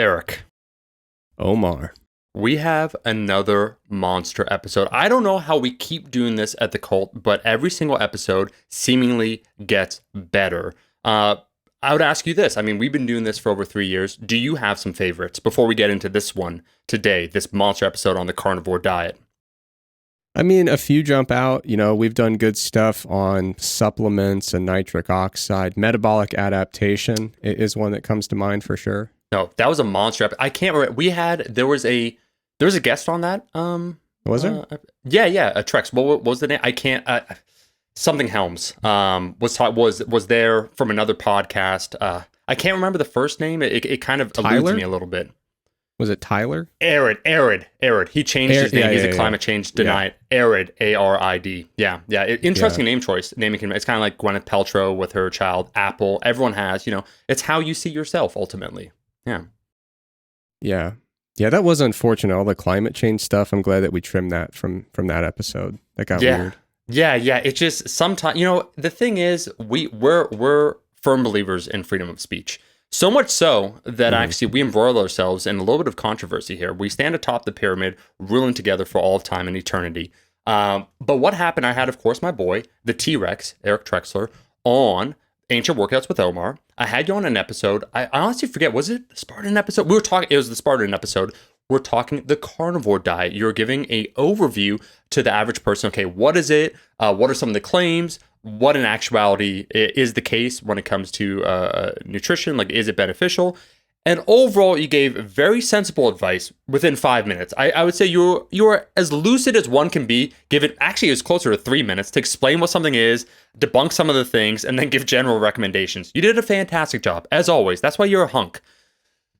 Eric. Omar. We have another monster episode. I don't know how we keep doing this at the cult, but every single episode seemingly gets better. I would ask you this. I mean, we've been doing this for over 3 years. Do you have some favorites before we get into this one today, this monster episode on the carnivore diet? I mean, a few jump out. You know, we've done good stuff on supplements and nitric oxide. Metabolic adaptation is one that comes to mind for sure. No, that was a monster episode. I can't remember. There was a guest on that. Was there? Yeah. A Trex. What was the name? I can't. Something Helms. Was there from another podcast. I can't remember the first name. It kind of eludes me a little bit. Was it Tyler? Arid. He changed his name. He's a climate change denied. Arid, A-R-I-D. Yeah. Interesting name choice. It's kind of like Gwyneth Paltrow with her child, Apple. Everyone has, it's how you see yourself ultimately. Yeah, that was unfortunate. All the climate change stuff. I'm glad that we trimmed that from that episode. That got weird. Yeah. It's just sometimes, the thing is, we're firm believers in freedom of speech. So much so that actually we embroil ourselves in a little bit of controversy here. We stand atop the pyramid, ruling together for all of time and eternity. But what happened? I had, of course, my boy, the T-Rex, Eric Trexler, on Ancient Workouts with Omar. I had you on an episode. I honestly forget, was it the Spartan episode? It was the Spartan episode. We're talking the carnivore diet. You're giving a overview to the average person. Okay, what is it? What are some of the claims? What in actuality is the case when it comes to nutrition? Like, is it beneficial? And overall, you gave very sensible advice within 5 minutes. I would say you were as lucid as one can be. Actually, it was closer to 3 minutes to explain what something is, debunk some of the things, and then give general recommendations. You did a fantastic job, as always. That's why you're a hunk.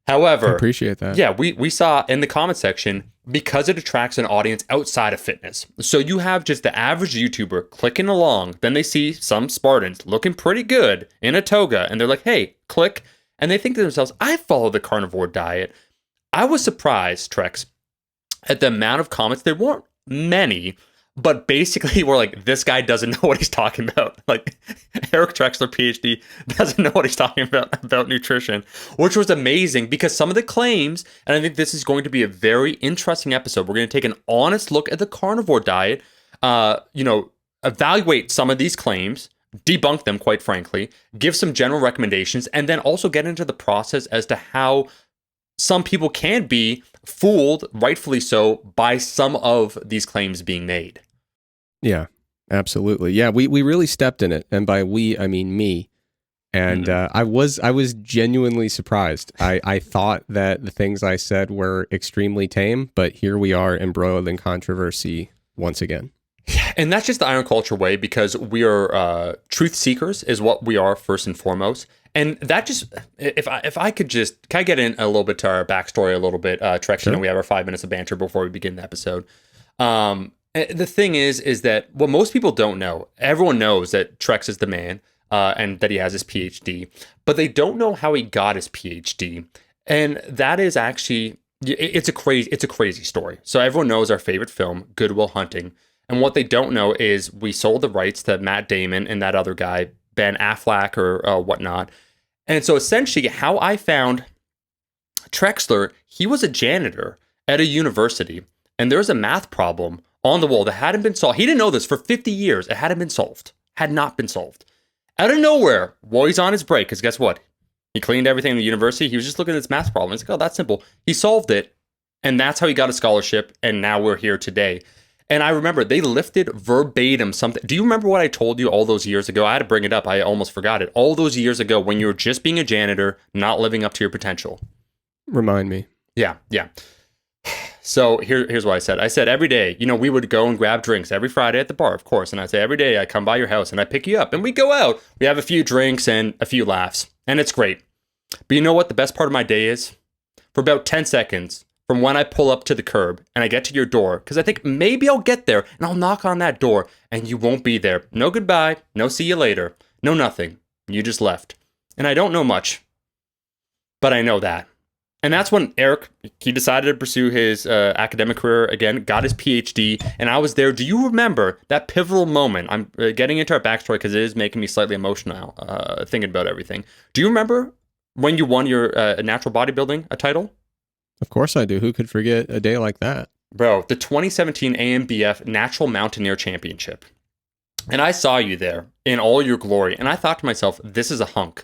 However, I appreciate that. Yeah, we saw in the comment section, because it attracts an audience outside of fitness. So you have just the average YouTuber clicking along, then they see some Spartans looking pretty good in a toga, and they're like, hey, click. And they think to themselves, I follow the carnivore diet. I was surprised, Trex, at the amount of comments. There weren't many, but basically we're like, this guy doesn't know what he's talking about. Like, Eric Trexler, PhD, doesn't know what he's talking about nutrition, which was amazing because some of the claims, and I think this is going to be a very interesting episode. We're going to take an honest look at the carnivore diet, evaluate some of these claims, debunk them, quite frankly, give some general recommendations, and then also get into the process as to how some people can be fooled, rightfully so, by some of these claims being made. Yeah, absolutely. Yeah, we really stepped in it. And by we, I mean me. And I was genuinely surprised. I thought that the things I said were extremely tame, but here we are embroiled in controversy once again. And that's just the Iron Culture way, because we are truth seekers is what we are first and foremost. And that just, if I could just, can I get in a little bit to our backstory a little bit, Trex? Sure. We have our 5 minutes of banter before we begin the episode. The thing is that what most people don't know, everyone knows that Trex is the man and that he has his PhD, but they don't know how he got his PhD. And that is actually, it's a crazy story. So everyone knows our favorite film, Good Will Hunting. And what they don't know is we sold the rights to Matt Damon and that other guy, Ben Affleck or whatnot. And so essentially how I found Trexler, he was a janitor at a university, and there was a math problem on the wall that hadn't been solved. He didn't know this for 50 years. It hadn't been solved. Had not been solved. Out of nowhere, while he's on his break, because guess what? He cleaned everything in the university. He was just looking at this math problem. He's like, oh, that's simple. He solved it, and that's how he got a scholarship, and now we're here today. And I remember they lifted verbatim something. Do you remember what I told you all those years ago? I had to bring it up. I almost forgot it. All those years ago when you were just being a janitor, not living up to your potential. Remind me. Yeah. So here's what I said. I said every day, we would go and grab drinks every Friday at the bar, of course. And I'd say every day I come by your house and I pick you up and we go out. We have a few drinks and a few laughs. And it's great. But you know what the best part of my day is? For about 10 seconds. From when I pull up to the curb and I get to your door, because I think maybe I'll get there and I'll knock on that door and you won't be there. No goodbye, no see you later, no nothing. You just left. And I don't know much, but I know that. And that's when Eric, he decided to pursue his academic career again, got his PhD, and I was there. Do you remember that pivotal moment? I'm getting into our backstory because it is making me slightly emotional thinking about everything. Do you remember when you won your natural bodybuilding a title? Of course I do. Who could forget a day like that? Bro, the 2017 AMBF Natural Mountaineer Championship. And I saw you there in all your glory, and I thought to myself, this is a hunk.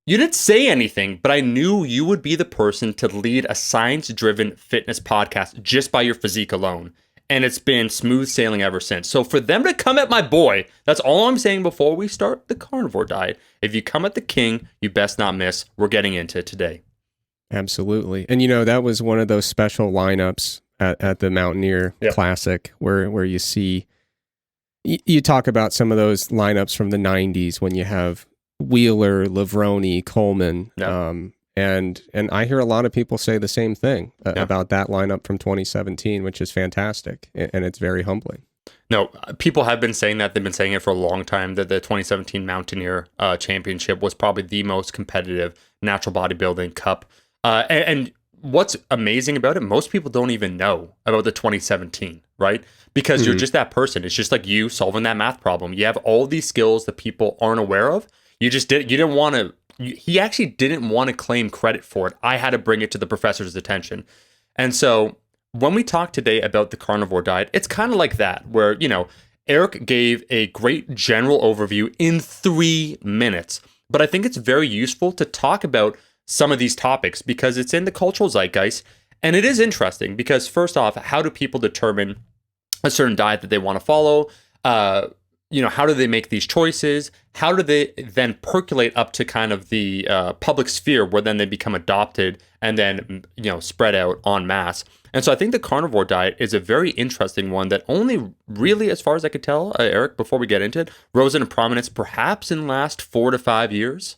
You didn't say anything, but I knew you would be the person to lead a science-driven fitness podcast just by your physique alone. And it's been smooth sailing ever since. So for them to come at my boy, that's all I'm saying before we start the carnivore diet. If you come at the king, you best not miss. We're getting into it today. Absolutely. And that was one of those special lineups at the Mountaineer Classic where you see, you talk about some of those lineups from the 90s when you have Wheeler, Lavroni, Coleman, and I hear a lot of people say the same thing about that lineup from 2017, which is fantastic, and it's very humbling. No, people have been saying that. They've been saying it for a long time, that the 2017 Mountaineer Championship was probably the most competitive natural bodybuilding cup. And what's amazing about it, most people don't even know about the 2017, right? Because you're just that person. It's just like you solving that math problem. You have all these skills that people aren't aware of. You didn't want to, he actually didn't want to claim credit for it. I had to bring it to the professor's attention. And so when we talk today about the carnivore diet, it's kind of like that, where, Eric gave a great general overview in 3 minutes. But I think it's very useful to talk about some of these topics because it's in the cultural zeitgeist. And it is interesting because, first off, how do people determine a certain diet that they want to follow? How do they make these choices? How do they then percolate up to kind of the public sphere where then they become adopted and then, spread out en masse? And so I think the carnivore diet is a very interesting one that only really, as far as I could tell, Eric, before we get into it, rose into prominence perhaps in the last 4 to 5 years.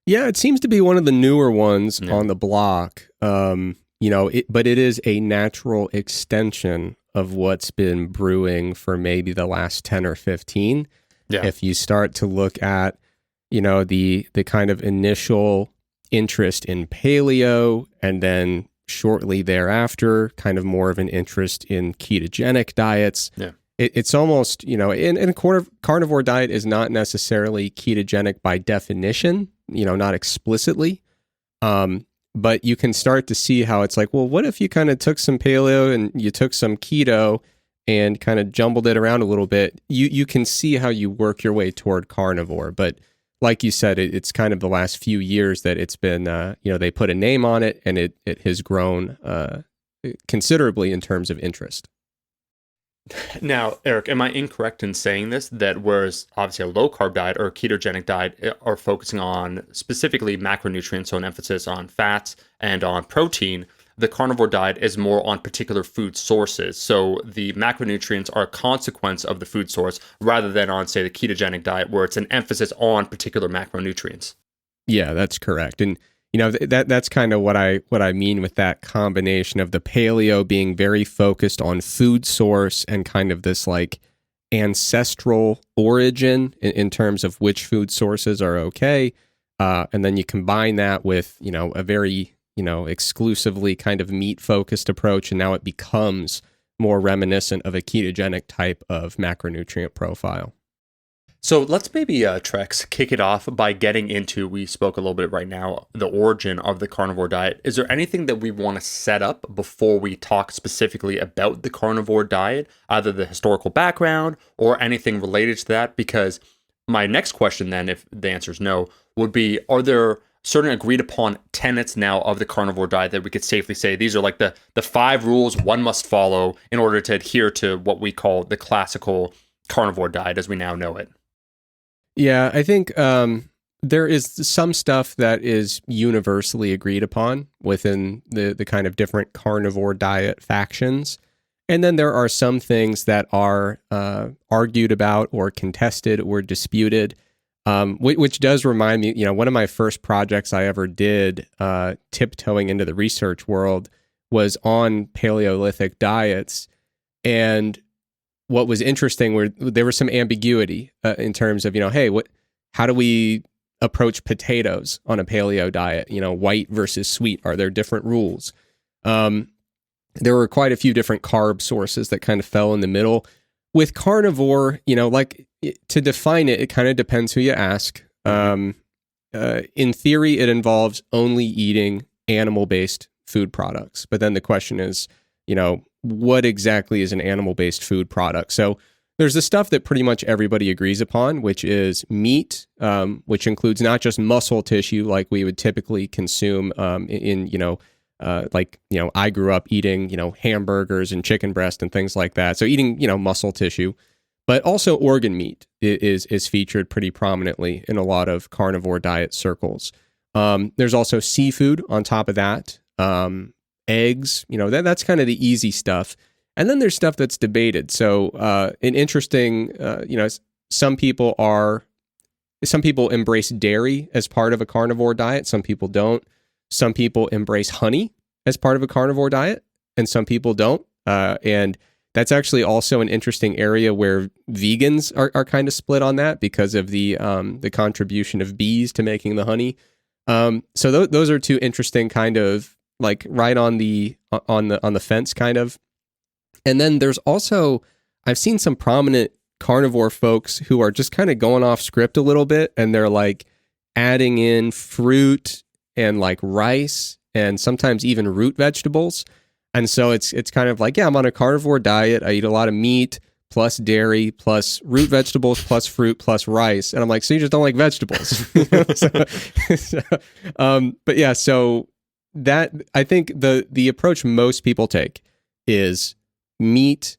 Yeah, it seems to be one of the newer ones on the block. But it is a natural extension of what's been brewing for maybe the last 10 or 15. Yeah. If you start to look at, the kind of initial interest in paleo, and then shortly thereafter, kind of more of an interest in ketogenic diets. Yeah. It's almost, in a carnivore diet is not necessarily ketogenic by definition, not explicitly. But you can start to see how it's like, well, what if you kind of took some paleo and you took some keto and kind of jumbled it around a little bit? You can see how you work your way toward carnivore. But like you said, it's kind of the last few years that it's been, they put a name on it, and it has grown considerably in terms of interest. Now, Eric, am I incorrect in saying this, that whereas obviously a low-carb diet or a ketogenic diet are focusing on specifically macronutrients, so an emphasis on fats and on protein, the carnivore diet is more on particular food sources. So the macronutrients are a consequence of the food source rather than on, say, the ketogenic diet where it's an emphasis on particular macronutrients. Yeah, that's correct. And that's kind of what I mean with that combination of the paleo being very focused on food source and kind of this like ancestral origin in terms of which food sources are okay. And then you combine that with, a very, exclusively kind of meat focused approach. And now it becomes more reminiscent of a ketogenic type of macronutrient profile. So let's maybe, Trex, kick it off by getting into, we spoke a little bit right now, the origin of the carnivore diet. Is there anything that we want to set up before we talk specifically about the carnivore diet, either the historical background or anything related to that? Because my next question then, if the answer is no, would be, are there certain agreed upon tenets now of the carnivore diet that we could safely say these are like the 5 rules one must follow in order to adhere to what we call the classical carnivore diet as we now know it? Yeah, I think there is some stuff that is universally agreed upon within the kind of different carnivore diet factions. And then there are some things that are argued about or contested or disputed, which does remind me, one of my first projects I ever did tiptoeing into the research world was on Paleolithic diets. And what was interesting were there was some ambiguity in terms of, hey, how do we approach potatoes on a paleo diet? White versus sweet. Are there different rules? There were quite a few different carb sources that kind of fell in the middle. With carnivore, to define it, it kind of depends who you ask. in theory, it involves only eating animal-based food products. But then the question is, what exactly is an animal-based food product? So there's the stuff that pretty much everybody agrees upon, which is meat, which includes not just muscle tissue like we would typically consume I grew up eating, hamburgers and chicken breast and things like that. So eating, muscle tissue, but also organ meat is featured pretty prominently in a lot of carnivore diet circles. There's also seafood on top of that. Eggs, that's kind of the easy stuff. And then there's stuff that's debated. So an interesting, some people embrace dairy as part of a carnivore diet. Some people don't. Some people embrace honey as part of a carnivore diet, and some people don't. And that's actually also an interesting area where vegans are kind of split on that because of the contribution of bees to making the honey. So those are two interesting kind of like right on the fence kind of. And then there's also, I've seen some prominent carnivore folks who are just kind of going off script a little bit, and they're like adding in fruit and like rice and sometimes even root vegetables. And so it's kind of like, yeah, I'm on a carnivore diet. I eat a lot of meat plus dairy plus root vegetables plus fruit plus rice. And I'm like, so you just don't like vegetables? But yeah, so that I think the approach most people take is meat,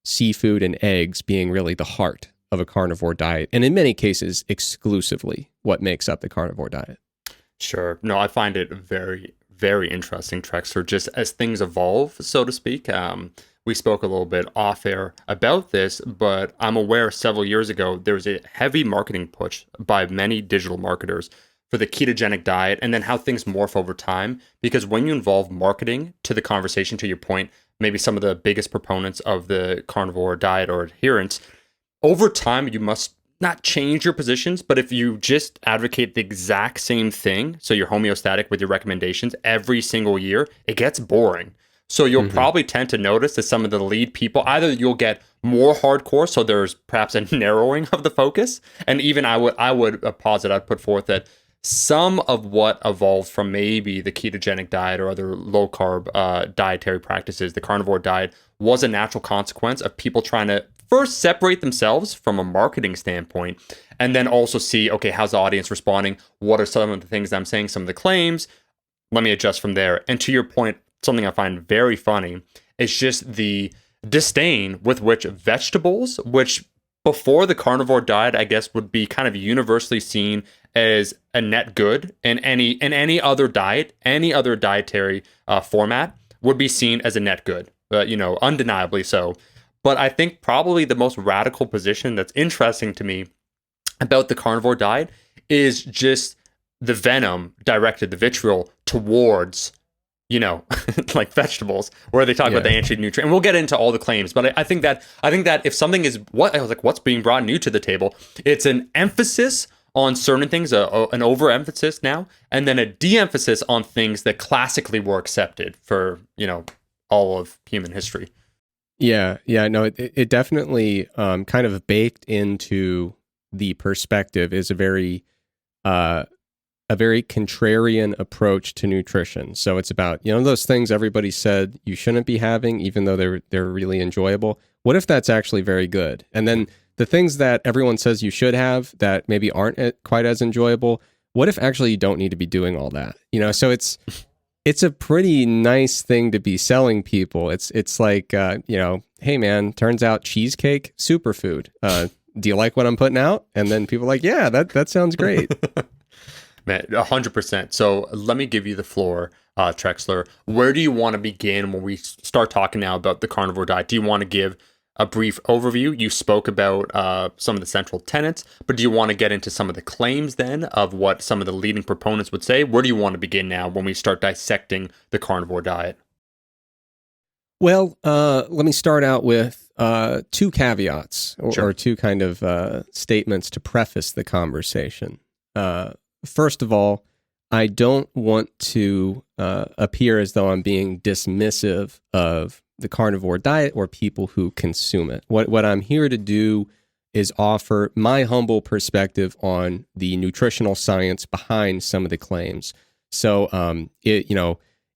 seafood, and eggs being really the heart of a carnivore diet. And in many cases, exclusively what makes up the carnivore diet. Sure. No, I find it very, very interesting, Trexler, just as things evolve, so to speak. We spoke a little bit off air about this, but I'm aware several years ago, there was a heavy marketing push by many digital marketers for the ketogenic diet, and then how things morph over time. Because when you involve marketing to the conversation, to your point, maybe some of the biggest proponents of the carnivore diet or adherents, over time, you must not change your positions, but if you just advocate the exact same thing, so you're homeostatic with your recommendations every single year, it gets boring. So you'll probably tend to notice that some of the lead people, either you'll get more hardcore, so there's perhaps a narrowing of the focus, and even I would posit, I'd put forth that some of what evolved from maybe the ketogenic diet or other low carb dietary practices, the carnivore diet, was a natural consequence of people trying to first separate themselves from a marketing standpoint, and then also see, okay, how's the audience responding? What are some of the things I'm saying, some of the claims? Let me adjust from there. And to your point, something I find very funny is just the disdain with which vegetables, which before the carnivore diet, I guess, would be kind of universally seen as a net good in any other diet, any other dietary format would be seen as a net good, undeniably so. But I think probably the most radical position that's interesting to me about the carnivore diet is just the venom directed, the vitriol towards, like vegetables, where they talk about the anti-nutrient. And we'll get into all the claims, but I think that if something is what's being brought new to the table, it's an emphasis on certain things, an overemphasis now, and then a de-emphasis on things that classically were accepted for, all of human history. Yeah, no, it definitely kind of baked into the perspective is a very contrarian approach to nutrition. So it's about, those things everybody said you shouldn't be having, even though they're really enjoyable. What if that's actually very good? And then the things that everyone says you should have that maybe aren't quite as enjoyable, what if actually you don't need to be doing all that? So it's a pretty nice thing to be selling people. It's like, hey man, turns out cheesecake, superfood. Do you like what I'm putting out? And then people are like, yeah, that sounds great. Man, 100%. So let me give you the floor, Trexler. Where do you want to begin when we start talking now about the carnivore diet? Do you want to give a brief overview? You spoke about some of the central tenets, but do you want to get into some of the claims then of what some of the leading proponents would say? Where do you want to begin now when we start dissecting the carnivore diet? Well, let me start out with two caveats or two kind of statements to preface the conversation. First of all, I don't want to appear as though I'm being dismissive of the carnivore diet or people who consume it. What I'm here to do is offer my humble perspective on the nutritional science behind some of the claims. So,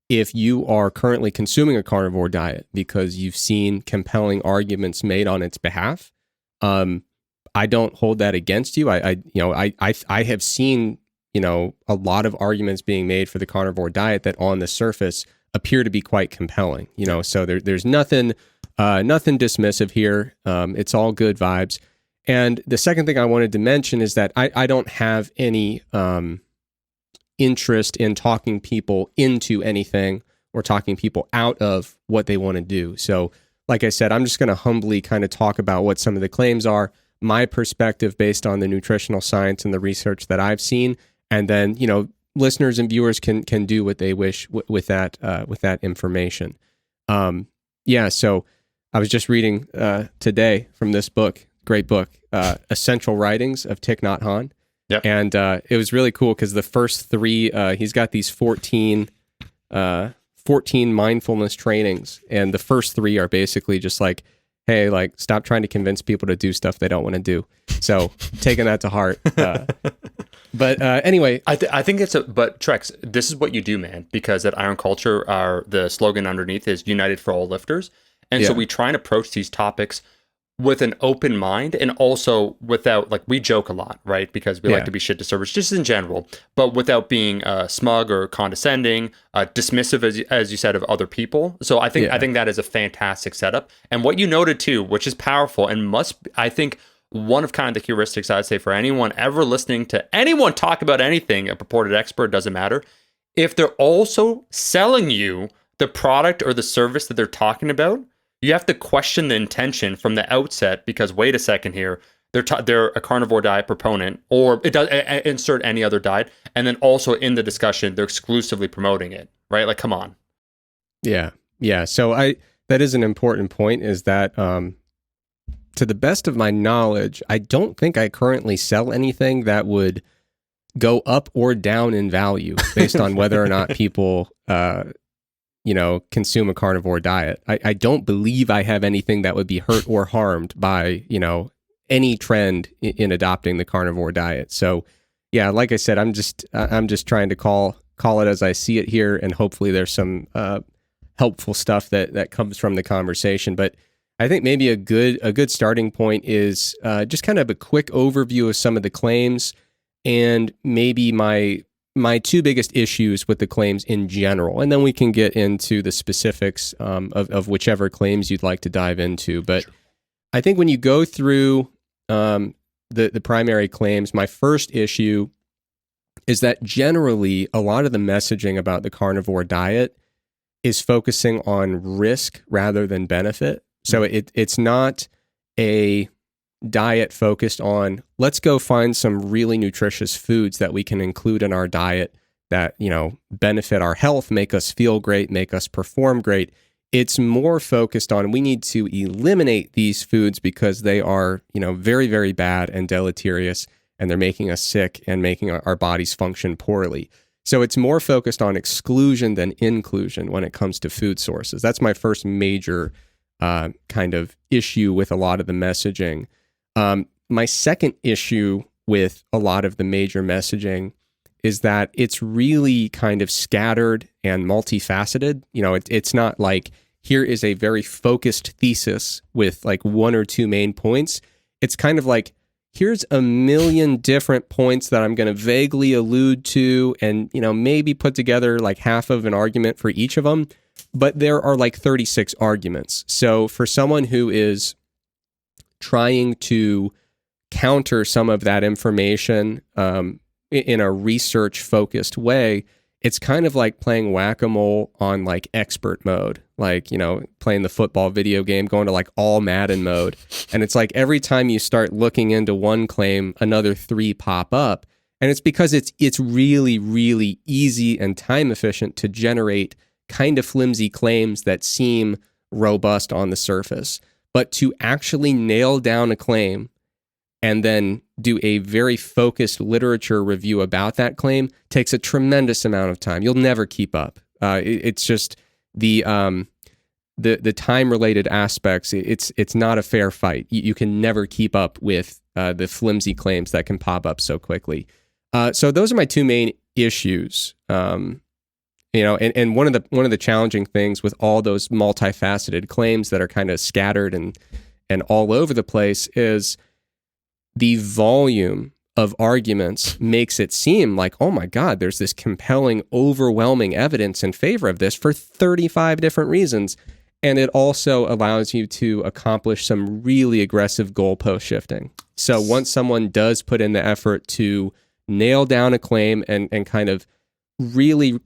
if you are currently consuming a carnivore diet because you've seen compelling arguments made on its behalf, I don't hold that against you. I have seen, a lot of arguments being made for the carnivore diet that on the surface appear to be quite compelling. So there's nothing dismissive here. It's all good vibes. And the second thing I wanted to mention is that I don't have any interest in talking people into anything or talking people out of what they want to do. So, like I said, I'm just going to humbly kind of talk about what some of the claims are, my perspective based on the nutritional science and the research that I've seen, and then listeners and viewers can do what they wish with that information. So I was just reading today from this book, great book, Essential Writings of Thich Nhat Hanh. Yep. And it was really cool because the first three, he's got these 14 mindfulness trainings, and the first three are basically just like, hey, like, stop trying to convince people to do stuff they don't want to do. So taking that to heart. But anyway, I think but Trex, this is what you do, man, because at Iron Culture, the slogan underneath is United for All Lifters. And so we try and approach these topics with an open mind, and also without, like, we joke a lot, right? Because we like to be shit disturbers, just in general, but without being smug or condescending, dismissive, as you said, of other people. So I think that is a fantastic setup. And what you noted too, which is powerful and I think one of kind of the heuristics I'd say for anyone ever listening to anyone talk about anything, a purported expert, doesn't matter, if they're also selling you the product or the service that they're talking about, you have to question the intention from the outset, because wait a second here, they're a carnivore diet proponent, or it does insert any other diet, and then also in the discussion they're exclusively promoting it, right? Like, come on. Yeah. So that is an important point. Is that to the best of my knowledge, I don't think I currently sell anything that would go up or down in value based on whether or not people consume a carnivore diet. I don't believe I have anything that would be hurt or harmed by, any trend in adopting the carnivore diet. So yeah, like I said, I'm just trying to call it as I see it here. And hopefully there's some helpful stuff that comes from the conversation. But I think maybe a good starting point is just kind of a quick overview of some of the claims, and maybe my two biggest issues with the claims in general, and then we can get into the specifics of whichever claims you'd like to dive into. But sure. I think when you go through the primary claims, my first issue is that generally a lot of the messaging about the carnivore diet is focusing on risk rather than benefit. So it's not a diet focused on, let's go find some really nutritious foods that we can include in our diet that, benefit our health, make us feel great, make us perform great. It's more focused on, we need to eliminate these foods because they are, very, very bad and deleterious, and they're making us sick and making our bodies function poorly. So it's more focused on exclusion than inclusion when it comes to food sources. That's my first major kind of issue with a lot of the messaging. My second issue with a lot of the major messaging is that it's really kind of scattered and multifaceted. It's not like, here is a very focused thesis with like one or two main points. It's kind of like, here's a million different points that I'm going to vaguely allude to and, maybe put together like half of an argument for each of them. But there are like 36 arguments. So for someone who is trying to counter some of that information in a research-focused way, it's kind of like playing whack-a-mole on like expert mode, like, playing the football video game, going to like all Madden mode. And it's like every time you start looking into one claim, another three pop up. And it's because it's really, really easy and time efficient to generate kind of flimsy claims that seem robust on the surface. But to actually nail down a claim and then do a very focused literature review about that claim takes a tremendous amount of time. You'll never keep up. It's just the the time-related aspects, it's not a fair fight. You can never keep up with the flimsy claims that can pop up so quickly. So those are my two main issues. And one of the challenging things with all those multifaceted claims that are kind of scattered and all over the place is the volume of arguments makes it seem like, oh my God, there's this compelling, overwhelming evidence in favor of this for 35 different reasons. And it also allows you to accomplish some really aggressive goalpost shifting. So once someone does put in the effort to nail down a claim and kind of really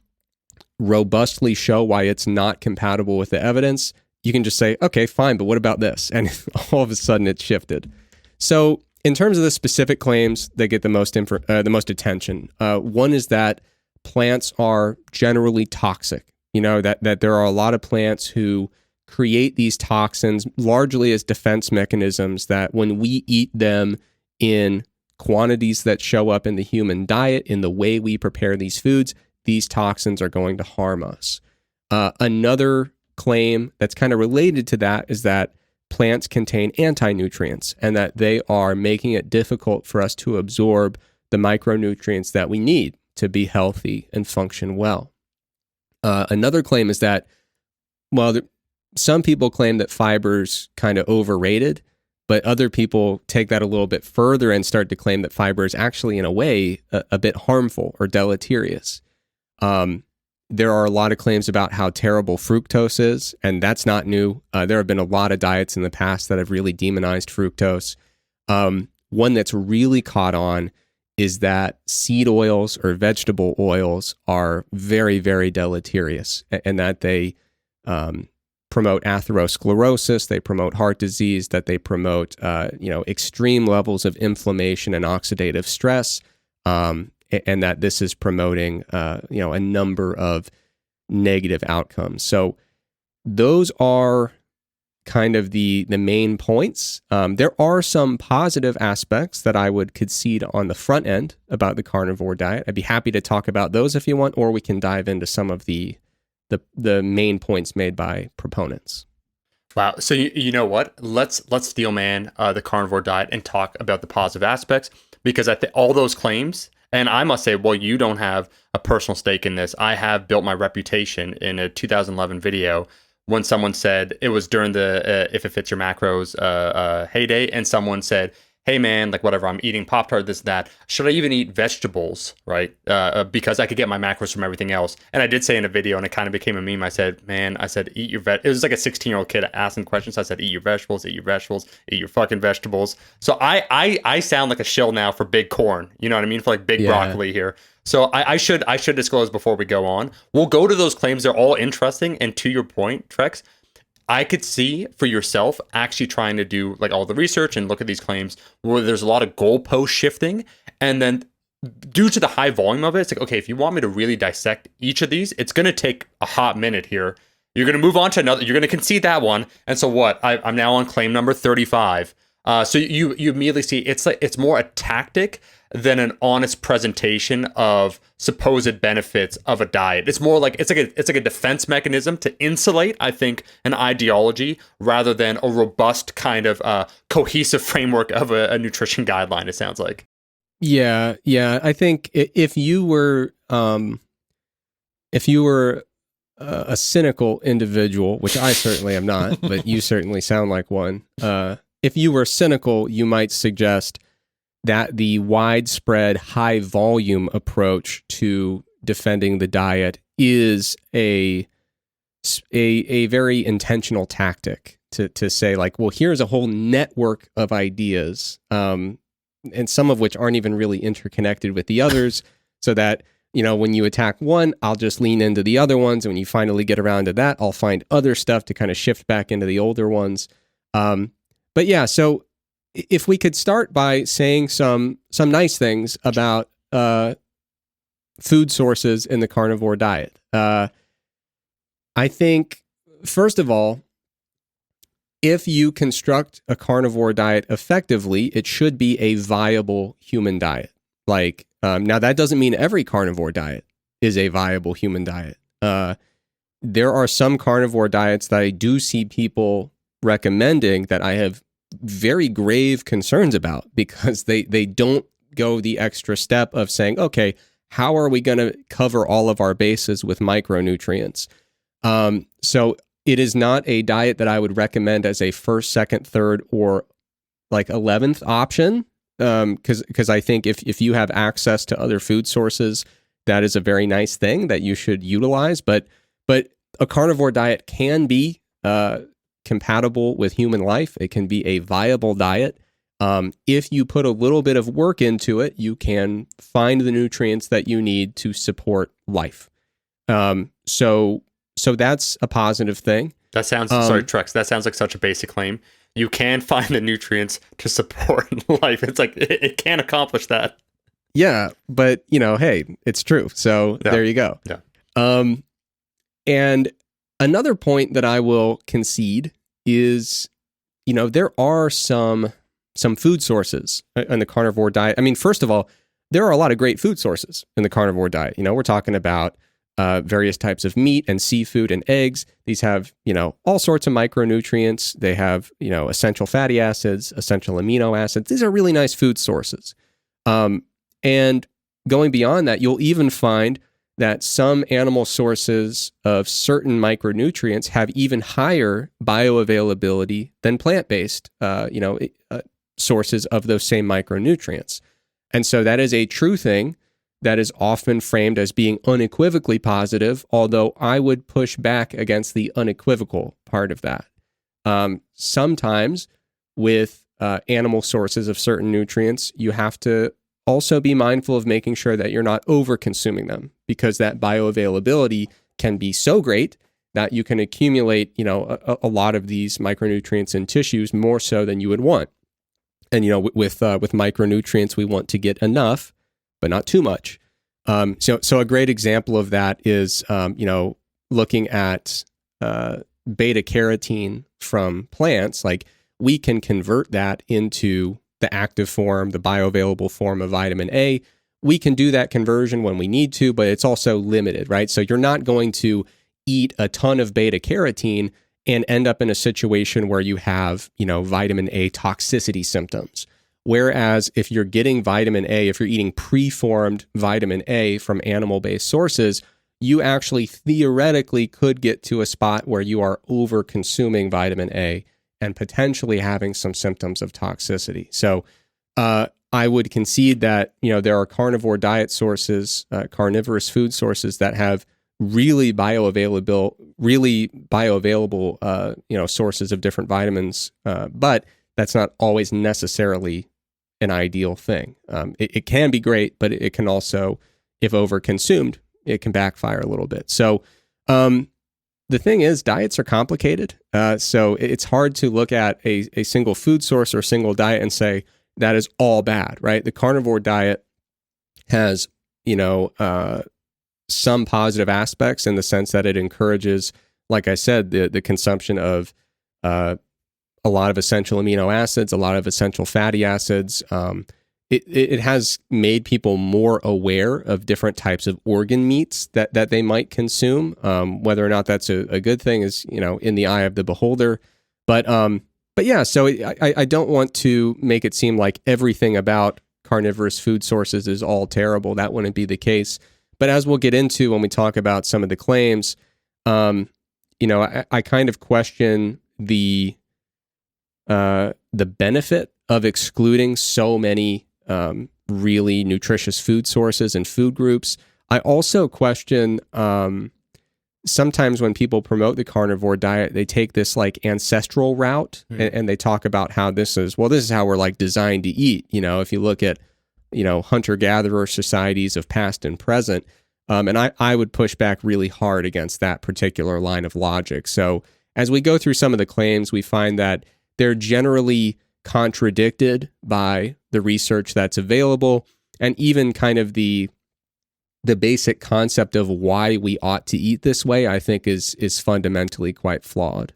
robustly show why it's not compatible with the evidence, you can just say, okay, fine, but what about this? And all of a sudden it's shifted. So in terms of the specific claims that get the most attention, one is that plants are generally toxic. That there are a lot of plants who create these toxins largely as defense mechanisms that when we eat them in quantities that show up in the human diet, in the way we prepare these foods, these toxins are going to harm us. Another claim that's kind of related to that is that plants contain anti-nutrients and that they are making it difficult for us to absorb the micronutrients that we need to be healthy and function well. Another claim is that, some people claim that fiber's kind of overrated, but other people take that a little bit further and start to claim that fiber is actually, in a way, a bit harmful or deleterious. There are a lot of claims about how terrible fructose is, and that's not new. There have been a lot of diets in the past that have really demonized fructose. One that's really caught on is that seed oils or vegetable oils are very, very deleterious, and that they promote atherosclerosis, they promote heart disease, that they promote extreme levels of inflammation and oxidative stress, and that this is promoting a number of negative outcomes. So those are kind of the main points. There are some positive aspects that I would concede on the front end about the carnivore diet. I'd be happy to talk about those if you want, or we can dive into some of the main points made by proponents. Wow. So you know what? Let's steel man the carnivore diet and talk about the positive aspects, because I think all those claims, and I must say, well, you don't have a personal stake in this. I have built my reputation in a 2011 video when someone said, it was during the If It Fits Your Macros heyday, and someone said, hey man, like whatever, I'm eating Pop-Tart, this, that. Should I even eat vegetables, right? Because I could get my macros from everything else. And I did say in a video, and it kind of became a meme, I said, eat your it was like a 16-year-old kid asking questions. So I said, eat your vegetables, eat your fucking vegetables. So I sound like a shill now for big corn. You know what I mean? For like big broccoli here. So I should disclose before we go on. We'll go to those claims. They're all interesting. And to your point, Trex, I could see for yourself actually trying to do like all the research and look at these claims where there's a lot of goalpost shifting. And then due to the high volume of it, it's like, okay, if you want me to really dissect each of these, it's going to take a hot minute here. You're going to move on to another. You're going to concede that one. And so what? I'm now on claim number 35. So you immediately see it's more a tactic than an honest presentation of supposed benefits of a diet. It's more like it's like a defense mechanism to insulate, I think, an ideology rather than a robust kind of cohesive framework of a nutrition guideline. It sounds like. Yeah. I think if you were a cynical individual, which I certainly am not, but you certainly sound like one. If you were cynical, you might suggest that the widespread high volume approach to defending the diet is a very intentional tactic to say like, well, here's a whole network of ideas, and some of which aren't even really interconnected with the others, so that, when you attack one, I'll just lean into the other ones. And when you finally get around to that, I'll find other stuff to kind of shift back into the older ones. But yeah, so if we could start by saying some nice things about food sources in the carnivore diet. I think, first of all, if you construct a carnivore diet effectively, it should be a viable human diet. Now that doesn't mean every carnivore diet is a viable human diet. there are some carnivore diets that I do see people recommending that I have very grave concerns about, because they don't go the extra step of saying, okay, how are we going to cover all of our bases with micronutrients? So it is not a diet that I would recommend as a first, second, third, or like 11th option. Because I think if you have access to other food sources, that is a very nice thing that you should utilize. But a carnivore diet can be compatible with human life. It can be a viable diet. If you put a little bit of work into it, you can find the nutrients that you need to support life. So that's a positive thing. That sounds, sorry, Trex, that sounds like such a basic claim. You can find the nutrients to support life. It's like, it can accomplish that. Yeah, but, hey, it's true. So There you go. Yeah. And another point that I will concede is, there are some food sources in the carnivore diet. I mean, first of all, there are a lot of great food sources in the carnivore diet. We're talking about various types of meat and seafood and eggs. These have, all sorts of micronutrients. They have, essential fatty acids, essential amino acids. These are really nice food sources. And going beyond that, you'll even find that some animal sources of certain micronutrients have even higher bioavailability than plant-based, sources of those same micronutrients. And so that is a true thing that is often framed as being unequivocally positive, although I would push back against the unequivocal part of that. Sometimes with animal sources of certain nutrients, you have to also be mindful of making sure that you're not over-consuming them, because that bioavailability can be so great that you can accumulate, a lot of these micronutrients in tissues more so than you would want. And, with micronutrients, we want to get enough, but not too much. So a great example of that is, looking at beta carotene from plants. Like, we can convert that into the active form, the bioavailable form of vitamin A. We can do that conversion when we need to, but it's also limited, right? So you're not going to eat a ton of beta carotene and end up in a situation where you have, vitamin A toxicity symptoms. Whereas if you're getting vitamin A, if you're eating preformed vitamin A from animal-based sources, you actually theoretically could get to a spot where you are over-consuming vitamin A and potentially having some symptoms of toxicity. So I would concede that, there are carnivore diet sources, carnivorous food sources that have really bioavailable, sources of different vitamins, but that's not always necessarily an ideal thing. It can be great, but it can also, if overconsumed, it can backfire a little bit. So the thing is, diets are complicated. So it's hard to look at a single food source or a single diet and say that is all bad, right? The carnivore diet has, some positive aspects in the sense that it encourages, like I said, the consumption of a lot of essential amino acids, a lot of essential fatty acids. It has made people more aware of different types of organ meats that they might consume. Whether or not that's a good thing is, in the eye of the beholder. But yeah, so I don't want to make it seem like everything about carnivorous food sources is all terrible. That wouldn't be the case. But as we'll get into when we talk about some of the claims, I kind of question the benefit of excluding so many really nutritious food sources and food groups. I also question sometimes when people promote the carnivore diet, they take this like ancestral route and they talk about how this is how we're like designed to eat. If you look at, hunter-gatherer societies of past and present, and I would push back really hard against that particular line of logic. So as we go through some of the claims, we find that they're generally contradicted by the research that's available, and even kind of the basic concept of why we ought to eat this way, I think is fundamentally quite flawed.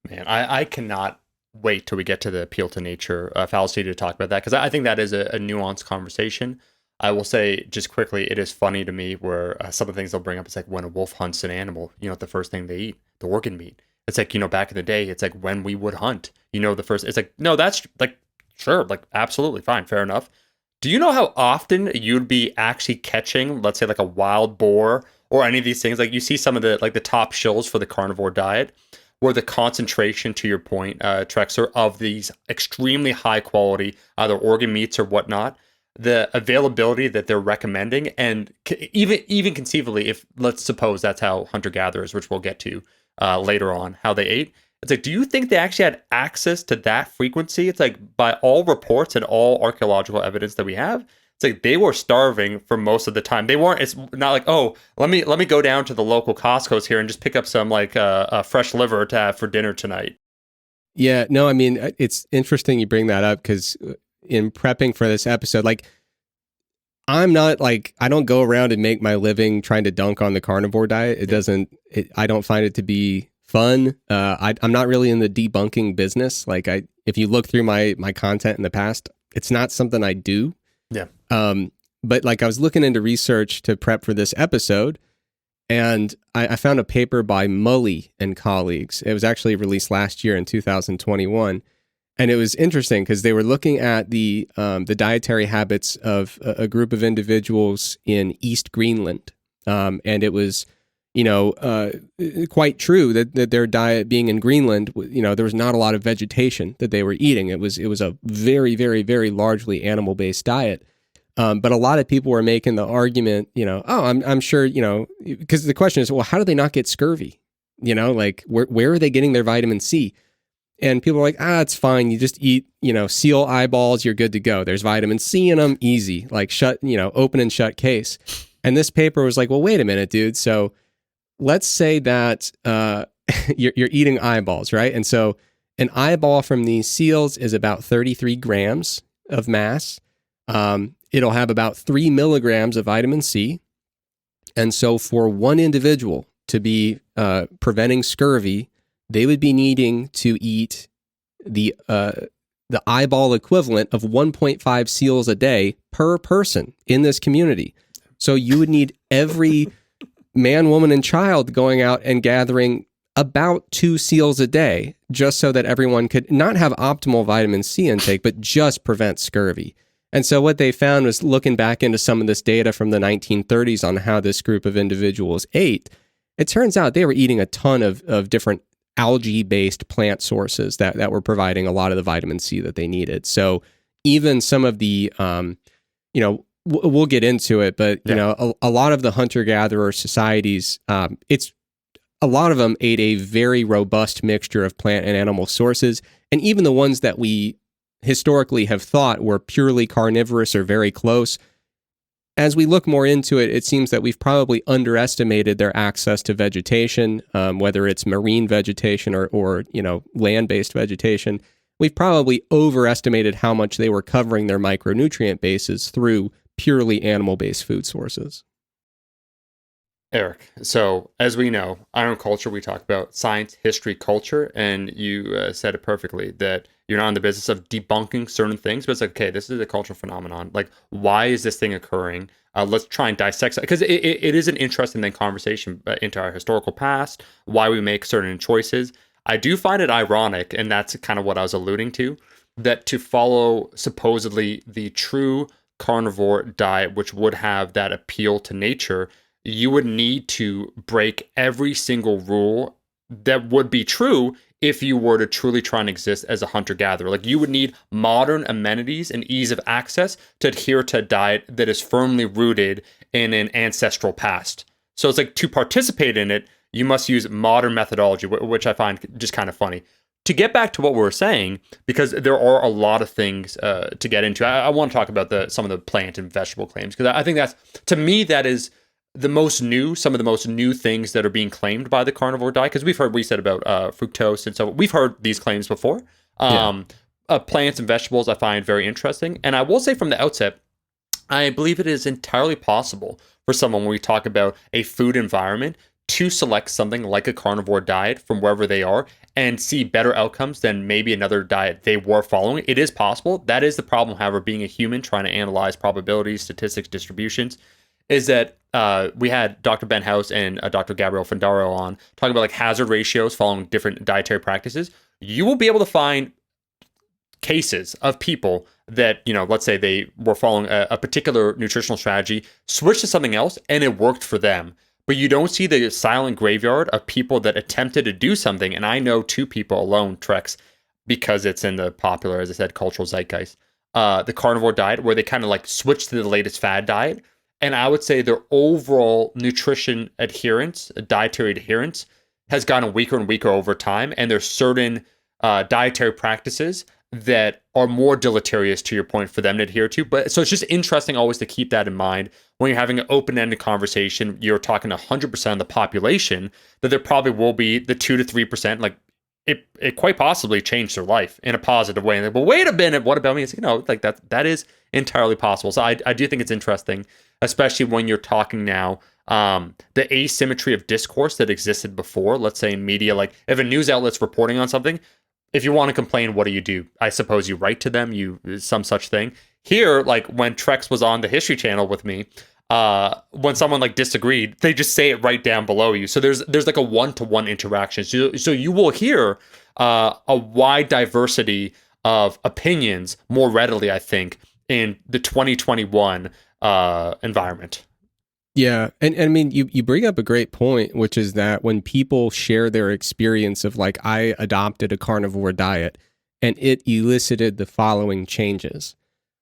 Man, I cannot wait till we get to the appeal to nature fallacy to talk about that, because I think that is a nuanced conversation. I will say just quickly, it is funny to me where some of the things they'll bring up, it's like when a wolf hunts an animal, the first thing they eat, the organ meat. It's like, back in the day, it's like when we would hunt, the first, it's like, no, that's like, sure, like absolutely fine, fair enough. Do you know how often you'd be actually catching, let's say like a wild boar or any of these things? Like you see some of the top shills for the carnivore diet, where the concentration, to your point, Trexler, of these extremely high quality, either organ meats or whatnot, the availability that they're recommending, and even conceivably, if let's suppose that's how hunter-gatherers, which we'll get to later on, how they ate. It's like, do you think they actually had access to that frequency? It's like, by all reports and all archaeological evidence that we have, it's like they were starving for most of the time. They weren't. It's not like, oh, let me go down to the local Costco's here and just pick up some fresh liver to have for dinner tonight. Yeah, no, I mean, it's interesting you bring that up, because in prepping for this episode, like, I'm not like, I don't go around and make my living trying to dunk on the carnivore diet. I don't find it to be fun. I'm not really in the debunking business. Like, if you look through my content in the past, it's not something I do. Yeah. But like, I was looking into research to prep for this episode, and I found a paper by Mullie and colleagues. It was actually released last year in 2021. And it was interesting because they were looking at the dietary habits of a group of individuals in East-Greenland. And it was, quite true that their diet, being in Greenland, there was not a lot of vegetation that they were eating. It was a very, very, very largely animal-based diet. But a lot of people were making the argument, I'm sure, because the question is, well, how do they not get scurvy? Like, where are they getting their vitamin C? And people are like, it's fine. You just eat, seal eyeballs. You're good to go. There's vitamin C in them. Easy. Like open and shut case. And this paper was like, well, wait a minute, dude. So let's say that you're eating eyeballs, right? And so an eyeball from these seals is about 33 grams of mass. It'll have about 3 milligrams of vitamin C. And so for one individual to be preventing scurvy, they would be needing to eat the eyeball equivalent of 1.5 seals a day per person in this community. So you would need every man, woman, and child going out and gathering about 2 seals a day, just so that everyone could not have optimal vitamin C intake, but just prevent scurvy. And so what they found was, looking back into some of this data from the 1930s on how this group of individuals ate, it turns out they were eating a ton of different algae-based plant sources that were providing a lot of the vitamin C that they needed. So even some of the, we'll get into it, but a lot of the hunter-gatherer societies, a lot of them ate a very robust mixture of plant and animal sources, and even the ones that we historically have thought were purely carnivorous or very close. As we look more into it, it seems that we've probably underestimated their access to vegetation, whether it's marine vegetation or land-based vegetation. We've probably overestimated how much they were covering their micronutrient bases through purely animal-based food sources. Eric, so as we know, iron culture, we talk about science, history, culture, and you said it perfectly, that you're not in the business of debunking certain things, but it's like, okay, this is a cultural phenomenon. Like, why is this thing occurring? Let's try and dissect it, because it is an interesting conversation into our historical past, why we make certain choices. I do find it ironic, and that's kind of what I was alluding to, that to follow supposedly the true carnivore diet, which would have that appeal to nature, you would need to break every single rule that would be true if you were to truly try and exist as a hunter-gatherer. Like, you would need modern amenities and ease of access to adhere to a diet that is firmly rooted in an ancestral past. So it's like, to participate in it, you must use modern methodology, which I find just kind of funny. To get back to what we were saying, because there are a lot of things to get into, I want to talk about some of the plant and vegetable claims, because I think that's, to me, that is some of the most new things that are being claimed by the carnivore diet, because we've heard, we said about fructose, and so we've heard these claims before. Plants and vegetables I find very interesting, and I will say from the outset, I believe it is entirely possible for someone, when we talk about a food environment, to select something like a carnivore diet from wherever they are and see better outcomes than maybe another diet they were following. It is possible. That is the problem, however, being a human trying to analyze probabilities, statistics, distributions, is that we had Dr. Ben House and Dr. Gabriel Fandaro on talking about like hazard ratios following different dietary practices. You will be able to find cases of people that, let's say they were following a particular nutritional strategy, switched to something else, and it worked for them. But you don't see the silent graveyard of people that attempted to do something. And I know 2 people alone, Trex, because it's in the popular, as I said, cultural zeitgeist, the carnivore diet, where they kind of like switched to the latest fad diet. And I would say their overall nutrition adherence, dietary adherence, has gotten weaker and weaker over time. And there's certain dietary practices that are more deleterious, to your point, for them to adhere to. But so it's just interesting always to keep that in mind when you're having an open-ended conversation. You're talking to 100% of the population, that there probably will be the 2 to 3%. Like it quite possibly changed their life in a positive way. And like, well, wait a minute, what about me? It's like that is entirely possible. So I do think it's interesting, especially when you're talking now the asymmetry of discourse that existed before. Let's say in media, like if a news outlet's reporting on something, if you want to complain, what do? I suppose you write to them, some such thing. Here, like when Trex was on the History Channel with me, when someone like disagreed, they just say it right down below you. So there's like a one-to-one interaction. So you will hear a wide diversity of opinions more readily, I think, in the 2021 environment. Yeah. And I mean, you bring up a great point, which is that when people share their experience of like, I adopted a carnivore diet and it elicited the following changes.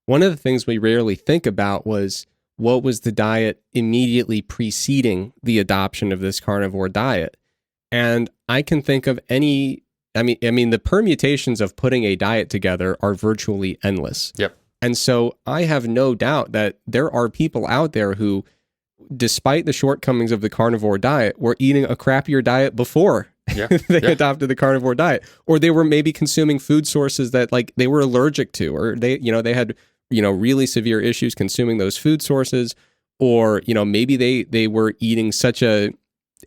One of the things we rarely think about was, what was the diet immediately preceding the adoption of this carnivore diet? And I can think of the permutations of putting a diet together are virtually endless. Yep. And so I have no doubt that there are people out there who, despite the shortcomings of the carnivore diet, were eating a crappier diet before they adopted the carnivore diet, or they were maybe consuming food sources that like they were allergic to, or they had really severe issues consuming those food sources, or maybe they were eating such a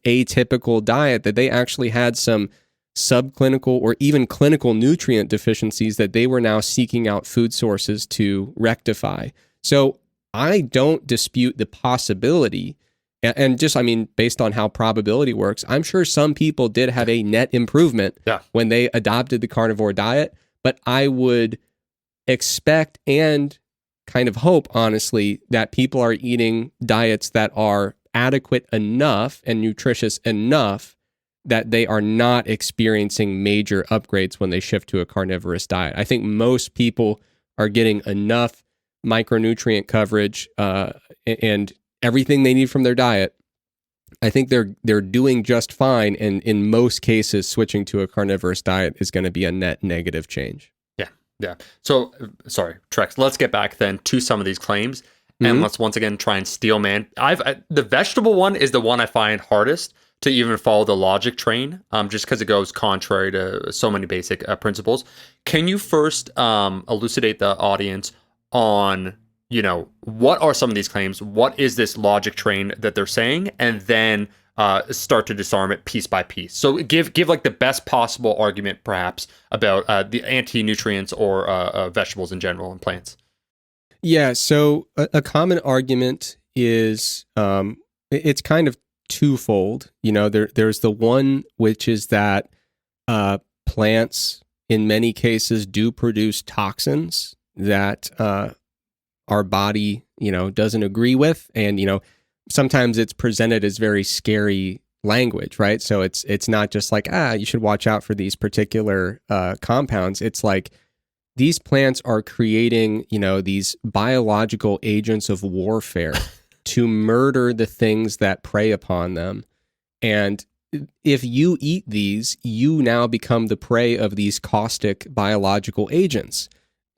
atypical diet that they actually had some subclinical or even clinical nutrient deficiencies that they were now seeking out food sources to rectify. So I don't dispute the possibility, and just, based on how probability works, I'm sure some people did have a net improvement when they adopted the carnivore diet, but I would expect and kind of hope, honestly, that people are eating diets that are adequate enough and nutritious enough that they are not experiencing major upgrades when they shift to a carnivorous diet. I think most people are getting enough micronutrient coverage and everything they need from their diet. I think they're doing just fine, and in most cases, switching to a carnivorous diet is going to be a net negative change. Yeah. So, sorry, Trex, let's get back then to some of these claims, and let's once again try and steel man. The vegetable one is the one I find hardest to even follow the logic train, just because it goes contrary to so many basic principles. Can you first elucidate the audience on, what are some of these claims? What is this logic train that they're saying? And then start to disarm it piece by piece. So give like the best possible argument, perhaps, about the anti-nutrients or vegetables in general and plants. Yeah, so a common argument is it's kind of twofold. There's the one which is that plants in many cases do produce toxins that our body doesn't agree with, and sometimes it's presented as very scary language, right? So it's not just like, you should watch out for these particular compounds. It's like these plants are creating, these biological agents of warfare to murder the things that prey upon them. And if you eat these, you now become the prey of these caustic biological agents.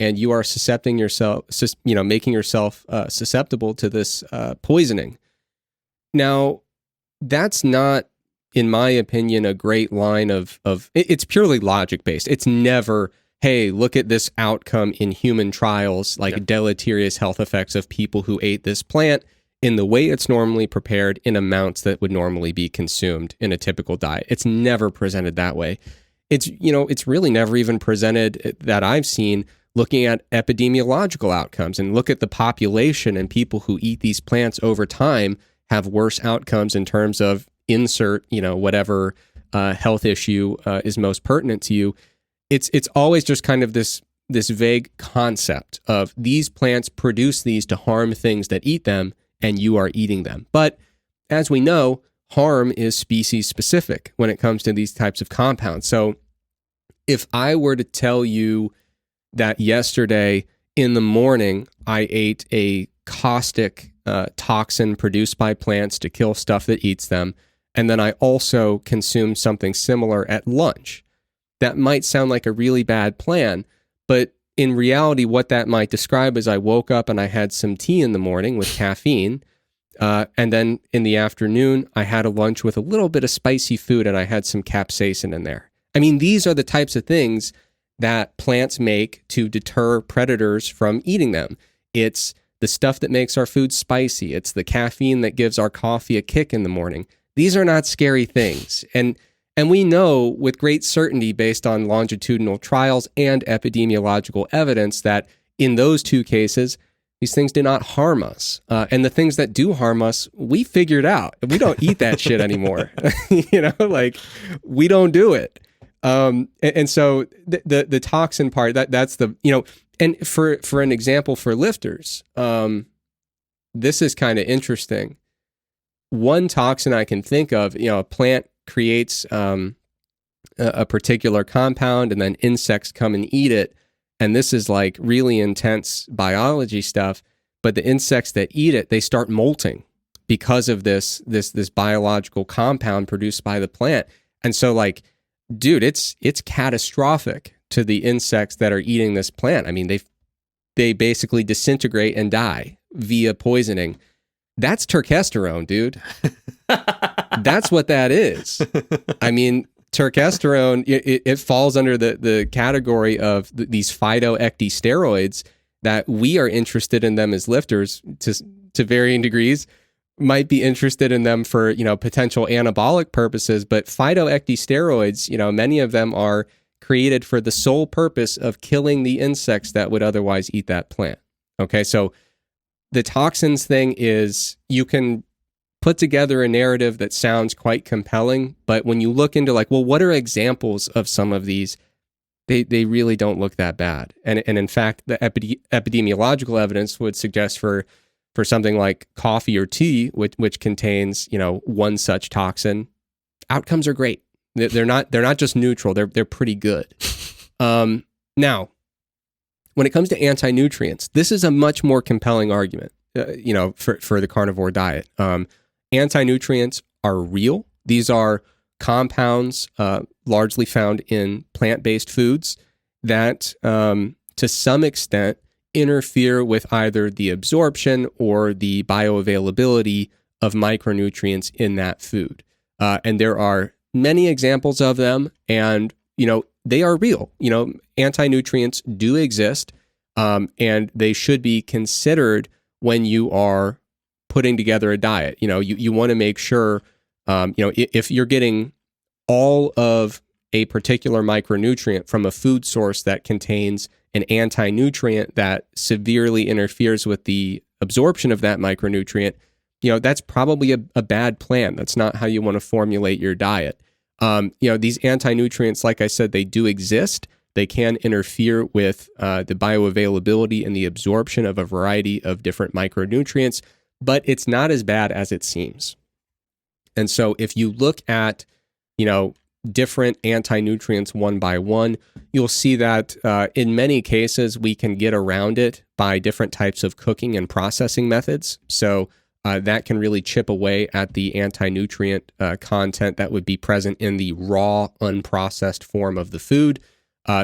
And you are making yourself susceptible to this poisoning. Now, that's not, in my opinion, a great line of it's purely logic based. It's never, hey, look at this outcome in human trials, like deleterious health effects of people who ate this plant. in the way it's normally prepared in amounts that would normally be consumed in a typical diet. It's never presented that way. It's really never even presented that I've seen looking at epidemiological outcomes, and look at the population, and people who eat these plants over time have worse outcomes in terms of insert, whatever health issue is most pertinent to you. It's always just kind of this vague concept of these plants produce these to harm things that eat them, and you are eating them. But as we know, harm is species specific when it comes to these types of compounds. So if I were to tell you that yesterday in the morning I ate a caustic toxin produced by plants to kill stuff that eats them, and then I also consumed something similar at lunch, that might sound like a really bad plan. But in reality, what that might describe is I woke up and I had some tea in the morning with caffeine. And then in the afternoon, I had a lunch with a little bit of spicy food, and I had some capsaicin in there. I mean, these are the types of things that plants make to deter predators from eating them. It's the stuff that makes our food spicy. It's the caffeine that gives our coffee a kick in the morning. These are not scary things. And we know with great certainty, based on longitudinal trials and epidemiological evidence, that in those two cases, these things do not harm us. And the things that do harm us, we figured out. We don't eat that shit anymore. We don't do it. And so the toxin part, that's the, and for an example for lifters, this is kind of interesting. One toxin I can think of, a plant creates a particular compound, and then insects come and eat it. And this is like really intense biology stuff. But the insects that eat it, they start molting because of this biological compound produced by the plant. And so, like, dude, it's catastrophic to the insects that are eating this plant. I mean, they basically disintegrate and die via poisoning. That's turkesterone, dude. That's what that is. I mean, turkesterone, it falls under the category of these phytoecdysteroids that we are interested in them as lifters to varying degrees, might be interested in them for, potential anabolic purposes. But phytoecdysteroids, many of them are created for the sole purpose of killing the insects that would otherwise eat that plant. Okay, so the toxins thing is, you can put together a narrative that sounds quite compelling, but when you look into what are examples of some of these, they really don't look that bad. And in fact, the epidemiological evidence would suggest for something like coffee or tea, which contains, one such toxin, outcomes are great. They're not just neutral. They're pretty good. Now, when it comes to anti-nutrients, this is a much more compelling argument, for the carnivore diet. Anti-nutrients are real. These are compounds largely found in plant-based foods that, to some extent, interfere with either the absorption or the bioavailability of micronutrients in that food. And there are many examples of them, and, they are real. Anti-nutrients do exist, and they should be considered when you are putting together a diet. You want to make sure, if you're getting all of a particular micronutrient from a food source that contains an anti-nutrient that severely interferes with the absorption of that micronutrient, that's probably a bad plan. That's not how you want to formulate your diet. These anti-nutrients, like I said, they do exist. They can interfere with the bioavailability and the absorption of a variety of different micronutrients, but it's not as bad as it seems. And so if you look at, different anti-nutrients one by one, you'll see that in many cases we can get around it by different types of cooking and processing methods. So that can really chip away at the anti-nutrient content that would be present in the raw, unprocessed form of the food.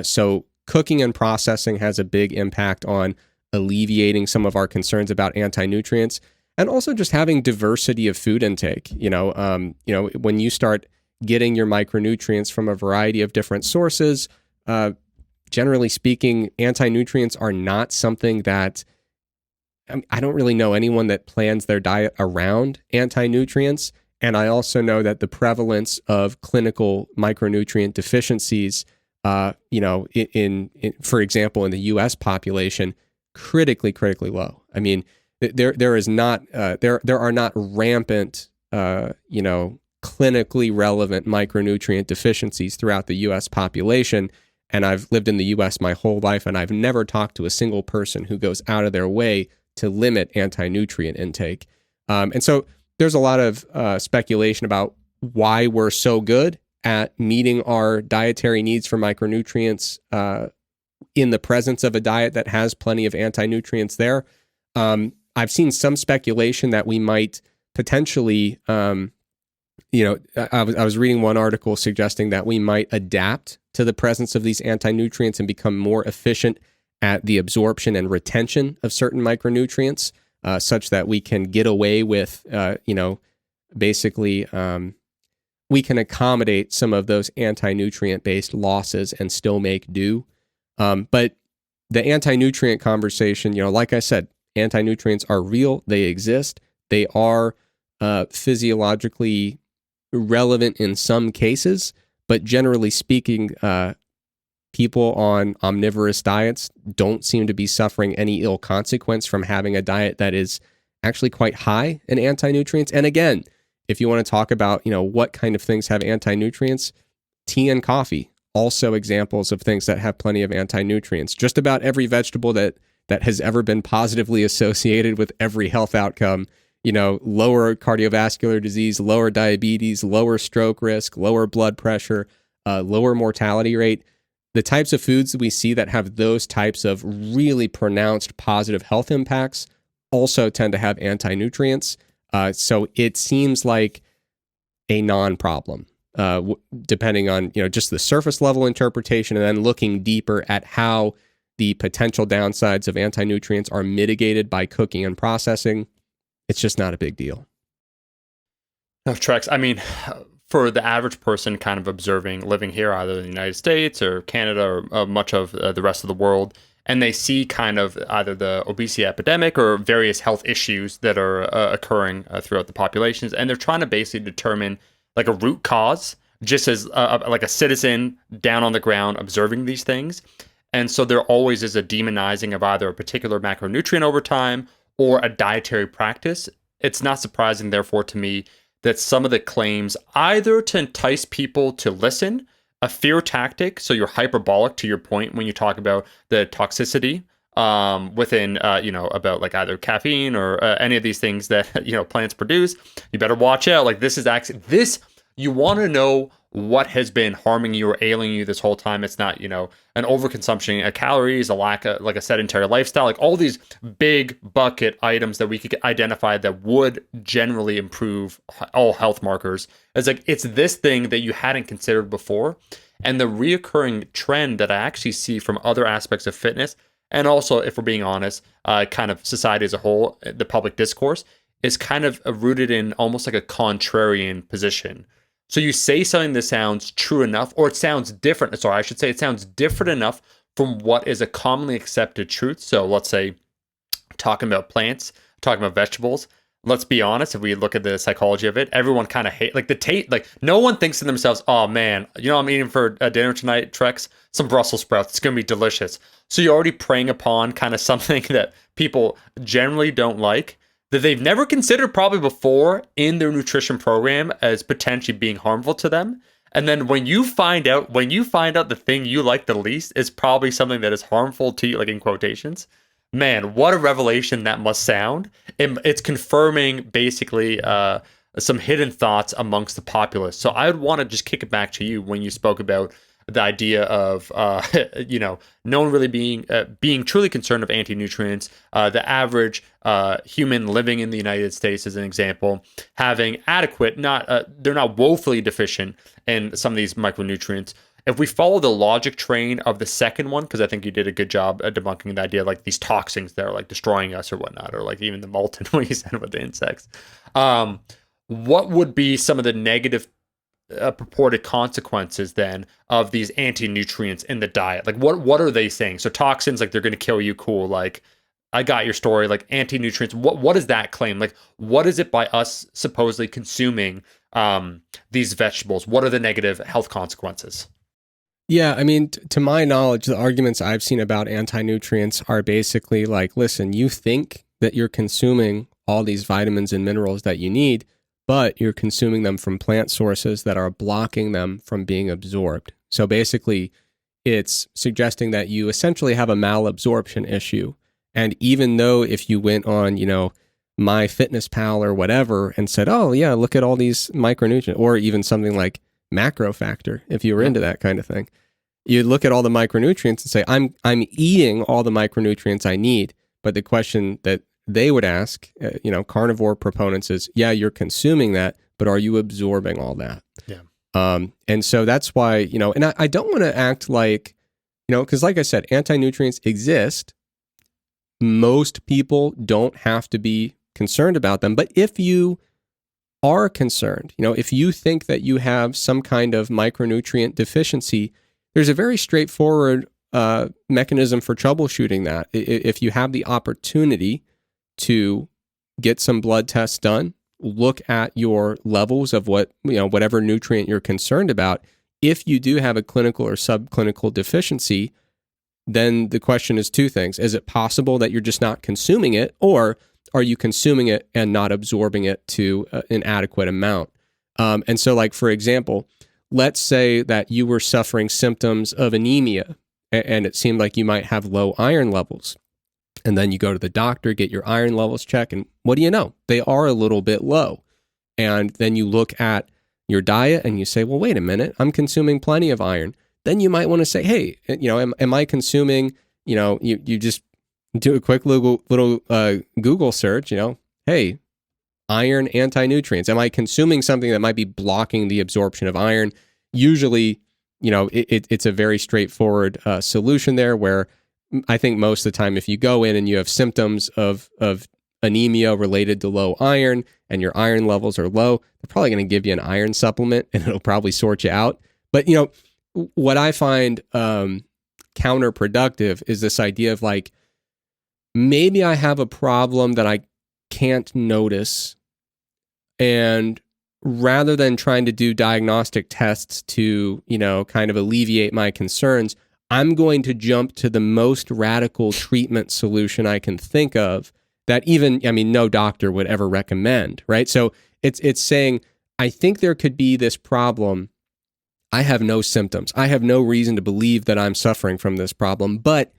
So cooking and processing has a big impact on alleviating some of our concerns about anti-nutrients, and also just having diversity of food intake. When you start getting your micronutrients from a variety of different sources, generally speaking, anti-nutrients are not something that I don't really know anyone that plans their diet around anti-nutrients. And I also know that the prevalence of clinical micronutrient deficiencies, in for example, in the U.S. population, critically low. I mean, there is not there are not rampant clinically relevant micronutrient deficiencies throughout the U.S. population. And I've lived in the U.S. my whole life, and I've never talked to a single person who goes out of their way to limit anti-nutrient intake. And so there's a lot of speculation about why we're so good at meeting our dietary needs for micronutrients in the presence of a diet that has plenty of anti-nutrients there. I've seen some speculation that we might potentially, I was reading one article suggesting that we might adapt to the presence of these anti-nutrients and become more efficient at the absorption and retention of certain micronutrients, such that we can get away with, we can accommodate some of those anti-nutrient-based losses and still make do. But the anti-nutrient conversation, like I said, anti-nutrients are real. They exist. They are physiologically relevant in some cases, but generally speaking, people on omnivorous diets don't seem to be suffering any ill consequence from having a diet that is actually quite high in anti-nutrients. And again, if you want to talk about, what kind of things have anti-nutrients, tea and coffee, also examples of things that have plenty of anti-nutrients. Just about every vegetable that has ever been positively associated with every health outcome, lower cardiovascular disease, lower diabetes, lower stroke risk, lower blood pressure, lower mortality rate. The types of foods that we see that have those types of really pronounced positive health impacts also tend to have anti-nutrients. So it seems like a non-problem, depending on, just the surface level interpretation, and then looking deeper at how the potential downsides of anti-nutrients are mitigated by cooking and processing. It's just not a big deal. No, Trex, I mean, for the average person kind of observing, living here, either in the United States or Canada or much of the rest of the world, and they see kind of either the obesity epidemic or various health issues that are occurring throughout the populations, and they're trying to basically determine like a root cause, just as like a citizen down on the ground observing these things. And so there always is a demonizing of either a particular macronutrient over time or a dietary practice. It's not surprising, therefore, to me that some of the claims, either to entice people to listen, a fear tactic, so you're hyperbolic to your point when you talk about the toxicity within, about like either caffeine or any of these things that, plants produce. You better watch out. Like this is actually, you want to know what has been harming you or ailing you this whole time. It's not, an overconsumption of calories, a lack of like a sedentary lifestyle, like all these big bucket items that we could identify that would generally improve all health markers. It's like, it's this thing that you hadn't considered before. And the reoccurring trend that I actually see from other aspects of fitness, and also, if we're being honest, kind of society as a whole, the public discourse, is kind of rooted in almost like a contrarian position. So you say something that sounds true enough, or it sounds different. Sorry, I should say it sounds different enough from what is a commonly accepted truth. So let's say talking about plants, talking about vegetables. Let's be honest, if we look at the psychology of it, everyone kind of hate, like the taste, like no one thinks to themselves, oh man, I'm eating for dinner tonight, Trex, some Brussels sprouts. It's going to be delicious. So you're already preying upon kind of something that people generally don't like, that they've never considered probably before in their nutrition program as potentially being harmful to them. And then when you find out the thing you like the least is probably something that is harmful to you, like in quotations, man, what a revelation that must sound. It's confirming basically some hidden thoughts amongst the populace. So I would want to just kick it back to you when you spoke about the idea of, no one really being truly concerned of anti-nutrients. The average human living in the United States, as an example, having adequate, they're not woefully deficient in some of these micronutrients. If we follow the logic train of the second one, because I think you did a good job at debunking the idea, like these toxins that are like destroying us or whatnot, or like even the molten what you said with the insects. What would be some of the negative purported consequences then of these anti-nutrients in the diet? Like what are they saying? So toxins, like they're going to kill you, cool. Like I got your story, like anti-nutrients. What does that claim? Like, what is it by us supposedly consuming these vegetables? What are the negative health consequences? Yeah, I mean, to my knowledge, the arguments I've seen about anti-nutrients are basically like, listen, you think that you're consuming all these vitamins and minerals that you need, but you're consuming them from plant sources that are blocking them from being absorbed. So basically, it's suggesting that you essentially have a malabsorption issue. And even though if you went on, MyFitnessPal or whatever and said, oh, yeah, look at all these micronutrients, or even something like MacroFactor, if you were into that kind of thing, you look at all the micronutrients and say, I'm eating all the micronutrients I need. But the question that they would ask, carnivore proponents is, yeah, you're consuming that, but are you absorbing all that? Yeah. And so that's why, and I don't want to act like, because like I said, anti-nutrients exist. Most people don't have to be concerned about them. But if you are concerned, if you think that you have some kind of micronutrient deficiency, there's a very straightforward mechanism for troubleshooting that. If you have the opportunity to get some blood tests done, look at your levels of whatever nutrient you're concerned about. If you do have a clinical or subclinical deficiency, then the question is two things. Is it possible that you're just not consuming it, or are you consuming it and not absorbing it to an adequate amount? And so, like, for example, let's say that you were suffering symptoms of anemia and it seemed like you might have low iron levels. And then you go to the doctor, get your iron levels checked, and what do you know? They are a little bit low. And then you look at your diet and you say, well, wait a minute, I'm consuming plenty of iron. Then you might want to say, hey, am I consuming, you just do a quick little Google search, hey, iron anti-nutrients. Am I consuming something that might be blocking the absorption of iron? Usually, it's a very straightforward solution there, where I think most of the time, if you go in and you have symptoms of anemia related to low iron and your iron levels are low, they're probably going to give you an iron supplement and it'll probably sort you out. But, what I find counterproductive is this idea of like, maybe I have a problem that I can't notice, and rather than trying to do diagnostic tests to, kind of alleviate my concerns, I'm going to jump to the most radical treatment solution I can think of that no doctor would ever recommend, right? So it's saying, I think there could be this problem. I have no symptoms. I have no reason to believe that I'm suffering from this problem, but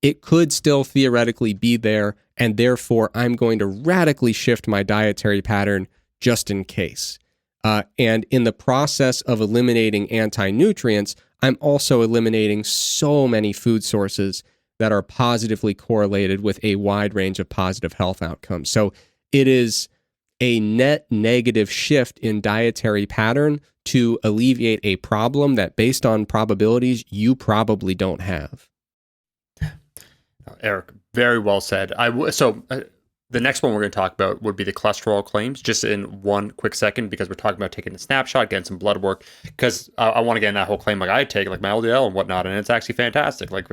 it could still theoretically be there, and therefore I'm going to radically shift my dietary pattern just in case. And in the process of eliminating anti-nutrients, I'm also eliminating so many food sources that are positively correlated with a wide range of positive health outcomes. So it is a net negative shift in dietary pattern to alleviate a problem that, based on probabilities, you probably don't have. Eric, very well said. The next one we're going to talk about would be the cholesterol claims, just in one quick second, because we're talking about taking a snapshot, getting some blood work, because I want to get in that whole claim, like I take like my LDL and whatnot, and it's actually fantastic. Like,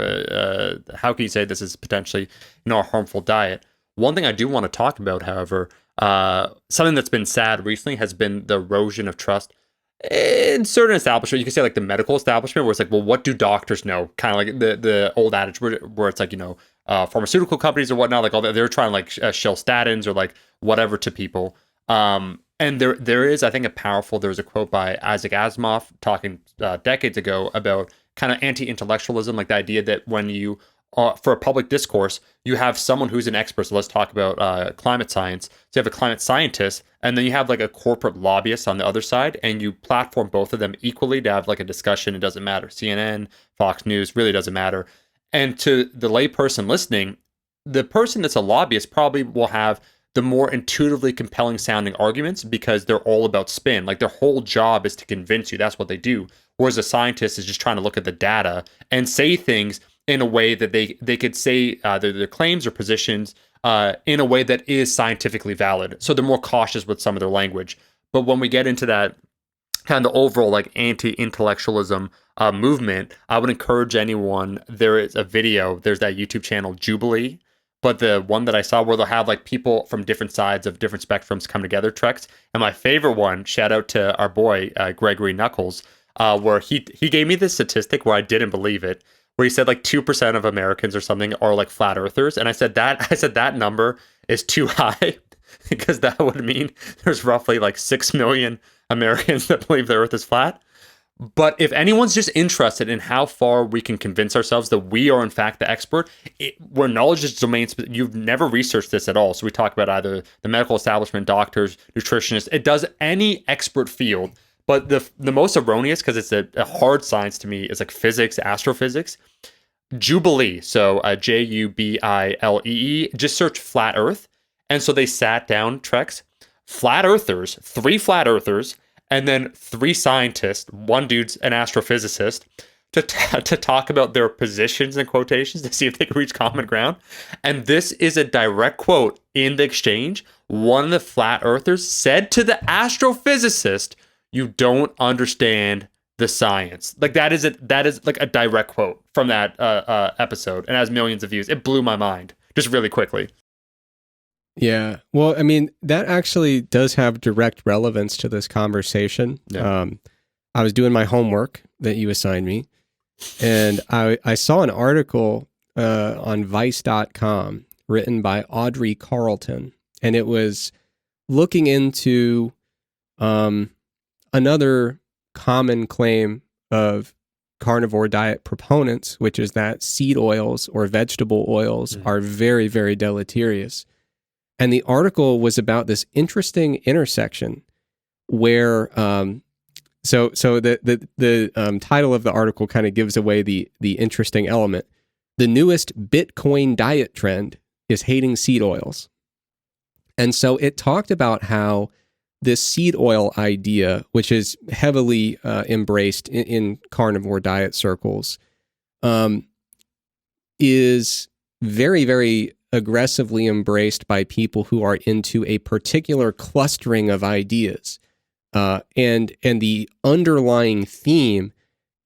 how can you say this is potentially a harmful diet? One thing I do want to talk about, however, something that's been sad recently has been the erosion of trust in certain establishments. You can say like the medical establishment, where it's like, well, what do doctors know? Kind of like the old adage where it's like, pharmaceutical companies or whatnot, like all that, they're trying to like shill statins or like whatever to people. And there is, I think, there was a quote by Isaac Asimov talking decades ago about kind of anti-intellectualism, like the idea that when you for a public discourse, you have someone who's an expert. So let's talk about climate science. So you have a climate scientist, and then you have like a corporate lobbyist on the other side, and you platform both of them equally to have like a discussion. It doesn't matter. CNN, Fox News, really doesn't matter. And to the layperson listening, the person that's a lobbyist probably will have the more intuitively compelling sounding arguments because they're all about spin. Like their whole job is to convince you. That's what they do. Whereas a scientist is just trying to look at the data and say things in a way that they could say their claims or positions in a way that is scientifically valid. So they're more cautious with some of their language. But when we get into that kind of the overall like anti-intellectualism movement, I would encourage anyone. There is a video. There's that YouTube channel Jubilee. but the one that I saw where they'll have like people from different sides of different spectrums come together, Trex. And my favorite one, shout out to our boy Gregory Knuckles, where he gave me this statistic where I didn't believe it, where he said like 2% of Americans or something are like flat earthers, and I said that number is too high because that would mean there's roughly like 6 million Americans that believe the Earth is flat. But if anyone's just interested in how far we can convince ourselves that we are in fact the expert, where knowledge is domain, you've never researched this at all. So we talk about either the medical establishment, doctors, nutritionists. It does any expert field. But the most erroneous, because it's a hard science to me, is like physics, astrophysics. Jubilee, so Jubilee, just search flat Earth. And so they sat down, Trex, three flat earthers, and then 3 scientists, one dude's an astrophysicist, to talk about their positions and quotations to see if they could reach common ground. And this is a direct quote in the exchange. One of the flat earthers said to the astrophysicist, "You don't understand the science." Like that is like a direct quote from that episode, and has millions of views. It blew my mind just really quickly. Yeah. Well, I mean, that actually does have direct relevance to this conversation. Yeah. I was doing my homework that you assigned me, and I saw an article on Vice.com written by Audrey Carleton, and it was looking into another common claim of carnivore diet proponents, which is that seed oils or vegetable oils are very, very deleterious. And the article was about this interesting intersection where, so the title of the article kind of gives away the interesting element. The newest Bitcoin diet trend is hating seed oils. And so it talked about how this seed oil idea, which is heavily embraced in carnivore diet circles, is very, very aggressively embraced by people who are into a particular clustering of ideas. And the underlying theme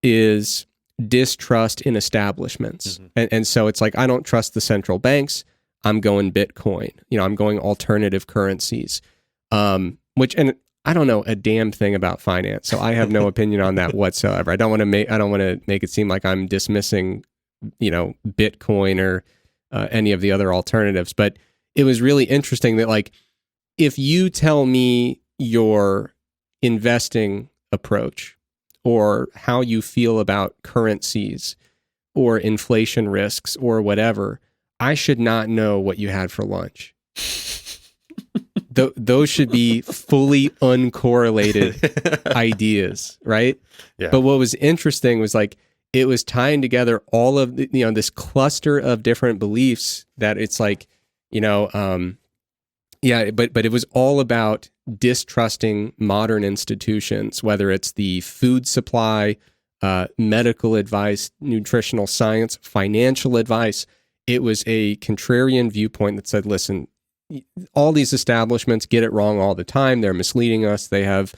is distrust in establishments. And so it's like, I don't trust the central banks. I'm going Bitcoin. I'm going alternative currencies. Which, and I don't know a damn thing about finance, so I have no opinion on that whatsoever. I don't want to make it seem like I'm dismissing, Bitcoin or any of the other alternatives. But it was really interesting that, like, if you tell me your investing approach or how you feel about currencies or inflation risks or whatever, I should not know what you had for lunch. Those should be fully uncorrelated ideas, right? Yeah. But what was interesting was, like, it was tying together all of the, this cluster of different beliefs that it's like, but it was all about distrusting modern institutions, whether it's the food supply, medical advice, nutritional science, financial advice. It was a contrarian viewpoint that said, listen, all these establishments get it wrong all the time. They're misleading us. They have,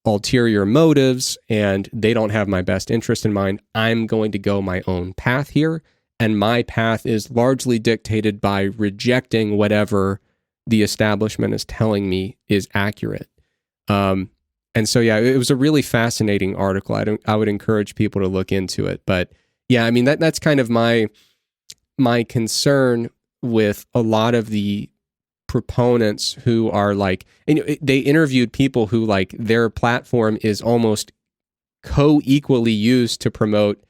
ulterior motives, and they don't have my best interest in mind. I'm going to go my own path here, and my path is largely dictated by rejecting whatever the establishment is telling me is accurate. And so, yeah, it was a really fascinating article. I would encourage people to look into it. But yeah, I mean, that's kind of my concern with a lot of the proponents who are like, and they interviewed people who, like, their platform is almost co-equally used to promote,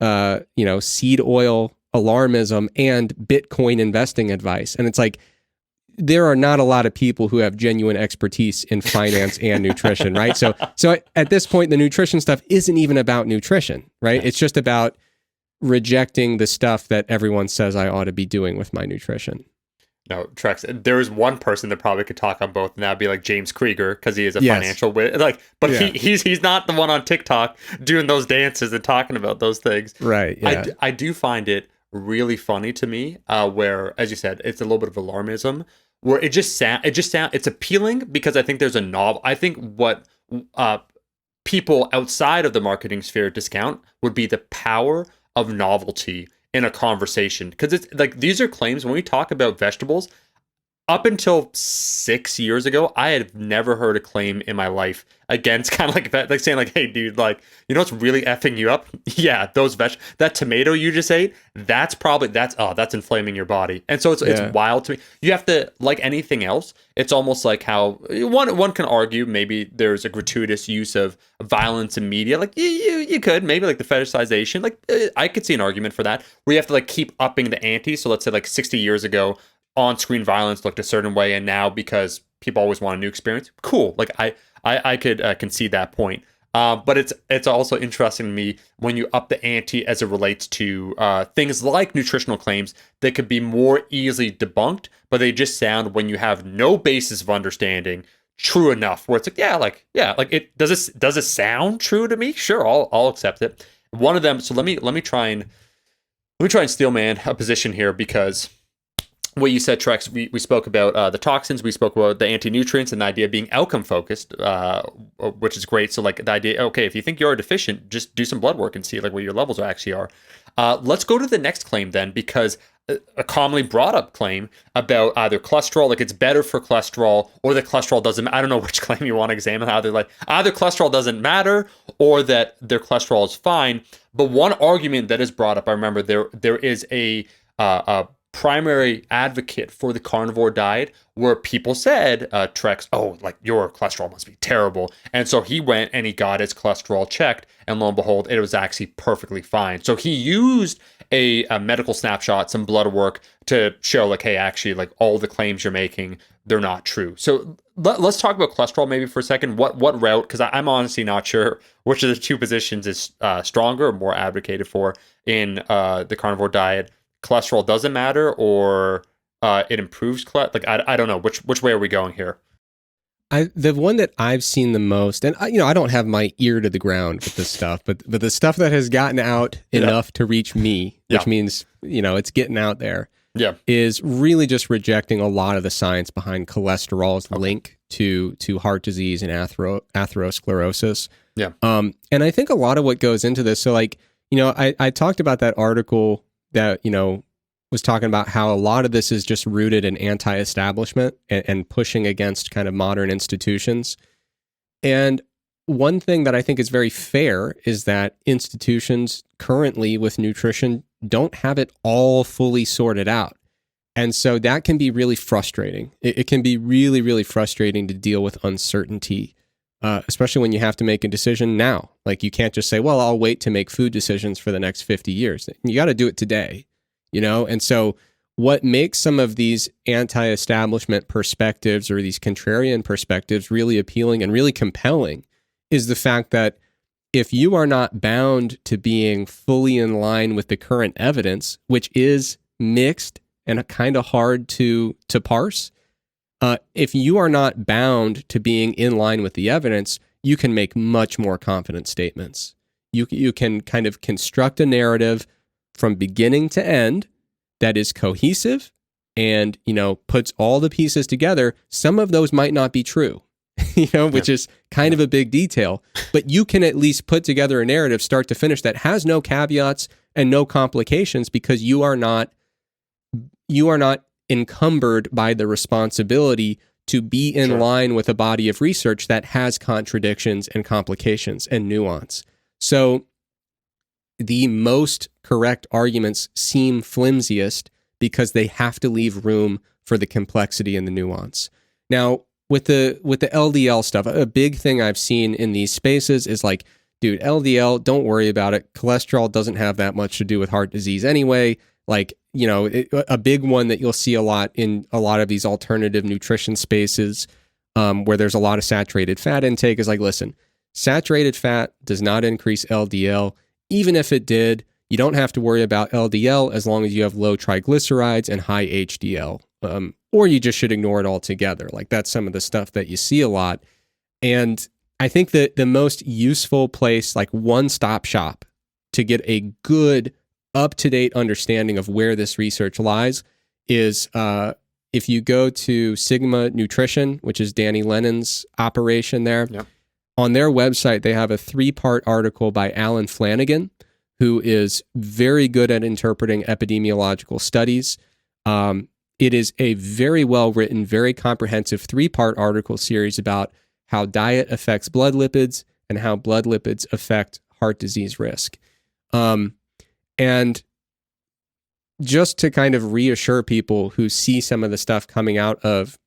seed oil alarmism and Bitcoin investing advice. And it's like, there are not a lot of people who have genuine expertise in finance and nutrition, right? So at this point, the nutrition stuff isn't even about nutrition, right? It's just about rejecting the stuff that everyone says I ought to be doing with my nutrition. No, Trex, there is one person that probably could talk on both, and that would be like James Krieger, because he is a financial wit. But yeah. he's not the one on TikTok doing those dances and talking about those things. Right. Yeah. I do find it really funny to me, where, as you said, it's a little bit of alarmism, where it's appealing because I think there's a novel. I think what people outside of the marketing sphere discount would be the power of novelty in a conversation, because it's like these are claims when we talk about vegetables. Up until 6 years ago, I had never heard a claim in my life against kind of like that, like saying like, "Hey, dude, like, you know what's really effing you up? Yeah, that tomato you just ate, that's inflaming your body." And so it's wild to me. You have to, like anything else, it's almost like how one can argue maybe there's a gratuitous use of violence in media. Like you could maybe like the fetishization. Like I could see an argument for that, where you have to like keep upping the ante. So let's say like 60 years ago, on-screen violence looked a certain way, and now because people always want a new experience, cool. Like I could concede that point. But it's also interesting to me when you up the ante as it relates to things like nutritional claims that could be more easily debunked, but they just sound, when you have no basis of understanding, true enough. Where it's like, like it does it sound true to me? Sure, I'll accept it. One of them. So let me try and steel man a position here, because what you said, Trex, we spoke about the toxins, we spoke about the anti-nutrients, and the idea of being outcome focused, which is great. So like the idea, okay, if you think you're deficient, just do some blood work and see like what your levels actually are. Let's go to the next claim then, because a commonly brought up claim about either cholesterol, like it's better for cholesterol, or that cholesterol doesn't, I don't know which claim you want to examine, either cholesterol doesn't matter or that their cholesterol is fine. But one argument that is brought up, I remember there is a primary advocate for the carnivore diet, where people said, Trex, oh, like your cholesterol must be terrible. And so he went and he got his cholesterol checked, and lo and behold, it was actually perfectly fine. So he used a medical snapshot, some blood work to show like, hey, actually, like all the claims you're making, they're not true. So let's talk about cholesterol maybe for a second. What route, because I'm honestly not sure which of the two positions is stronger or more advocated for in the carnivore diet. Cholesterol doesn't matter, or it improves I don't know which way are we going here. The one that I've seen the most, and I don't have my ear to the ground with this stuff, but the stuff that has gotten out enough to reach me, which means it's getting out there, is really just rejecting a lot of the science behind cholesterol's link to heart disease and atherosclerosis. And I think a lot of what goes into this, so like I talked about that article that was talking about how a lot of this is just rooted in anti-establishment and pushing against kind of modern institutions. And one thing that I think is very fair is that institutions currently with nutrition don't have it all fully sorted out. And so that can be really frustrating. It can be really, really frustrating to deal with uncertainty, especially when you have to make a decision now. Like you can't just say, well, I'll wait to make food decisions for the next 50 years. You got to do it today. And so what makes some of these anti-establishment perspectives or these contrarian perspectives really appealing and really compelling is the fact that if you are not bound to being fully in line with the current evidence, which is mixed and kind of hard to parse, if you are not bound to being in line with the evidence, you can make much more confident statements. You can kind of construct a narrative from beginning to end that is cohesive and, puts all the pieces together. Some of those might not be true, which is kind of a big detail, but you can at least put together a narrative start to finish that has no caveats and no complications, because you are not encumbered by the responsibility to be in line with a body of research that has contradictions and complications and nuance. So the most correct arguments seem flimsiest because they have to leave room for the complexity and the nuance. Now, with the LDL stuff, a big thing I've seen in these spaces is like, dude, LDL, don't worry about it. Cholesterol doesn't have that much to do with heart disease anyway. Like, a big one that you'll see a lot in a lot of these alternative nutrition spaces, where there's a lot of saturated fat intake, is like, listen, saturated fat does not increase LDL. Even if it did, you don't have to worry about LDL as long as you have low triglycerides and high HDL, or you just should ignore it altogether. Like that's some of the stuff that you see a lot. And I think that the most useful place, like one-stop shop to get a good up-to-date understanding of where this research lies is if you go to Sigma Nutrition, which is Danny Lennon's operation there. On their website, they have a 3-part article by Alan Flanagan, who is very good at interpreting epidemiological studies. It is a very well-written, very comprehensive 3-part article series about how diet affects blood lipids and how blood lipids affect heart disease risk. And just to kind of reassure people who see some of the stuff coming out of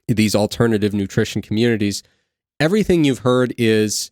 these alternative nutrition communities, everything you've heard is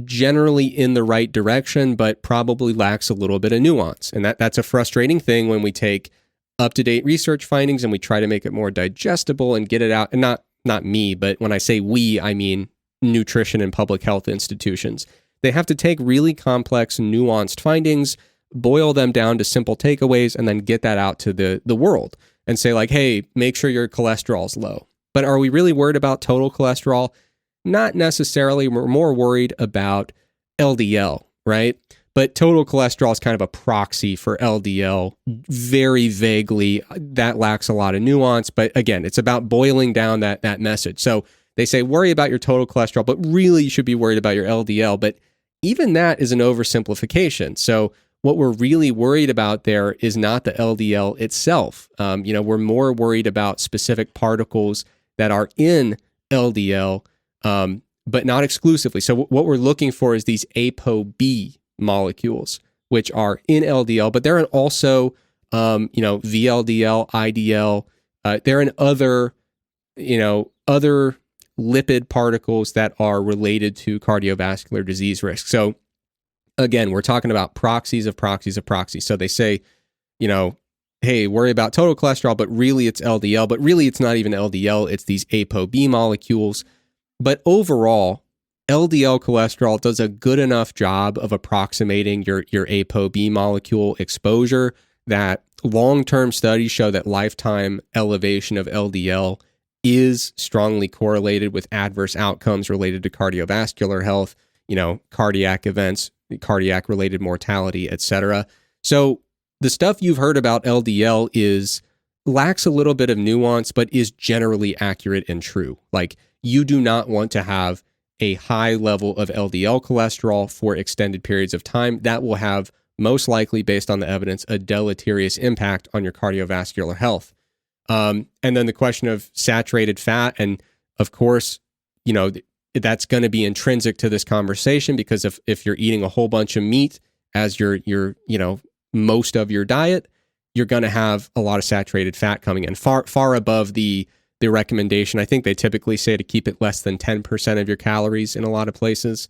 generally in the right direction, but probably lacks a little bit of nuance. And that's a frustrating thing when we take up-to-date research findings and we try to make it more digestible and get it out. And not me, but when I say we, I mean nutrition and public health institutions. They have to take really complex, nuanced findings, boil them down to simple takeaways, and then get that out to the world and say like, hey, make sure your cholesterol's low. But are we really worried about total cholesterol? Not necessarily. We're more worried about LDL, right? But total cholesterol is kind of a proxy for LDL, very vaguely. That lacks a lot of nuance. But again, it's about boiling down that message. So they say worry about your total cholesterol, but really you should be worried about your LDL. But even that is an oversimplification. So what we're really worried about there is not the LDL itself. We're more worried about specific particles that are in LDL, but not exclusively. So what we're looking for is these ApoB molecules, which are in LDL, but they're in also, VLDL, IDL. They're in other lipid particles that are related to cardiovascular disease risk. So again, we're talking about proxies of proxies of proxies. So they say, hey, worry about total cholesterol, but really it's LDL, but really it's not even LDL. It's these ApoB molecules. But overall, LDL cholesterol does a good enough job of approximating your ApoB molecule exposure that long-term studies show that lifetime elevation of LDL is strongly correlated with adverse outcomes related to cardiovascular health, cardiac events, cardiac-related mortality, etc. So the stuff you've heard about LDL lacks a little bit of nuance, but is generally accurate and true. Like, you do not want to have a high level of LDL cholesterol for extended periods of time. That will have, most likely, based on the evidence, a deleterious impact on your cardiovascular health. And then the question of saturated fat, and of course, that's going to be intrinsic to this conversation, because if you're eating a whole bunch of meat as your most of your diet, you're going to have a lot of saturated fat coming in, far above the recommendation. I think they typically say to keep it less than 10% of your calories in a lot of places.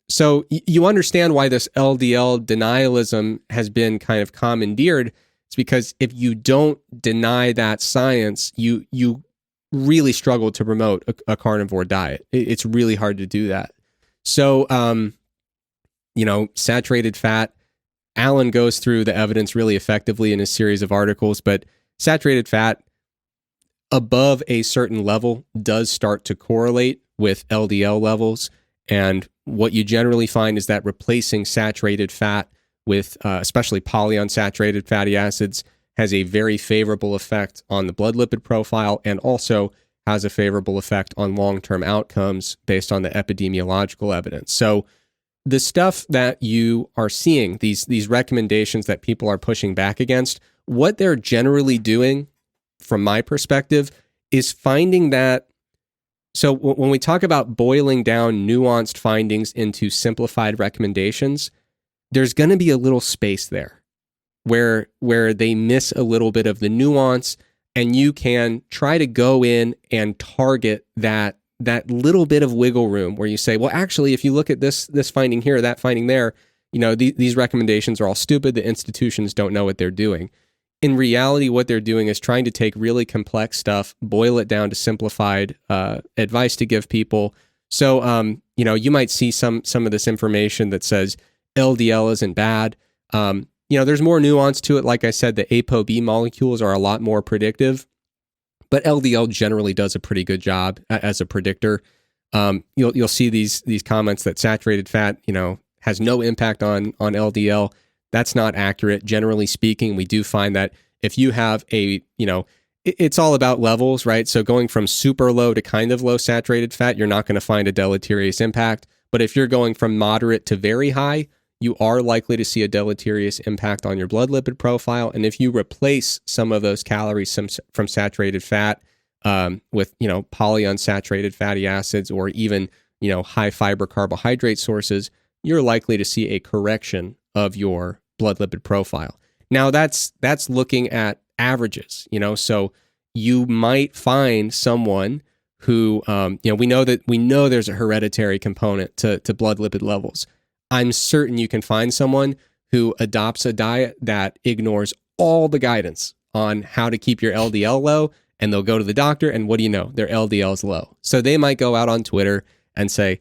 So you understand why this LDL denialism has been kind of commandeered. It's because if you don't deny that science, you really struggle to promote a carnivore diet. It's really hard to do that. So, saturated fat, Alan goes through the evidence really effectively in his series of articles, but saturated fat above a certain level does start to correlate with LDL levels. And what you generally find is that replacing saturated fat with especially polyunsaturated fatty acids has a very favorable effect on the blood lipid profile, and also has a favorable effect on long-term outcomes based on the epidemiological evidence. So the stuff that you are seeing, these recommendations that people are pushing back against, what they're generally doing, from my perspective, is finding that. So when we talk about boiling down nuanced findings into simplified recommendations, there's going to be a little space there where they miss a little bit of the nuance, and you can try to go in and target that little bit of wiggle room where you say, well, actually, if you look at this finding here, that finding there, these recommendations are all stupid. The institutions don't know what they're doing. In reality, what they're doing is trying to take really complex stuff, boil it down to simplified advice to give people. So, you might see some of this information that says LDL isn't bad. There's more nuance to it. Like I said, the ApoB molecules are a lot more predictive, but LDL generally does a pretty good job as a predictor. You'll see these comments that saturated fat, has no impact on LDL. That's not accurate. Generally speaking, we do find that if you have it's all about levels, right? So going from super low to kind of low saturated fat, you're not going to find a deleterious impact. But if you're going from moderate to very high, you are likely to see a deleterious impact on your blood lipid profile. And if you replace some of those calories from saturated fat with, polyunsaturated fatty acids or even, high fiber carbohydrate sources, you're likely to see a correction of your blood lipid profile. Now that's looking at averages, so you might find someone who, we know there's a hereditary component to blood lipid levels. I'm certain you can find someone who adopts a diet that ignores all the guidance on how to keep your LDL low, and they'll go to the doctor, and what do you know? Their LDL is low. So they might go out on Twitter and say,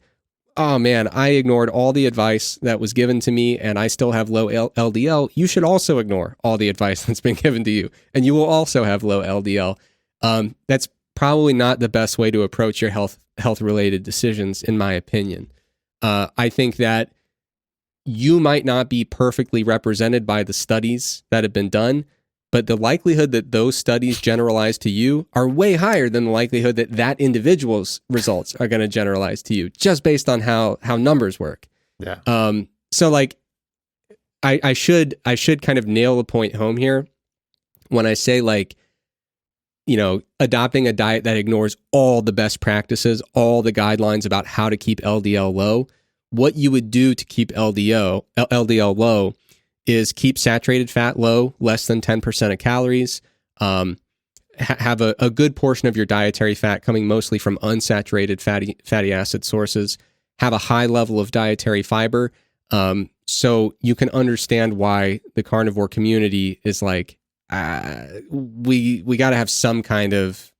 oh man, I ignored all the advice that was given to me and I still have low LDL. You should also ignore all the advice that's been given to you, and you will also have low LDL. That's probably not the best way to approach your health-related decisions, in my opinion. I think that you might not be perfectly represented by the studies that have been done, but the likelihood that those studies generalize to you are way higher than the likelihood that that individual's results are going to generalize to you, just based on how numbers work. Yeah. So like, I should kind of nail the point home here when I say, like, adopting a diet that ignores all the best practices, all the guidelines about how to keep LDL low. What you would do to keep LDL low is keep saturated fat low, less than 10% of calories. Have a good portion of your dietary fat coming mostly from unsaturated fatty acid sources. Have a high level of dietary fiber. So you can understand why the carnivore community is like, we got to have some kind of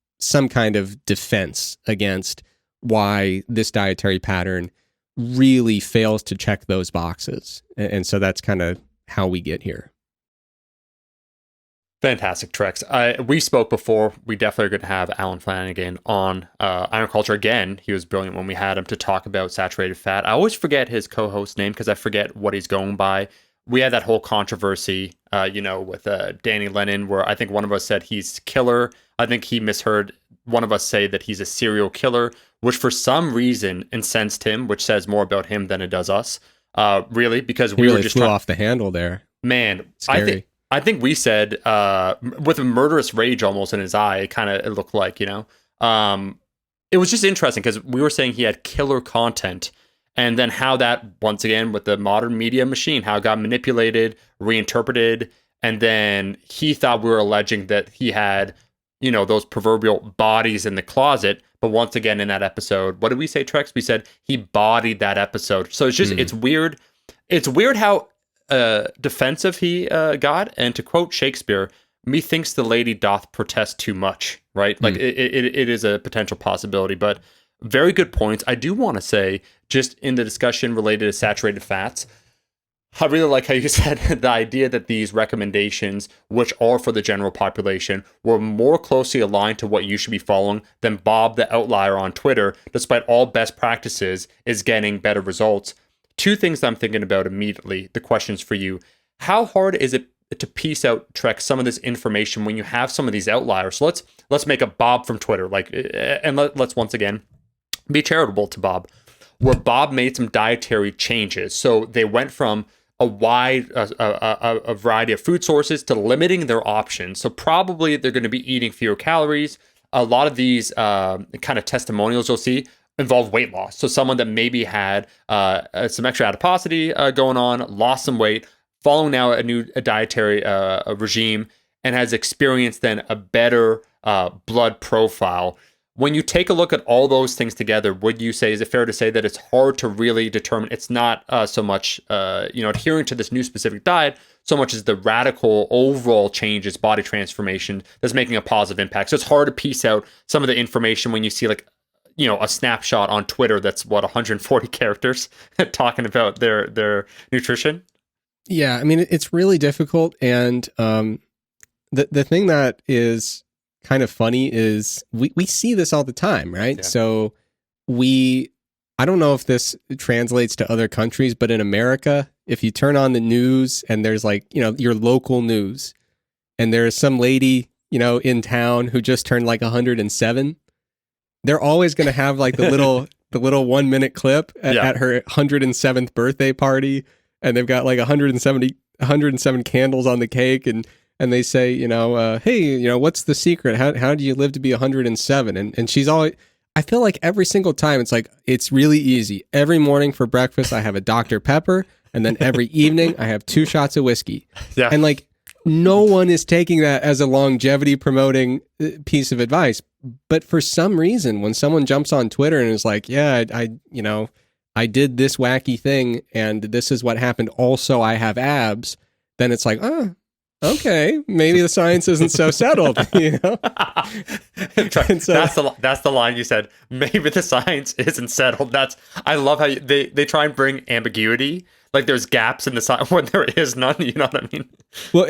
defense against why this dietary pattern really fails to check those boxes. And so that's kind of how we get here. Fantastic, Trex. We spoke before. We definitely are going to have Alan Flanagan on Iron Culture again. He was brilliant when we had him to talk about saturated fat. I always forget his co-host name because I forget what he's going by. We had that whole controversy, with Danny Lennon, where I think one of us said he's killer. I think he misheard one of us say that he's a serial killer, which for some reason incensed him, which says more about him than it does us. Really, because we really were just flew off the handle there. Man, Scary. I think we said with a murderous rage almost in his eye, it looked like, it was just interesting because we were saying he had killer content. And then how that, once again, with the modern media machine, how it got manipulated, reinterpreted, and then he thought we were alleging that he had, those proverbial bodies in the closet. But once again, in that episode, what did we say, Trex? We said he bodied that episode. So it's just, it's weird. It's weird how defensive he got. And to quote Shakespeare, methinks the lady doth protest too much, right? Like it is a potential possibility, but very good points. I do want to say, just in the discussion related to saturated fats, I really like how you said the idea that these recommendations, which are for the general population, were more closely aligned to what you should be following than Bob the outlier on Twitter, despite all best practices, is getting better results. Two things that I'm thinking about immediately, the questions for you. How hard is it to piece out, Trek, some of this information when you have some of these outliers? So let's make a Bob from Twitter, let's once again be charitable to Bob, where Bob made some dietary changes. So they went from a wide a variety of food sources to limiting their options. So probably they're going to be eating fewer calories. A lot of these kind of testimonials you'll see involve weight loss. So someone that maybe had some extra adiposity going on, lost some weight, following now a new dietary regime, and has experienced then a better blood profile. When you take a look at all those things together, would you say, is it fair to say that it's hard to really determine, it's not so much, adhering to this new specific diet, so much as the radical overall changes, body transformation that's making a positive impact? So it's hard to piece out some of the information when you see a snapshot on Twitter that's 140 characters talking about their nutrition. Yeah, I mean, it's really difficult. And the thing that is kind of funny is we see this all the time, right? Yeah. So I don't know if this translates to other countries, but in America, if you turn on the news and there's your local news, and there's some lady, in town who just turned 107, they're always going to have the little 1 minute clip at her 107th birthday party. and they've got like 107 candles on the cake, and they say, hey, what's the secret? How do you live to be 107? And she's always, I feel like every single time it's like, it's really easy. Every morning for breakfast, I have a Dr. Pepper, and then every evening I have 2 shots of whiskey. Yeah. And like, no one is taking that as a longevity promoting piece of advice. But for some reason, when someone jumps on Twitter and is like, yeah, I did this wacky thing and this is what happened. Also, I have abs. Then it's like, oh, okay, maybe the science isn't so settled, And so, that's the line you said. Maybe the science isn't settled. I love how they try and bring ambiguity. Like there's gaps in the science when there is none. You know what I mean? Well,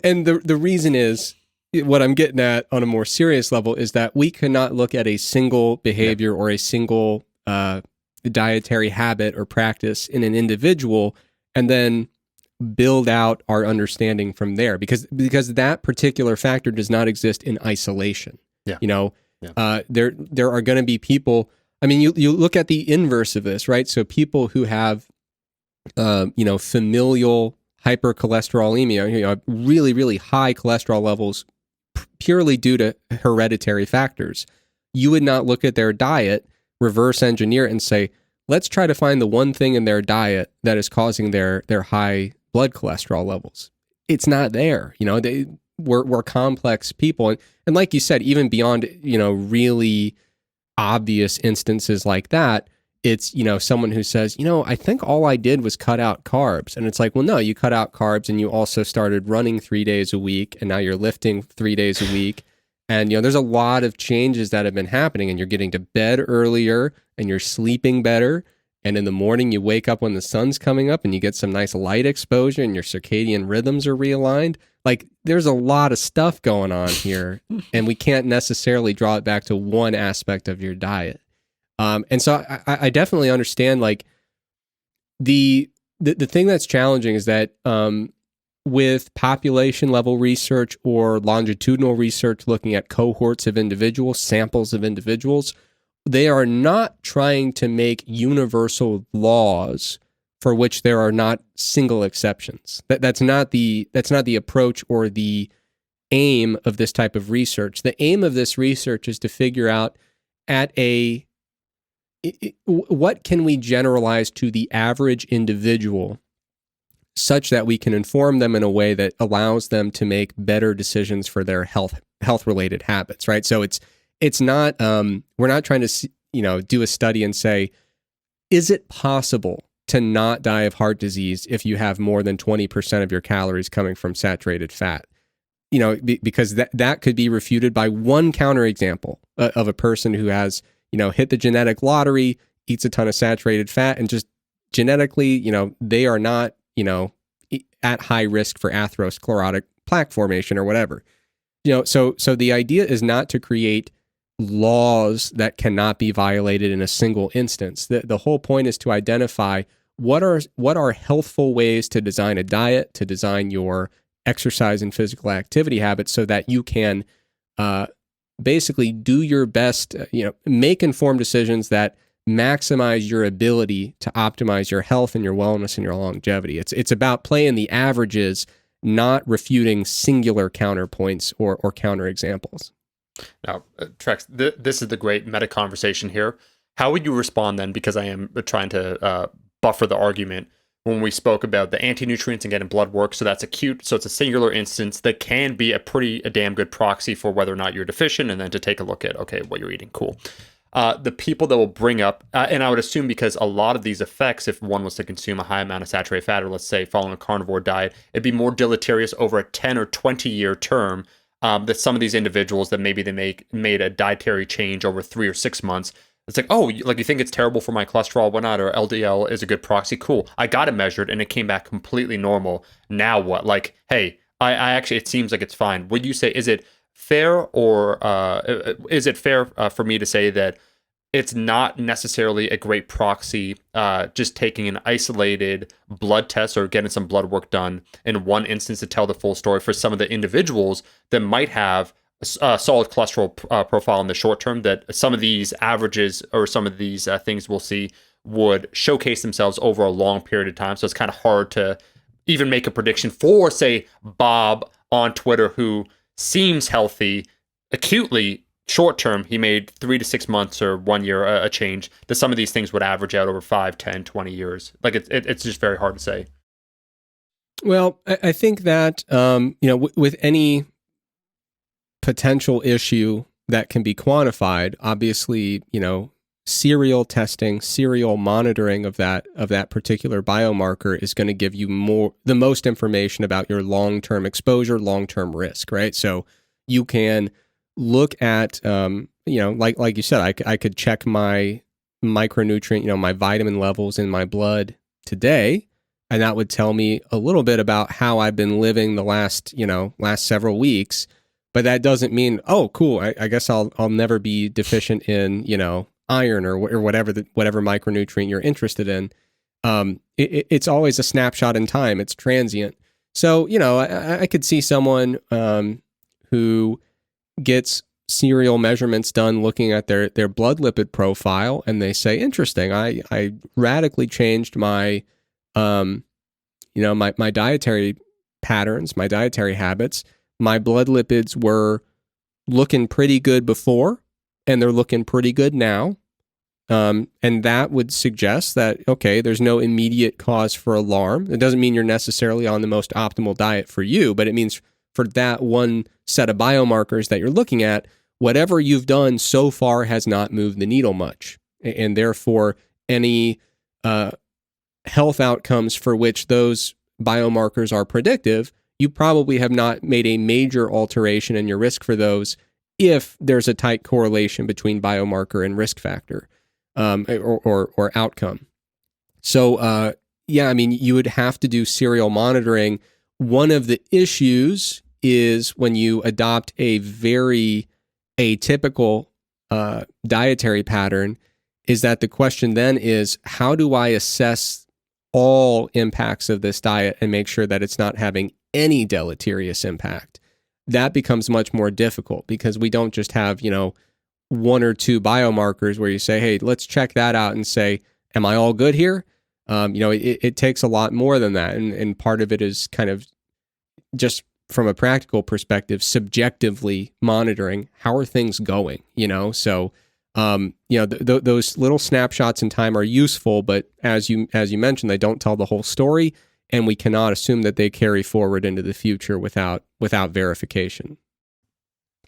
and the reason is, what I'm getting at on a more serious level is that we cannot look at a single behavior or a single dietary habit or practice in an individual and then build out our understanding from there, because that particular factor does not exist in isolation. Yeah. There are going to be people. I mean, you look at the inverse of this, right? So people who have familial hypercholesterolemia, really, really high cholesterol levels purely due to hereditary factors. You would not look at their diet, reverse engineer it, and say, let's try to find the one thing in their diet that is causing their high blood cholesterol levels. It's not there. We're complex people. And like you said, even beyond, really obvious instances like that, it's, someone who says, I think all I did was cut out carbs. And it's like, well, no, you cut out carbs and you also started running 3 days a week, and now you're lifting 3 days a week. And, there's a lot of changes that have been happening, and you're getting to bed earlier and you're sleeping better. And in the morning, you wake up when the sun's coming up and you get some nice light exposure and your circadian rhythms are realigned. Like, there's a lot of stuff going on here, and we can't necessarily draw it back to one aspect of your diet. And so I definitely understand, like, the thing that's challenging is that with population level research or longitudinal research looking at cohorts of individuals, samples of individuals, they are not trying to make universal laws for which there are not single exceptions. That's not the approach or the aim of this type of research. The aim of this research is to figure out what can we generalize to the average individual such that we can inform them in a way that allows them to make better decisions for their health-related habits, right? So it's not, we're not trying to, do a study and say, is it possible to not die of heart disease if you have more than 20% of your calories coming from saturated fat? Because that could be refuted by one counterexample of a person who has, hit the genetic lottery, eats a ton of saturated fat, and just genetically, they are not, at high risk for atherosclerotic plaque formation or whatever. So the idea is not to create laws that cannot be violated in a single instance. The whole point is to identify what are healthful ways to design a diet, to design your exercise and physical activity habits so that you can basically do your best, make informed decisions that maximize your ability to optimize your health and your wellness and your longevity. It's about playing the averages, not refuting singular counterpoints or counterexamples. Now, Trex, this is the great meta conversation here. How would you respond then? Because I am trying to buffer the argument when we spoke about the anti-nutrients and getting blood work. So that's acute. So it's a singular instance that can be a damn good proxy for whether or not you're deficient, and then to take a look at, okay, what you're eating. Cool. The people that will bring up, and I would assume because a lot of these effects, if one was to consume a high amount of saturated fat, or let's say following a carnivore diet, it'd be more deleterious over a 10 or 20 year term. That some of these individuals that maybe they made a dietary change over 3 or 6 months, it's like, oh, like you think it's terrible for my cholesterol, whatnot, or LDL is a good proxy. Cool. I got it measured and it came back completely normal. Now what? Like, hey, I actually, it seems like it's fine. Would you say, is it fair or is it fair for me to say that it's not necessarily a great proxy, just taking an isolated blood test or getting some blood work done in one instance to tell the full story for some of the individuals that might have a solid cholesterol profile in the short term, that some of these averages or some of these things we'll see would showcase themselves over a long period of time. So it's kind of hard to even make a prediction for, say, Bob on Twitter, who seems healthy acutely short term. He made 3 to 6 months or 1 year a change, that some of these things would average out over 5, 10, 20 years. Like it's just very hard to say. Well, I think that, with any potential issue that can be quantified, obviously, serial testing, serial monitoring of that particular biomarker is going to give you the most information about your long-term exposure, long-term risk, right? So you can look at, like you said, I could check my micronutrient, my vitamin levels in my blood today, and that would tell me a little bit about how I've been living the last several weeks. But that doesn't mean, oh, cool, I guess I'll never be deficient in, iron or whatever micronutrient you're interested in. It's always a snapshot in time. It's transient. So, I could see someone who gets serial measurements done looking at their blood lipid profile, and they say, interesting, I radically changed my my dietary patterns, my dietary habits. My blood lipids were looking pretty good before, and they're looking pretty good now. And that would suggest that, okay, there's no immediate cause for alarm. It doesn't mean you're necessarily on the most optimal diet for you, but it means for that one set of biomarkers that you're looking at, whatever you've done so far has not moved the needle much. And therefore, any health outcomes for which those biomarkers are predictive, you probably have not made a major alteration in your risk for those if there's a tight correlation between biomarker and risk factor or outcome. So, you would have to do serial monitoring. One of the issues is when you adopt a very atypical dietary pattern, is that the question then is, how do I assess all impacts of this diet and make sure that it's not having any deleterious impact? That becomes much more difficult because we don't just have, one or two biomarkers where you say, hey, let's check that out and say, am I all good here? It takes a lot more than that. And part of it is kind of just from a practical perspective, subjectively monitoring how are things going, So, those little snapshots in time are useful, but as you mentioned, they don't tell the whole story. And we cannot assume that they carry forward into the future without verification.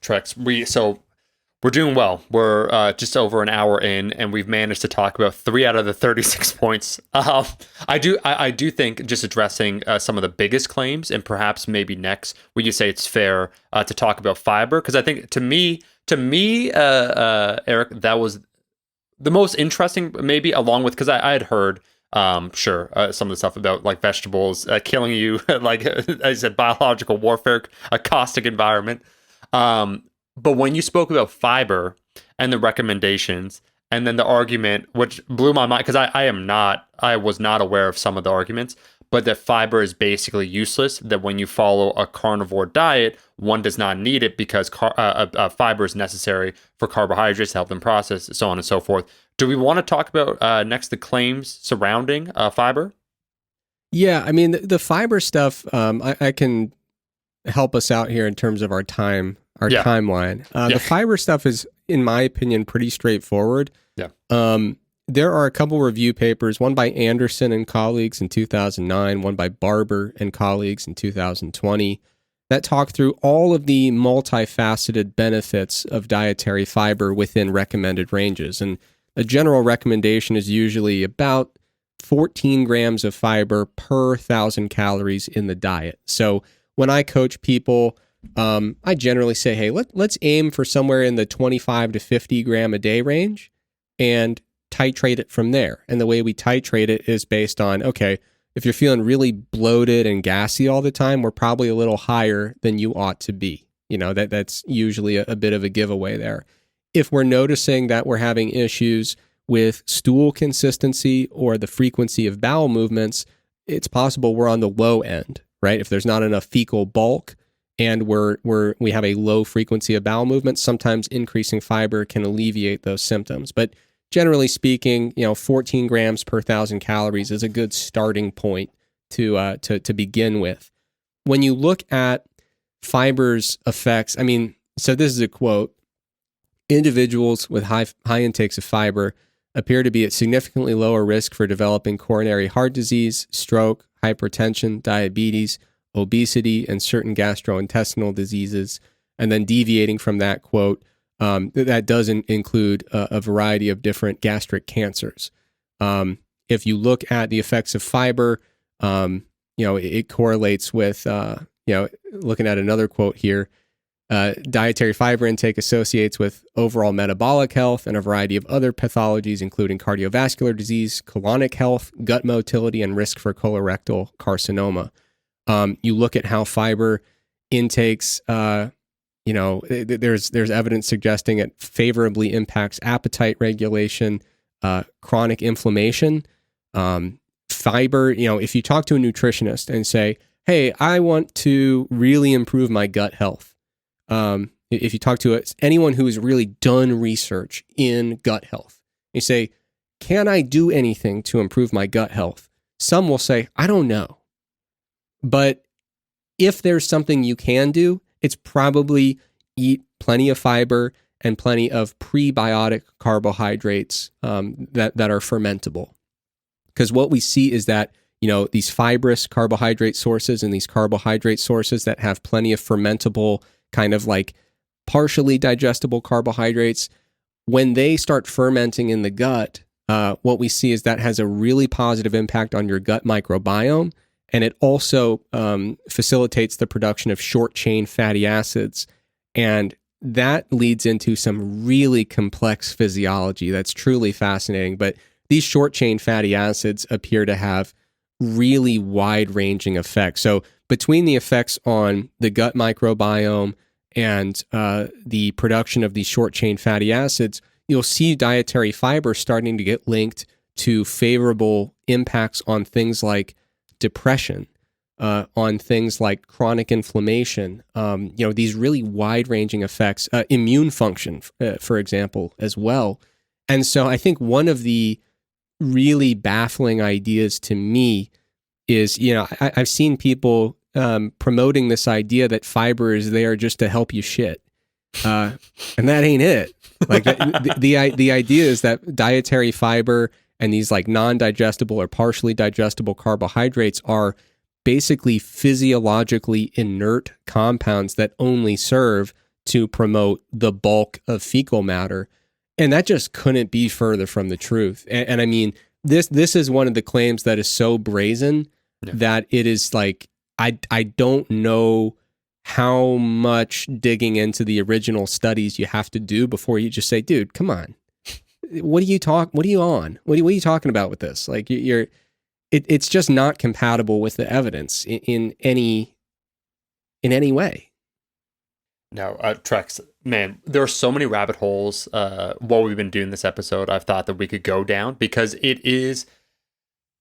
Trex, we're doing well. We're just over an hour in, and we've managed to talk about 3 out of the 36 points. I do think just addressing some of the biggest claims, and perhaps maybe next, would you say it's fair to talk about fiber? Because I think to me, Eric, that was the most interesting, maybe, along with, because I had heard. Some of the stuff about like vegetables killing you, like I said, biological warfare, a caustic environment. But when you spoke about fiber and the recommendations, and then the argument, which blew my mind, because I was not aware of some of the arguments, but that fiber is basically useless, that when you follow a carnivore diet, one does not need it because fiber is necessary for carbohydrates to help them process, so on and so forth. Do we want to talk about next the claims surrounding fiber? Yeah, I mean, the fiber stuff, I can help us out here in terms of our timeline. The fiber stuff is, in my opinion, pretty straightforward. Yeah. There are a couple review papers, one by Anderson and colleagues in 2009, one by Barber and colleagues in 2020, that talk through all of the multifaceted benefits of dietary fiber within recommended ranges. And a general recommendation is usually about 14 grams of fiber per 1,000 calories in the diet. So when I coach people, I generally say, hey, let's aim for somewhere in the 25 to 50 gram a day range and titrate it from there. And the way we titrate it is based on, okay, if you're feeling really bloated and gassy all the time, we're probably a little higher than you ought to be. That's usually a bit of a giveaway there. If we're noticing that we're having issues with stool consistency or the frequency of bowel movements, it's possible we're on the low end, right? If there's not enough fecal bulk and we have a low frequency of bowel movements, sometimes increasing fiber can alleviate those symptoms. But generally speaking, 14 grams per 1,000 calories is a good starting point to begin with. When you look at fiber's effects, so this is a quote: individuals with high intakes of fiber appear to be at significantly lower risk for developing coronary heart disease, stroke, hypertension, diabetes, obesity, and certain gastrointestinal diseases. And then deviating from that quote, that does include a variety of different gastric cancers. If you look at the effects of fiber, it correlates with, looking at another quote here, dietary fiber intake associates with overall metabolic health and a variety of other pathologies, including cardiovascular disease, colonic health, gut motility, and risk for colorectal carcinoma. You look at how fiber intakes, there's evidence suggesting it favorably impacts appetite regulation, chronic inflammation. Fiber, if you talk to a nutritionist and say, hey, I want to really improve my gut health. If you talk to anyone who has really done research in gut health, you say, can I do anything to improve my gut health? Some will say, I don't know. But if there's something you can do, it's probably eat plenty of fiber and plenty of prebiotic carbohydrates that are fermentable. Because what we see is that, these fibrous carbohydrate sources and these carbohydrate sources that have plenty of fermentable, kind of like partially digestible carbohydrates, when they start fermenting in the gut, what we see is that has a really positive impact on your gut microbiome. And it also facilitates the production of short-chain fatty acids. And that leads into some really complex physiology that's truly fascinating. But these short-chain fatty acids appear to have really wide-ranging effects. So between the effects on the gut microbiome and the production of these short-chain fatty acids, you'll see dietary fiber starting to get linked to favorable impacts on things like depression, on things like chronic inflammation, these really wide-ranging effects, immune function, for example, as well. And so I think one of the really baffling ideas to me is, I've seen people promoting this idea that fiber is there just to help you shit. And that ain't it. Like the idea is that dietary fiber and these like non-digestible or partially digestible carbohydrates are basically physiologically inert compounds that only serve to promote the bulk of fecal matter. And that just couldn't be further from the truth. And I mean, this is one of the claims that is so brazen that it is like, I don't know how much digging into the original studies you have to do before you just say, dude, come on. What are you on? What are you talking about with this? Like it's just not compatible with the evidence in any way. No, Trex, man, there are so many rabbit holes while we've been doing this episode I've thought that we could go down, because it is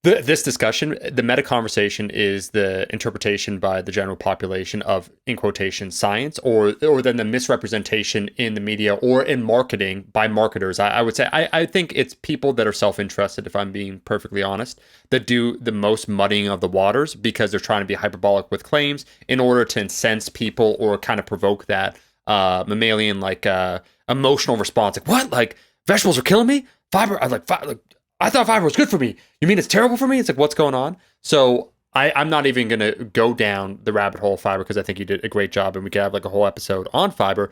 this discussion, the meta conversation is the interpretation by the general population of, in quotation, science, or then the misrepresentation in the media or in marketing by marketers. I would say I think it's people that are self-interested, if I'm being perfectly honest, that do the most muddying of the waters because they're trying to be hyperbolic with claims in order to incense people or kind of provoke that mammalian emotional response. Like, what? Like, vegetables are killing me? Fiber? I thought fiber was good for me. You mean it's terrible for me? It's like, what's going on? So I'm not even going to go down the rabbit hole of fiber, because I think you did a great job and we could have like a whole episode on fiber.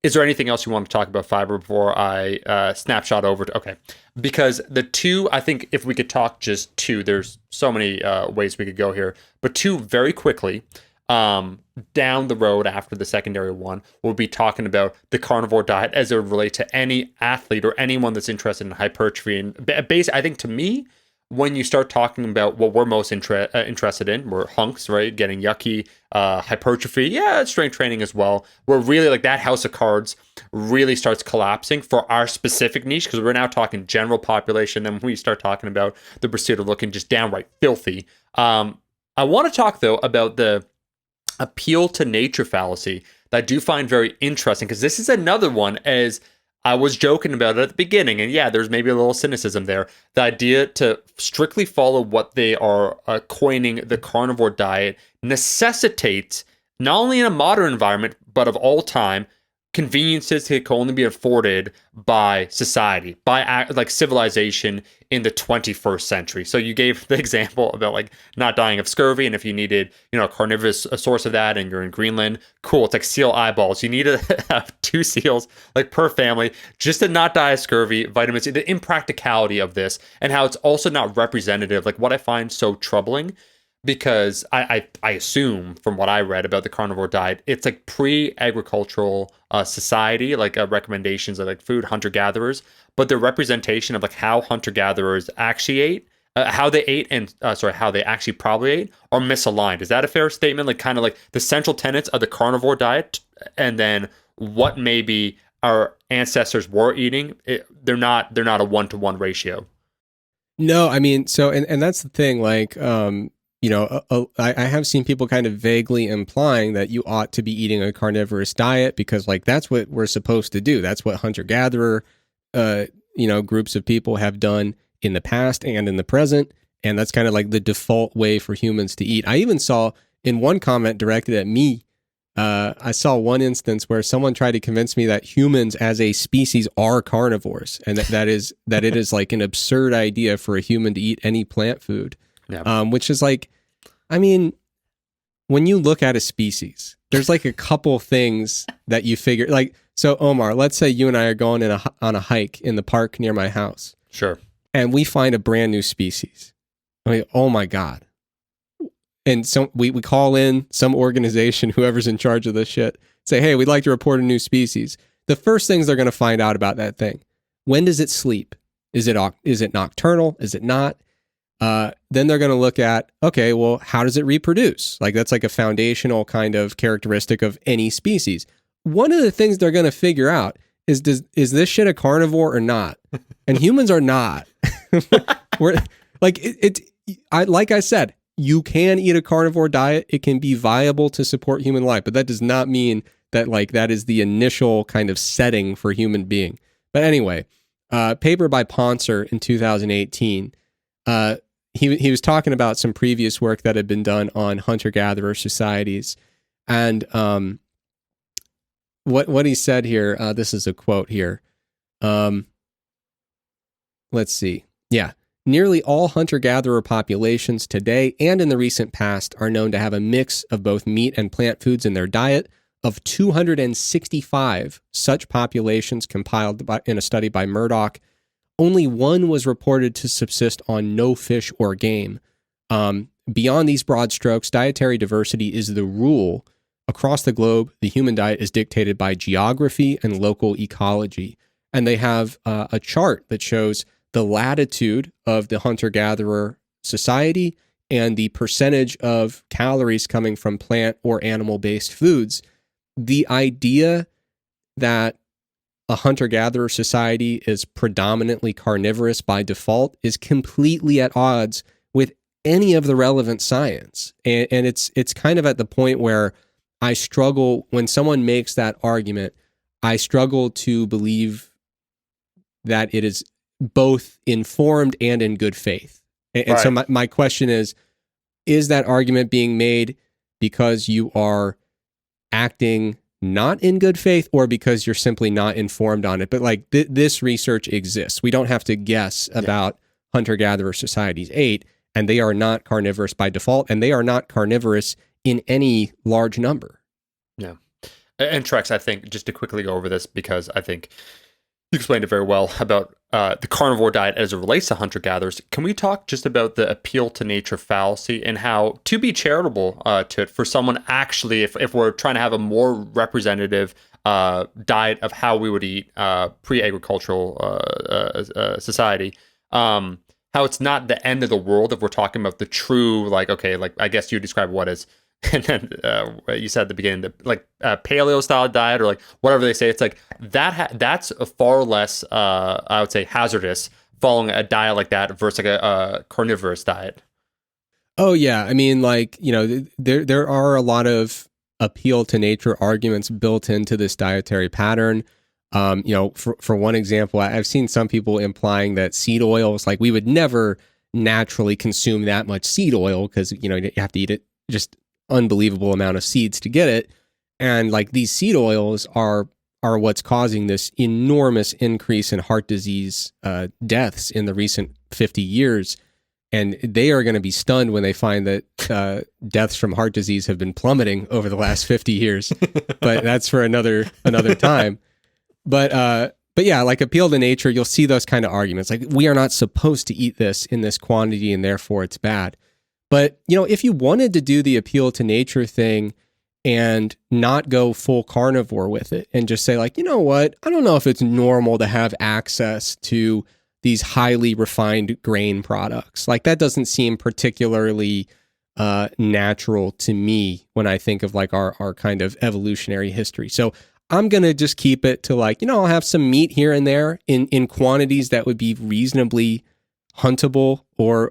Is there anything else you want to talk about fiber before I snapshot over to, okay. Because the two, I think if we could talk just two, there's so many ways we could go here, but two very quickly, down the road after the secondary one, we'll be talking about the carnivore diet as it would relate to any athlete or anyone that's interested in hypertrophy. And basically, I think to me, when you start talking about what we're most interested in, we're hunks, right? Getting yucky, hypertrophy, strength training as well. We're really like that house of cards really starts collapsing for our specific niche, because we're now talking general population. Then when we start talking about the pursuit of looking just downright filthy. I want to talk though about the appeal to nature fallacy that I do find very interesting, because this is another one, as I was joking about it at the beginning, and yeah, there's maybe a little cynicism there. The idea to strictly follow what they are coining the carnivore diet necessitates, not only in a modern environment, but of all time, conveniences that can only be afforded by society, by like civilization in the 21st century. So you gave the example about like not dying of scurvy, and if you needed, a carnivorous source of that, and you're in Greenland, cool. It's like seal eyeballs. You need to have 2 seals like per family just to not die of scurvy. Vitamin C. The impracticality of this, and how it's also not representative. Like what I find so troubling, because I assume from what I read about the carnivore diet, it's like pre-agricultural society, like recommendations of like food hunter-gatherers, but the representation of like how hunter-gatherers actually ate, how they ate, and how they actually probably ate are misaligned. Is that a fair statement? Like kind of like the central tenets of the carnivore diet, and then what maybe our ancestors were eating, they're not a 1-to-1 ratio. No, I mean, so, and that's the thing, like, I have seen people kind of vaguely implying that you ought to be eating a carnivorous diet because, like, that's what we're supposed to do. That's what hunter-gatherer, groups of people have done in the past and in the present. And that's kind of like the default way for humans to eat. I even saw in one comment directed at me, I saw one instance where someone tried to convince me that humans as a species are carnivores, and that it is like an absurd idea for a human to eat any plant food. Yeah. Which is like, I mean, when you look at a species, there's like a couple things that you figure, like, so Omar, let's say you and I are going on a hike in the park near my house. Sure. And we find a brand new species. I mean, oh my God. And so we call in some organization, whoever's in charge of this shit, say, hey, we'd like to report a new species. The first things they're going to find out about that thing: when does it sleep? Is it nocturnal? Is it not? Then they're going to look at, okay, well, how does it reproduce? Like, that's like a foundational kind of characteristic of any species. One of the things they're going to figure out is this shit a carnivore or not? And humans are not. We're like, like I said, you can eat a carnivore diet. It can be viable to support human life, but that does not mean that like that is the initial kind of setting for human being. But anyway, paper by Ponser in 2018, he was talking about some previous work that had been done on hunter-gatherer societies. And what he said here, this is a quote here. Let's see. Yeah. Nearly all hunter-gatherer populations today and in the recent past are known to have a mix of both meat and plant foods in their diet. Of 265 such populations compiled in a study by Murdoch, only one was reported to subsist on no fish or game. Beyond these broad strokes, dietary diversity is the rule. Across the globe, the human diet is dictated by geography and local ecology. And they have a chart that shows the latitude of the hunter-gatherer society and the percentage of calories coming from plant or animal-based foods. The idea that a hunter-gatherer society is predominantly carnivorous by default is completely at odds with any of the relevant science. And it's kind of at the point where I struggle, when someone makes that argument, I struggle to believe that it is both informed and in good faith. And right. So my question is that argument being made because you are acting not in good faith, or because you're simply not informed on it? But like this research exists. We don't have to guess about hunter-gatherer societies ate, and they are not carnivorous by default, and they are not carnivorous in any large number. Yeah. And Trex, I think, just to quickly go over this, because I think you explained it very well about the carnivore diet as it relates to hunter-gatherers. Can we talk just about the appeal to nature fallacy and how to be charitable to it for someone actually, if we're trying to have a more representative diet of how we would eat pre-agricultural society, how it's not the end of the world if we're talking about the true, like, okay, like I guess you describe what is, and then you said at the beginning, the paleo style diet, or like whatever they say, it's like that's a far less, I would say, hazardous following a diet like that versus like a carnivorous diet. Oh yeah, I mean, like, there are a lot of appeal to nature arguments built into this dietary pattern. For one example, I've seen some people implying that seed oils, like we would never naturally consume that much seed oil because, you have to eat it just unbelievable amount of seeds to get it. And like these seed oils are what's causing this enormous increase in heart disease deaths in the recent 50 years. And they are going to be stunned when they find that deaths from heart disease have been plummeting over the last 50 years. But that's for another time. But yeah, like appeal to nature, you'll see those kind of arguments. Like we are not supposed to eat this in this quantity and therefore it's bad. But, if you wanted to do the appeal to nature thing and not go full carnivore with it and just say like, you know what, I don't know if it's normal to have access to these highly refined grain products. Like that doesn't seem particularly natural to me when I think of like our kind of evolutionary history. So I'm going to just keep it to like, I'll have some meat here and there in quantities that would be reasonably huntable or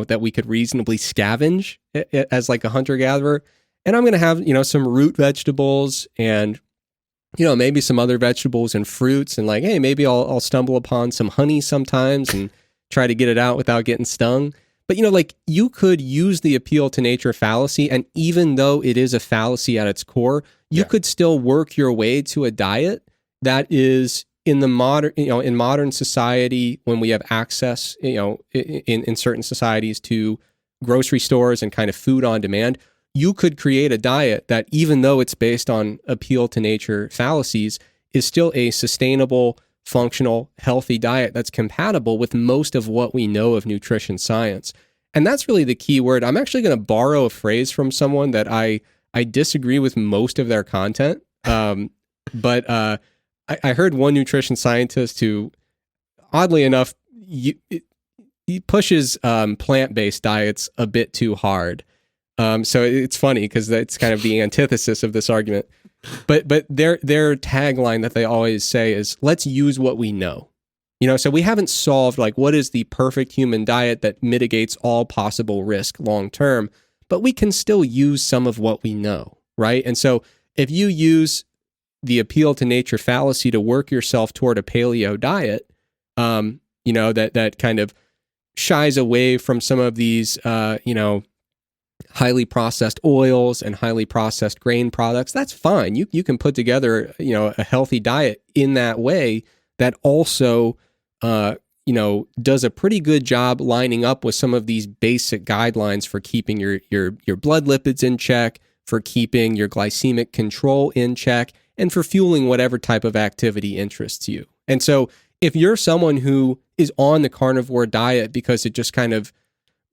that we could reasonably scavenge as like a hunter-gatherer. And I'm going to have, some root vegetables and, maybe some other vegetables and fruits and like, hey, maybe I'll stumble upon some honey sometimes and try to get it out without getting stung. But, like you could use the appeal to nature fallacy. And even though it is a fallacy at its core, you could still work your way to a diet that is in the modern, in modern society, when we have access, in certain societies to grocery stores and kind of food on demand, you could create a diet that, even though it's based on appeal to nature fallacies, is still a sustainable, functional, healthy diet that's compatible with most of what we know of nutrition science. And that's really the key word. I'm actually going to borrow a phrase from someone that I disagree with most of their content. But I heard one nutrition scientist who, oddly enough, he pushes plant-based diets a bit too hard. So it's funny because that's kind of the antithesis of this argument. But their tagline that they always say is, let's use what we know. So we haven't solved like what is the perfect human diet that mitigates all possible risk long term, but we can still use some of what we know, right? And so if you use the appeal to nature fallacy to work yourself toward a paleo diet, that kind of shies away from some of these, highly processed oils and highly processed grain products, that's fine. You can put together, a healthy diet in that way that also, does a pretty good job lining up with some of these basic guidelines for keeping your blood lipids in check, for keeping your glycemic control in check, and for fueling whatever type of activity interests you. And so if you're someone who is on the carnivore diet because it just kind of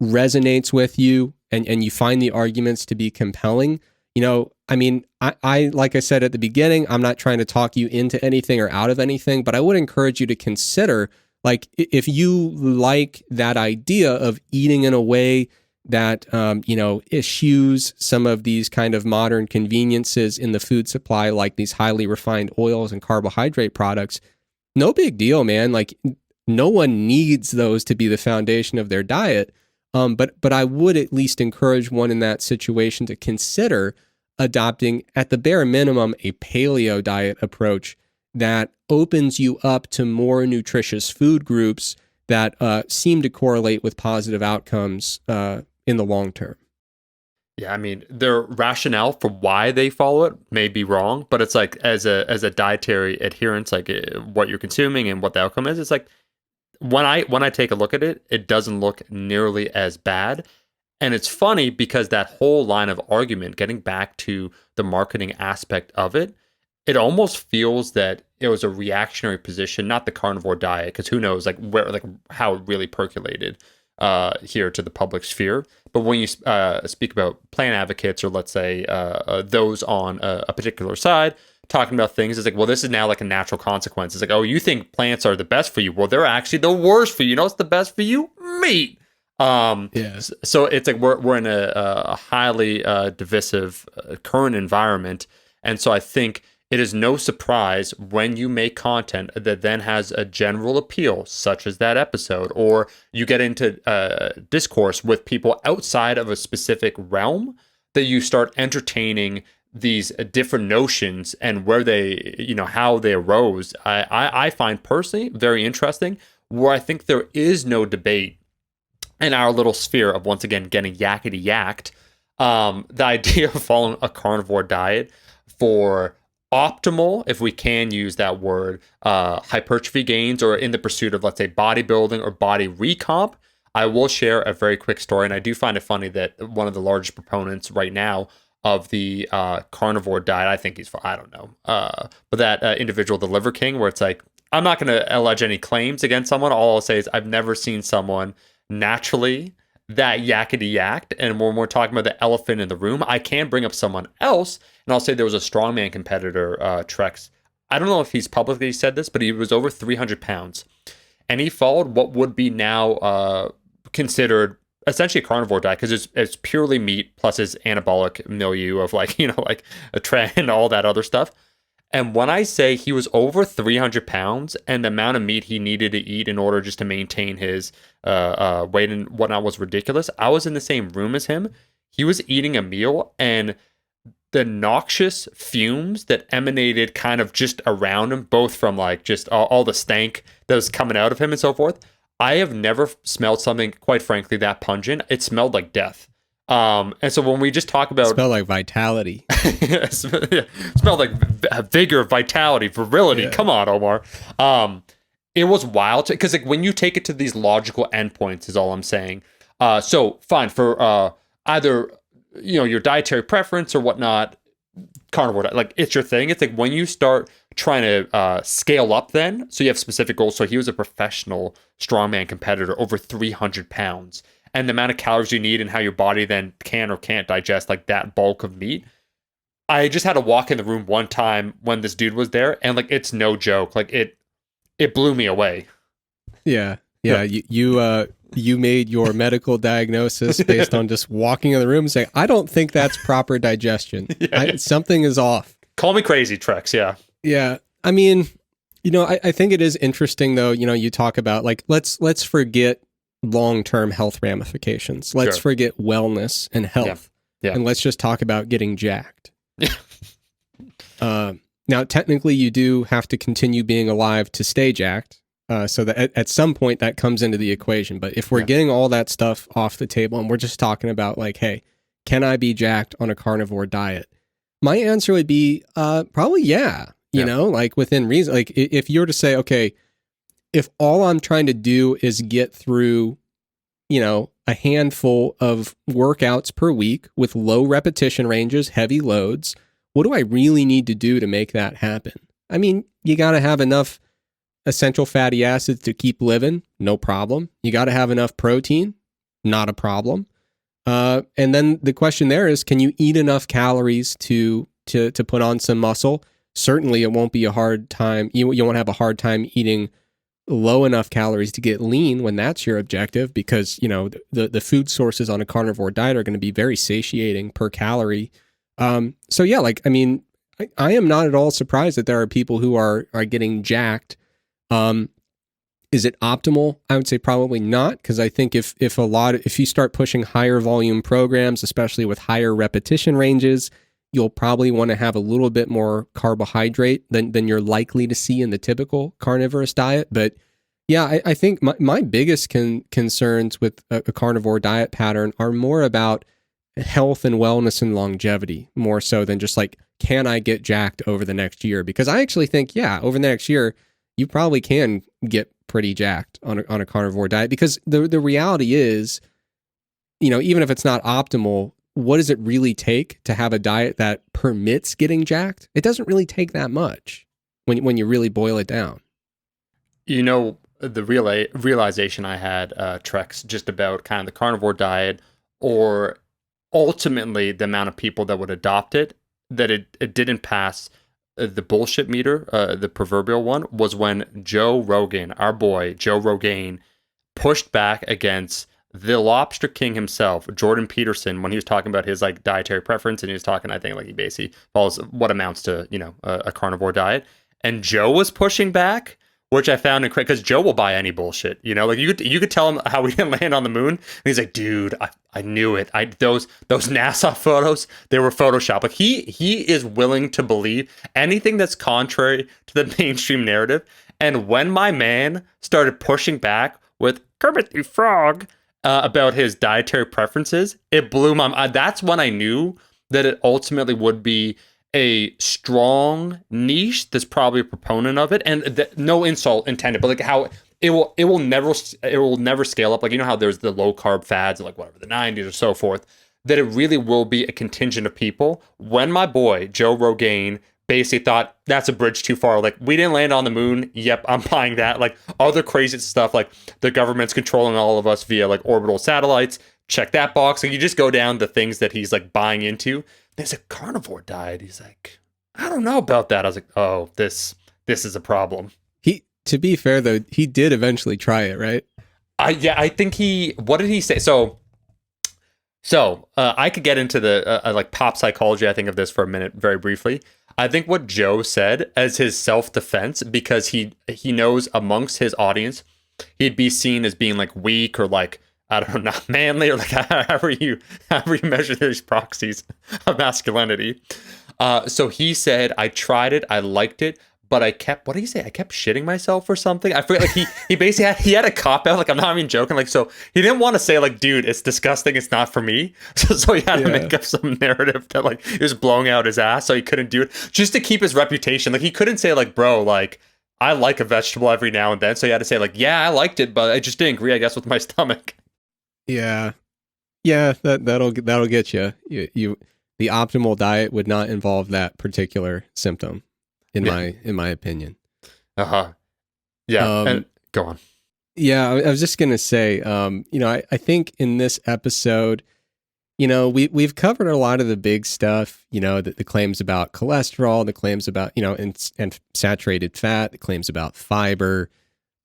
resonates with you and you find the arguments to be compelling, I like I said at the beginning, I'm not trying to talk you into anything or out of anything, but I would encourage you to consider, like, if you like that idea of eating in a way that, eschews some of these kind of modern conveniences in the food supply, like these highly refined oils and carbohydrate products, no big deal, man. Like, no one needs those to be the foundation of their diet. But I would at least encourage one in that situation to consider adopting, at the bare minimum, a paleo diet approach that opens you up to more nutritious food groups that seem to correlate with positive outcomes in the long term. Yeah, I mean, their rationale for why they follow it may be wrong, but it's like as a dietary adherence, like what you're consuming and what the outcome is, it's like when I take a look at it, it doesn't look nearly as bad. And it's funny because that whole line of argument, getting back to the marketing aspect of it, it almost feels that it was a reactionary position, not the carnivore diet, because who knows how it really percolated here to the public sphere. But when you speak about plant advocates, or let's say those on a particular side, talking about things, it's like, well, this is now like a natural consequence. It's like, oh, you think plants are the best for you? Well, they're actually the worst for you. You know what's the best for you? Meat. Yes. So it's like we're in a highly divisive current environment, and so I think it is no surprise when you make content that then has a general appeal, such as that episode, or you get into discourse with people outside of a specific realm, that you start entertaining these different notions and where they, how they arose, I find personally very interesting, where I think there is no debate in our little sphere of, once again, getting yakety yacked. The idea of following a carnivore diet for optimal, if we can use that word, hypertrophy gains, or in the pursuit of, let's say, bodybuilding or body recomp. I will share a very quick story, and I do find it funny that one of the largest proponents right now of the carnivore diet, I think I don't know, but that individual, the Liver King, where it's like, I'm not going to allege any claims against someone. All I'll say is I've never seen someone naturally that yakety yacked. And when we're talking about the elephant in the room, I can bring up someone else, and I'll say there was a strongman competitor, Trex. I don't know if he's publicly said this, but he was over 300 pounds, and he followed what would be now considered essentially a carnivore diet, because it's purely meat plus his anabolic milieu of like a trend and all that other stuff. And when I say he was over 300 pounds, and the amount of meat he needed to eat in order just to maintain his weight and whatnot was ridiculous, I was in the same room as him. He was eating a meal, and the noxious fumes that emanated kind of just around him, both from like just all the stank that was coming out of him and so forth. I have never smelled something, quite frankly, that pungent. It smelled like death. And so when we just talk about... Smell like vitality. Smelled like vigor, vitality, virility. Yeah. Come on, Omar. It was wild, because like when you take it to these logical endpoints is all I'm saying. So fine, for either your dietary preference or whatnot, carnivore diet, like it's your thing. It's like when you start trying to scale up then, so you have specific goals. So he was a professional strongman competitor, over 300 pounds. And the amount of calories you need and how your body then can or can't digest like that bulk of meat. I just had to walk in the room one time when this dude was there, and like it's no joke. Like it blew me away. Yeah. You made your medical diagnosis based on just walking in the room and saying, I don't think that's proper digestion. Something is off. Call me crazy, Trex. Yeah. Yeah. I mean, I think it is interesting though. You talk about like, let's forget long-term health ramifications. Let's forget wellness and health. Yeah. And let's just talk about getting jacked. Now, technically, you do have to continue being alive to stay jacked. So that at some point that comes into the equation. But if we're getting all that stuff off the table and we're just talking about like, hey, can I be jacked on a carnivore diet? My answer would be probably yeah. You know, like within reason. Like if you were to say, okay, if all I'm trying to do is get through, a handful of workouts per week with low repetition ranges, heavy loads, what do I really need to do to make that happen? I mean, you got to have enough essential fatty acids to keep living, no problem. You got to have enough protein, not a problem. And then the question there is, can you eat enough calories to put on some muscle? Certainly, it won't be a hard time. You won't have a hard time eating low enough calories to get lean when that's your objective, because the food sources on a carnivore diet are going to be very satiating per calorie. So yeah, like I mean, I am not at all surprised that there are people who are getting jacked. Is it optimal? I would say probably not, because I think if you start pushing higher volume programs, especially with higher repetition ranges, you'll probably want to have a little bit more carbohydrate than you're likely to see in the typical carnivorous diet. But yeah, I think my biggest concerns with a carnivore diet pattern are more about health and wellness and longevity, more so than just like, can I get jacked over the next year? Because I actually think, yeah, over the next year, you probably can get pretty jacked on a carnivore diet, because the reality is, even if it's not optimal, what does it really take to have a diet that permits getting jacked? It doesn't really take that much when you really boil it down. The realization I had, Trex, just about kind of the carnivore diet, or ultimately the amount of people that would adopt it, that it didn't pass the bullshit meter, the proverbial one, was when Joe Rogan, our boy Joe Rogan, pushed back against the lobster king himself, Jordan Peterson, when he was talking about his like dietary preference, and he was talking, I think, like he basically follows what amounts to a carnivore diet, and Joe was pushing back, which I found incredible because Joe will buy any bullshit. You know, like you could tell him how we didn't land on the moon, and he's like, dude, I knew it. Those NASA photos, they were Photoshop. Like he is willing to believe anything that's contrary to the mainstream narrative. And when my man started pushing back with Kermit the Frog about his dietary preferences, it blew my mind. That's when I knew that it ultimately would be a strong niche that's probably a proponent of it, and no insult intended, but like how it will never scale up. Like, you know how there's the low carb fads, like whatever, the 90s or so forth, that it really will be a contingent of people. When my boy Joe Rogaine basically thought that's a bridge too far, like we didn't land on the moon, yep, I'm buying that, like other crazy stuff, like the government's controlling all of us via like orbital satellites, check that box. Like you just go down the things that he's like buying into. There's a carnivore diet. He's like, I don't know about that. I was like, oh, this is a problem. To be fair though, he did eventually try it, right? I think what did he say? So I could get into the like pop psychology, I think, of this for a minute, very briefly. I think what Joe said as his self-defense, because he knows amongst his audience, he'd be seen as being like weak or like, I don't know, not manly, or like however you measure these proxies of masculinity. So he said, I tried it, I liked it, but I kept, what did he say? I kept shitting myself or something. I forget. Like he basically had a cop out. Like, I'm not even joking. Like, so he didn't want to say like, dude, it's disgusting, it's not for me. So he had to make up some narrative that like he was blowing out his ass, so he couldn't do it, just to keep his reputation. Like he couldn't say like, bro, like I like a vegetable every now and then. So he had to say like, yeah, I liked it, but I just didn't agree, I guess, with my stomach. Yeah, that'll get you. You the optimal diet would not involve that particular symptom, in my opinion. Yeah. And go on. Yeah, I was just gonna say, I think in this episode, we've covered a lot of the big stuff. The claims about cholesterol, the claims about and saturated fat, the claims about fiber,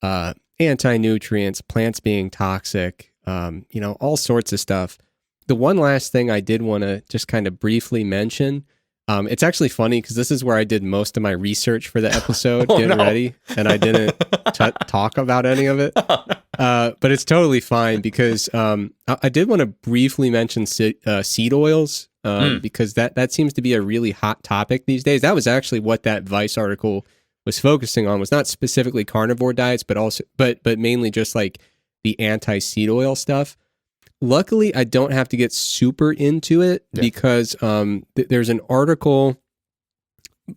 anti-nutrients, plants being toxic. All sorts of stuff. The one last thing I did want to just kind of briefly mention, it's actually funny because this is where I did most of my research for the episode, ready, and I didn't talk about any of it. But it's totally fine because I did want to briefly mention seed oils because that seems to be a really hot topic these days. That was actually what that Vice article was focusing on, was not specifically carnivore diets, but mainly just like the anti-seed oil stuff. Luckily, I don't have to get super into it because there's an article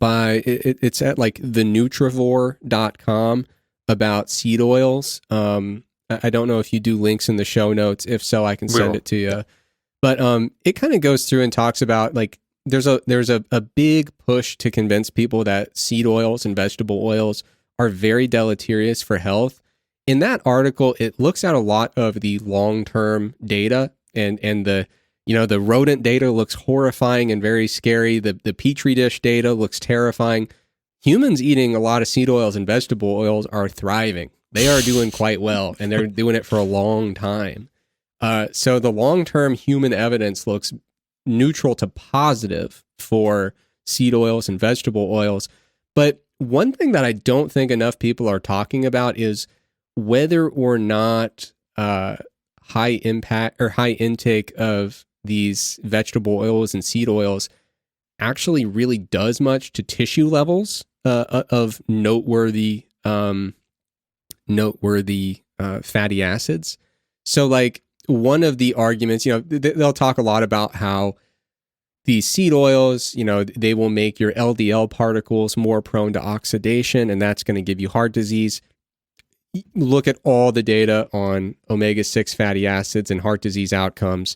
it's at like thenutrivore.com about seed oils. I don't know if you do links in the show notes. If so, I can send it to you. Yeah. But it kind of goes through and talks about like there's a big push to convince people that seed oils and vegetable oils are very deleterious for health. In that article, it looks at a lot of the long-term data, and the rodent data looks horrifying and very scary. The petri dish data looks terrifying. Humans eating a lot of seed oils and vegetable oils are thriving. They are doing quite well, and they're doing it for a long time. So the long-term human evidence looks neutral to positive for seed oils and vegetable oils. But one thing that I don't think enough people are talking about is whether or not high impact or high intake of these vegetable oils and seed oils actually really does much to tissue levels of noteworthy fatty acids. So like one of the arguments, they'll talk a lot about how these seed oils, they will make your LDL particles more prone to oxidation, and that's going to give you heart disease. Look at all the data on omega-6 fatty acids and heart disease outcomes.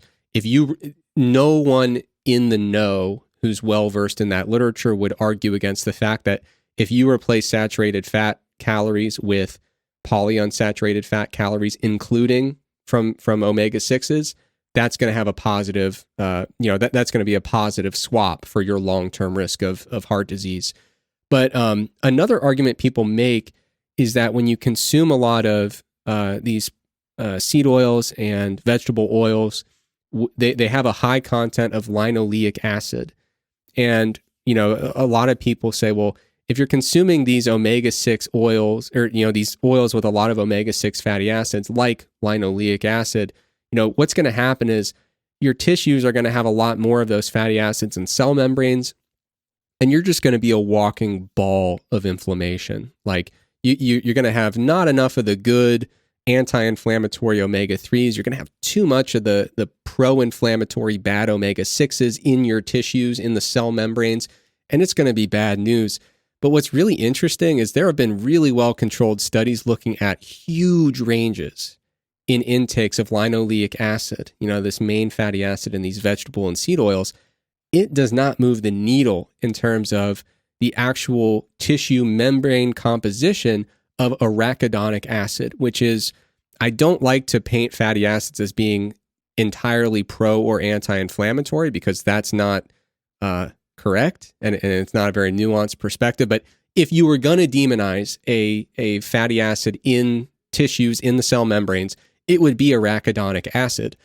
No one in the know who's well-versed in that literature would argue against the fact that if you replace saturated fat calories with polyunsaturated fat calories, including from omega-6s, that's going to have a positive, that's going to be a positive swap for your long-term risk of heart disease. But another argument people make is that when you consume a lot of these seed oils and vegetable oils, they have a high content of linoleic acid. And, a lot of people say, well, if you're consuming these omega-6 oils, or these oils with a lot of omega-6 fatty acids like linoleic acid, what's going to happen is your tissues are going to have a lot more of those fatty acids and cell membranes, and you're just going to be a walking ball of inflammation. Like you're going to have not enough of the good anti-inflammatory omega-3s. You're going to have too much of the pro-inflammatory bad omega-6s in your tissues, in the cell membranes, and it's going to be bad news. But what's really interesting is there have been really well-controlled studies looking at huge ranges in intakes of linoleic acid, this main fatty acid in these vegetable and seed oils. It does not move the needle in terms of the actual tissue membrane composition of arachidonic acid, which is, I don't like to paint fatty acids as being entirely pro or anti-inflammatory, because that's not correct, and it's not a very nuanced perspective. But if you were going to demonize a fatty acid in tissues, in the cell membranes, it would be arachidonic acid.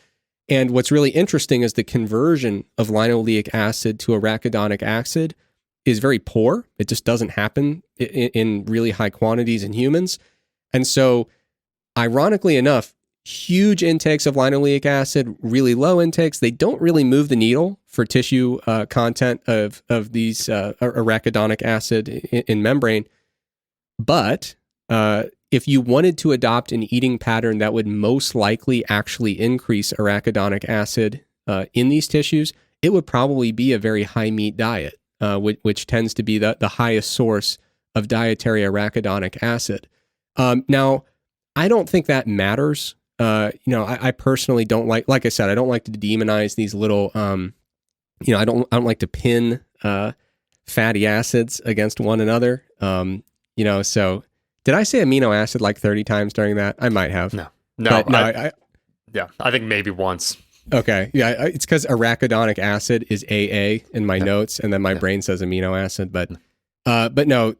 And what's really interesting is the conversion of linoleic acid to arachidonic acid is very poor. It just doesn't happen in really high quantities in humans. And so, ironically enough, huge intakes of linoleic acid, really low intakes, they don't really move the needle for tissue content of these arachidonic acid in membrane. But if you wanted to adopt an eating pattern that would most likely actually increase arachidonic acid in these tissues, it would probably be a very high meat diet, which tends to be the highest source of dietary arachidonic acid. Now, I don't think that matters. I personally don't like I said, I don't like to demonize these little, I don't like to pin fatty acids against one another. So did I say amino acid like 30 times during that? I might have. No, I think maybe once. Okay. Yeah. It's because arachidonic acid is AA in my notes, and then my brain says amino acid, but no,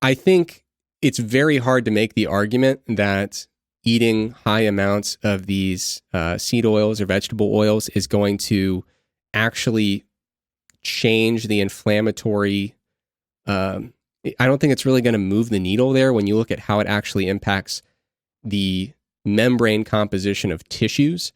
I think it's very hard to make the argument that eating high amounts of these seed oils or vegetable oils is going to actually change the inflammatory. I don't think it's really going to move the needle there when you look at how it actually impacts the membrane composition of tissues.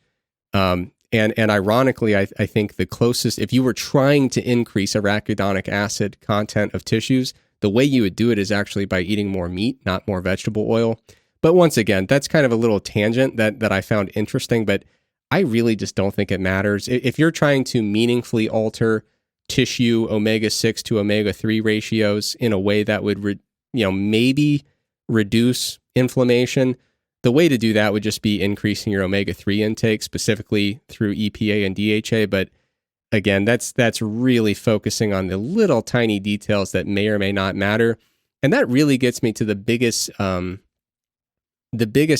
And ironically, I think the closest, if you were trying to increase arachidonic acid content of tissues, the way you would do it is actually by eating more meat, not more vegetable oil. But once again, that's kind of a little tangent that I found interesting, but I really just don't think it matters. If you're trying to meaningfully alter tissue omega-6 to omega-3 ratios in a way that would, maybe reduce inflammation, the way to do that would just be increasing your omega-3 intake, specifically through EPA and DHA. But again, that's really focusing on the little tiny details that may or may not matter. And that really gets me to the biggest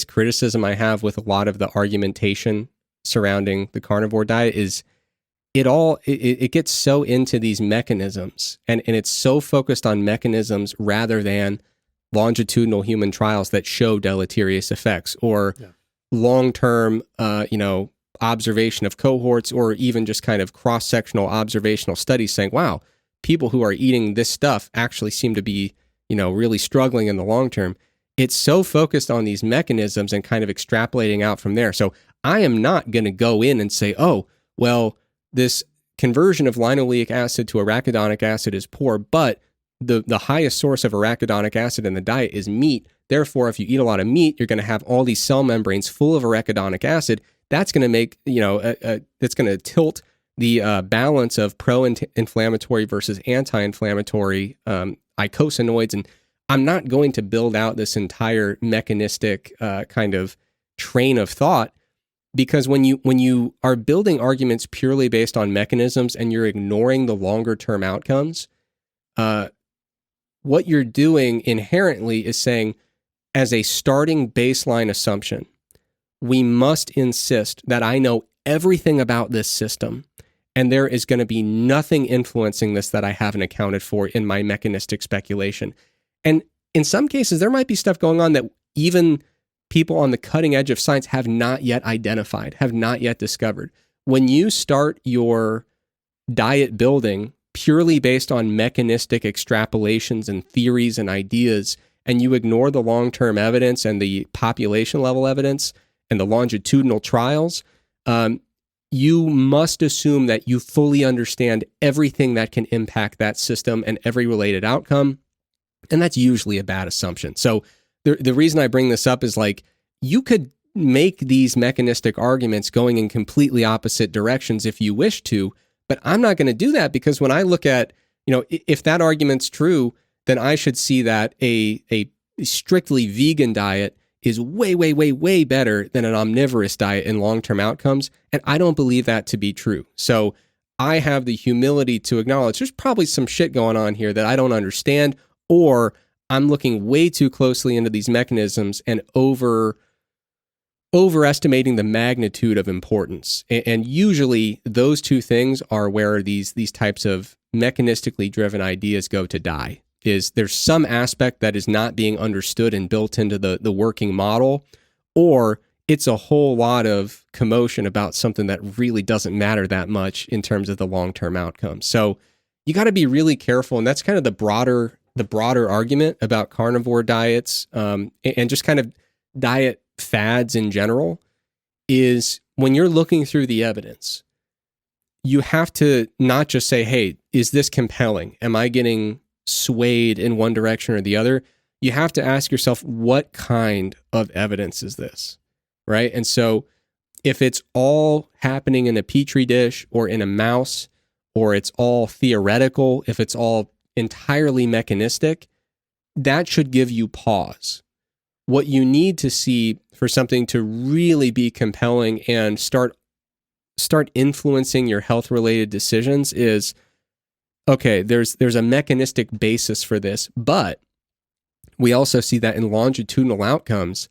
criticism I have with a lot of the argumentation surrounding the carnivore diet is it gets so into these mechanisms, and it's so focused on mechanisms rather than longitudinal human trials that show deleterious effects, or long-term, observation of cohorts, or even just kind of cross-sectional observational studies saying, wow, people who are eating this stuff actually seem to be, really struggling in the long term. It's so focused on these mechanisms and kind of extrapolating out from there. So I am not going to go in and say, oh, well, this conversion of linoleic acid to arachidonic acid is poor, but the highest source of arachidonic acid in the diet is meat. Therefore, if you eat a lot of meat, you're going to have all these cell membranes full of arachidonic acid. That's going to make, that's going to tilt the balance of pro-inflammatory versus anti-inflammatory eicosanoids. And I'm not going to build out this entire mechanistic kind of train of thought, because when you are building arguments purely based on mechanisms and you're ignoring the longer term outcomes, what you're doing inherently is saying, as a starting baseline assumption, we must insist that I know everything about this system, and there is going to be nothing influencing this that I haven't accounted for in my mechanistic speculation. And in some cases, there might be stuff going on that even people on the cutting edge of science have not yet identified, have not yet discovered. When you start your diet building purely based on mechanistic extrapolations and theories and ideas, and you ignore the long-term evidence and the population level evidence and the longitudinal trials, you must assume that you fully understand everything that can impact that system and every related outcome. And that's usually a bad assumption. So the reason I bring this up is like, you could make these mechanistic arguments going in completely opposite directions if you wish to, but I'm not going to do that, because when I look at, if that argument's true, then I should see that a strictly vegan diet is way, way, way, way better than an omnivorous diet in long-term outcomes. And I don't believe that to be true. So I have the humility to acknowledge there's probably some shit going on here that I don't understand, or I'm looking way too closely into these mechanisms and overestimating the magnitude of importance. And usually those two things are where these types of mechanistically driven ideas go to die. Is there's some aspect that is not being understood and built into the working model, or it's a whole lot of commotion about something that really doesn't matter that much in terms of the long-term outcome. So you got to be really careful, and that's kind of the broader argument about carnivore diets, and just kind of diet fads in general, is when you're looking through the evidence, you have to not just say, hey, is this compelling? Am I getting swayed in one direction or the other? You have to ask yourself, what kind of evidence is this, right? And so if it's all happening in a petri dish or in a mouse, or it's all theoretical, if it's all entirely mechanistic, that should give you pause. What you need to see for something to really be compelling and start influencing your health-related decisions is, okay, there's a mechanistic basis for this, but we also see that in longitudinal outcomes,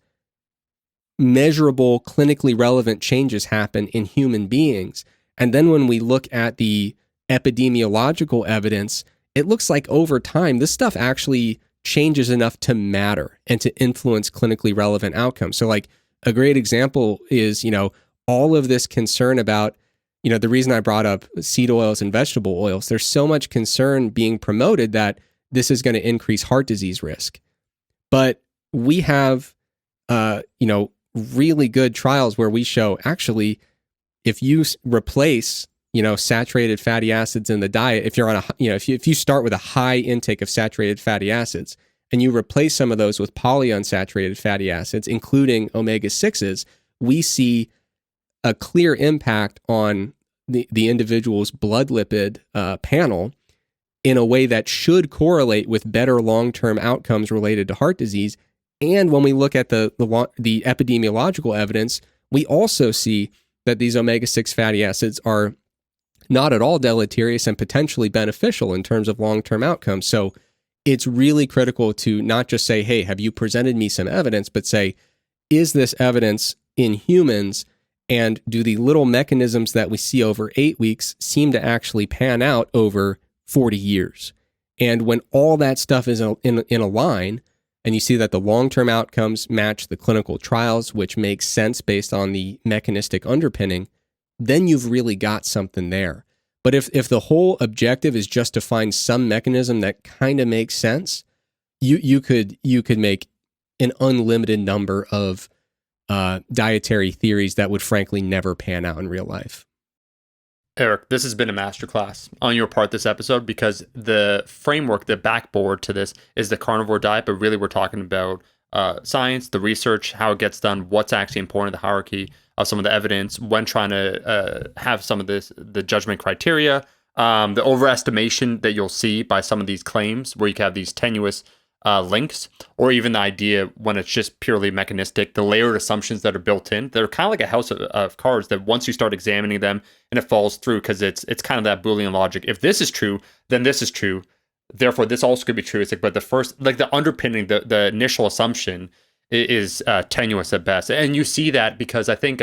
measurable, clinically relevant changes happen in human beings. And then when we look at the epidemiological evidence, it looks like over time, this stuff actually changes enough to matter and to influence clinically relevant outcomes. So like a great example is, all of this concern about, the reason I brought up seed oils and vegetable oils, there's so much concern being promoted that this is going to increase heart disease risk. But we have, really good trials where we show actually, if you replace, saturated fatty acids in the diet, if you're on if you start with a high intake of saturated fatty acids and you replace some of those with polyunsaturated fatty acids, including omega-6s, we see a clear impact on the individual's blood lipid panel in a way that should correlate with better long-term outcomes related to heart disease. And when we look at the epidemiological evidence, we also see that these omega-6 fatty acids are not at all deleterious and potentially beneficial in terms of long-term outcomes. So it's really critical to not just say, hey, have you presented me some evidence, but say, is this evidence in humans? And do the little mechanisms that we see over 8 weeks seem to actually pan out over 40 years? And when all that stuff is in a line, and you see that the long-term outcomes match the clinical trials, which makes sense based on the mechanistic underpinning, then you've really got something there. But if the whole objective is just to find some mechanism that kind of makes sense, you could make an unlimited number of dietary theories that would frankly never pan out in real life. Eric, this has been a masterclass on your part this episode, because the framework, the backboard to this is the carnivore diet, but really we're talking about science, the research, how it gets done, what's actually important, the hierarchy of some of the evidence when trying to have some of the judgment criteria, the overestimation that you'll see by some of these claims where you can have these tenuous links, or even the idea when it's just purely mechanistic, the layered assumptions that are built in. They're kind of like a house of cards that once you start examining them and it falls through, because it's kind of that Boolean logic. If this is true, then this is true. Therefore, this also could be true. It's like, but the first, like the underpinning, the initial assumption is tenuous at best. And you see that because I think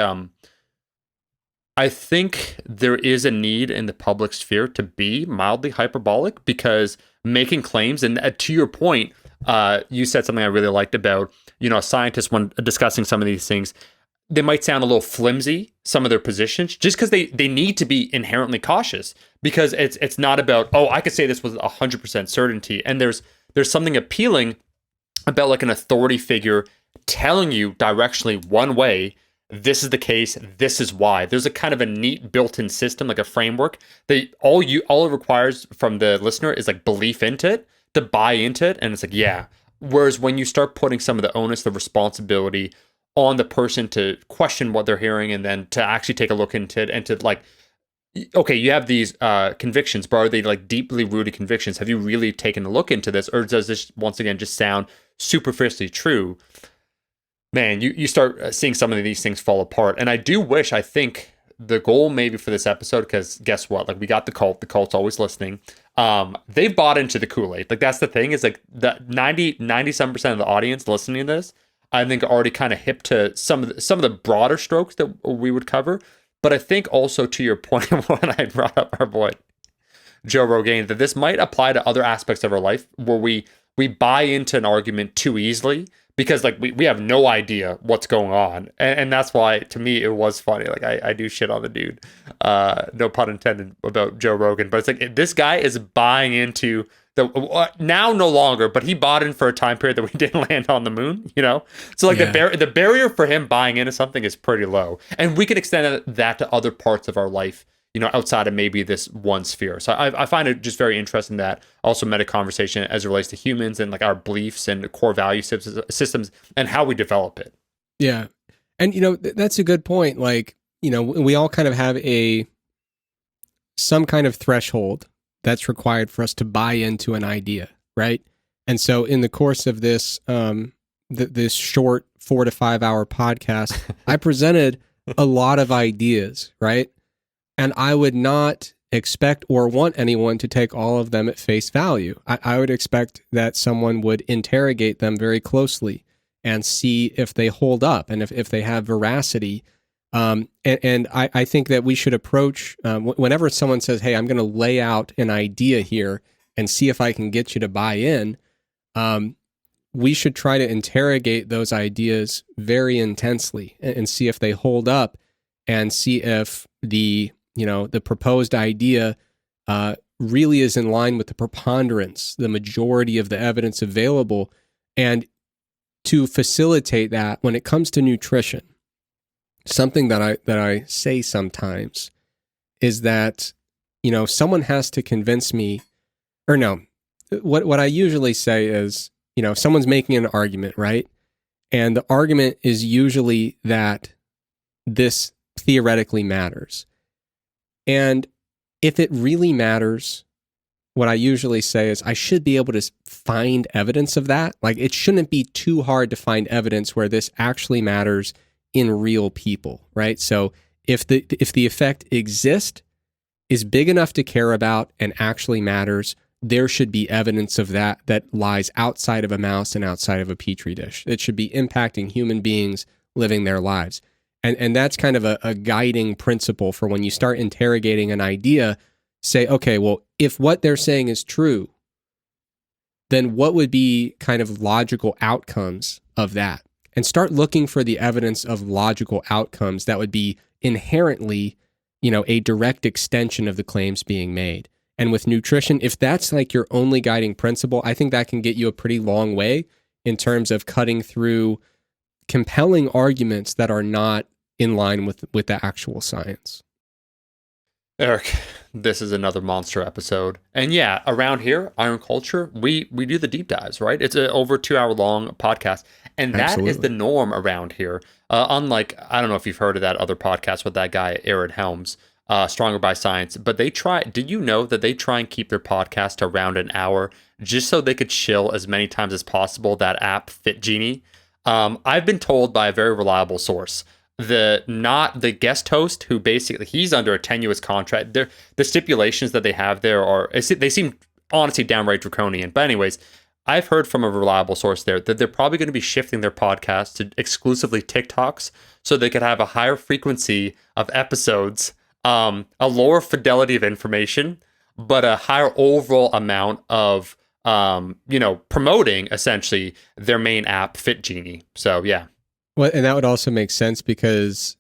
there is a need in the public sphere to be mildly hyperbolic, because making claims, and to your point, you said something I really liked about, scientists when discussing some of these things, they might sound a little flimsy, some of their positions, just because they need to be inherently cautious, because it's not about, oh, I could say this with 100% certainty. And there's something appealing about like an authority figure telling you directionally one way, this is the case, this is why. There's a kind of a neat built-in system, like a framework, that all it requires from the listener is like belief into it, to buy into it, and it's like, yeah. Whereas when you start putting some of the onus, the responsibility on the person to question what they're hearing, and then to actually take a look into it, and to like, okay, you have these convictions, but are they like deeply rooted convictions? Have you really taken a look into this? Or does this once again just sound superficially true? Man, you start seeing some of these things fall apart. And I think the goal maybe for this episode, because guess what? Like, we got the cult's always listening. They've bought into the Kool-Aid. Like, that's the thing, is like the 97% of the audience listening to this, I think, are already kind of hip to some of the broader strokes that we would cover. But I think also, to your point when I brought up our boy Joe Rogan, that this might apply to other aspects of our life where we buy into an argument too easily, because like we have no idea what's going on. And that's why, to me, it was funny. Like, I do shit on the dude, no pun intended, about Joe Rogan, but it's like, this guy is buying into now no longer, but he bought in for a time period that we didn't land on the moon, so like, the barrier for him buying into something is pretty low, and we can extend that to other parts of our life, outside of maybe this one sphere. So I find it just very interesting that also meta conversation as it relates to humans and like our beliefs and core value systems and how we develop it. Yeah. And, that's a good point. Like, we all kind of have some kind of threshold that's required for us to buy into an idea, right? And so in the course of this, this short 4 to 5 hour podcast, I presented a lot of ideas, right? And I would not expect or want anyone to take all of them at face value. I would expect that someone would interrogate them very closely and see if they hold up and if they have veracity. And I think that we should approach, whenever someone says, hey, I'm going to lay out an idea here and see if I can get you to buy in, we should try to interrogate those ideas very intensely and see if they hold up, and see if the proposed idea really is in line with the preponderance, the majority of the evidence available. And to facilitate that, when it comes to nutrition, something that I say sometimes is that, someone has to convince me, or no, what I usually say is, someone's making an argument, right? And the argument is usually that this theoretically matters. And if it really matters, what I usually say is I should be able to find evidence of that. Like, it shouldn't be too hard to find evidence where this actually matters in real people, right? So if the effect exists, is big enough to care about, and actually matters, there should be evidence of that lies outside of a mouse and outside of a petri dish. It should be impacting human beings living their lives. And that's kind of a guiding principle for when you start interrogating an idea. Say, okay, well, if what they're saying is true, then what would be kind of logical outcomes of that? And start looking for the evidence of logical outcomes that would be inherently, a direct extension of the claims being made. And with nutrition, if that's like your only guiding principle, I think that can get you a pretty long way in terms of cutting through compelling arguments that are not in line with the actual science. Eric, this is another monster episode. And yeah, around here, Iron Culture, we do the deep dives, right? It's an over 2 hour long podcast. And that Absolutely. is the norm around here. Unlike, I don't know if you've heard of that other podcast with that guy, Aaron Helms, Stronger by Science, but did you know that they try and keep their podcast to around an hour just so they could chill as many times as possible, that app Fit Genie? I've been told by a very reliable source, the guest host, who basically, he's under a tenuous contract. The stipulations that they have there they seem honestly downright draconian. But anyways, I've heard from a reliable source there that they're probably going to be shifting their podcast to exclusively TikToks so they could have a higher frequency of episodes, a lower fidelity of information, but a higher overall amount of promoting essentially their main app, Fit Genie. So yeah. Well, and that would also make sense because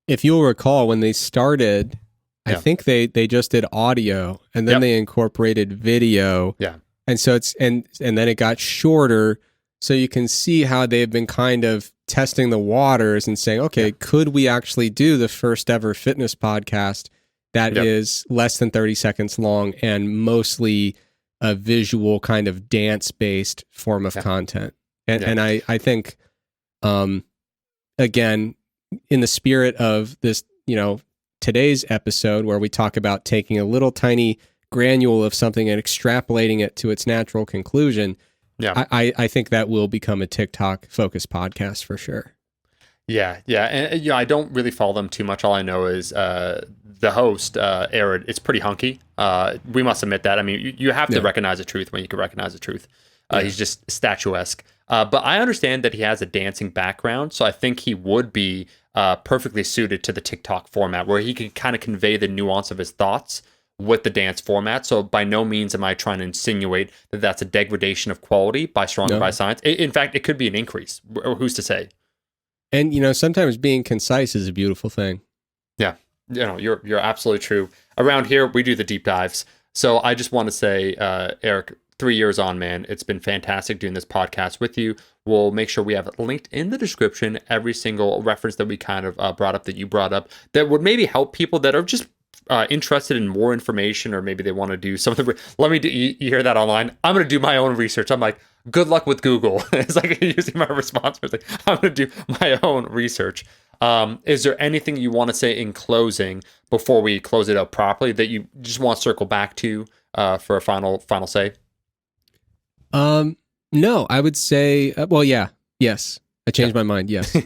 if you'll recall, when they started, I think they just did audio and then they incorporated video. Yeah. And so and then it got shorter. So you can see how they've been kind of testing the waters and saying, okay, could we actually do the first ever fitness podcast that is less than 30 seconds long and mostly a visual kind of dance-based form of content? And I think, again, in the spirit of this, today's episode where we talk about taking a little tiny granule of something and extrapolating it to its natural conclusion, I think that will become a TikTok-focused podcast for sure. Yeah. And I don't really follow them too much. All I know is the host, Arid, it's pretty hunky. We must admit that. I mean, you have to recognize the truth when you can recognize the truth. He's just statuesque. But I understand that he has a dancing background, so I think he would be perfectly suited to the TikTok format, where he can kind of convey the nuance of his thoughts with the dance format. So by no means am I trying to insinuate that that's a degradation of quality by Stronger by Science. In fact, it could be an increase. Who's to say? And, sometimes being concise is a beautiful thing. Yeah. You're absolutely true. Around here, we do the deep dives. So I just want to say, Eric, 3 years on, man, it's been fantastic doing this podcast with you. We'll make sure we have it linked in the description, every single reference that we kind of brought up, that you brought up, that would maybe help people that are just interested in more information, or maybe they want to do something. You hear that online? I'm going to do my own research. I'm like, good luck with Google. It's like using my response. It's like, I'm going to do my own research. Is there anything you want to say in closing before we close it up properly that you just want to circle back to for a final say? No, I would say, yes. I changed my mind. Yes.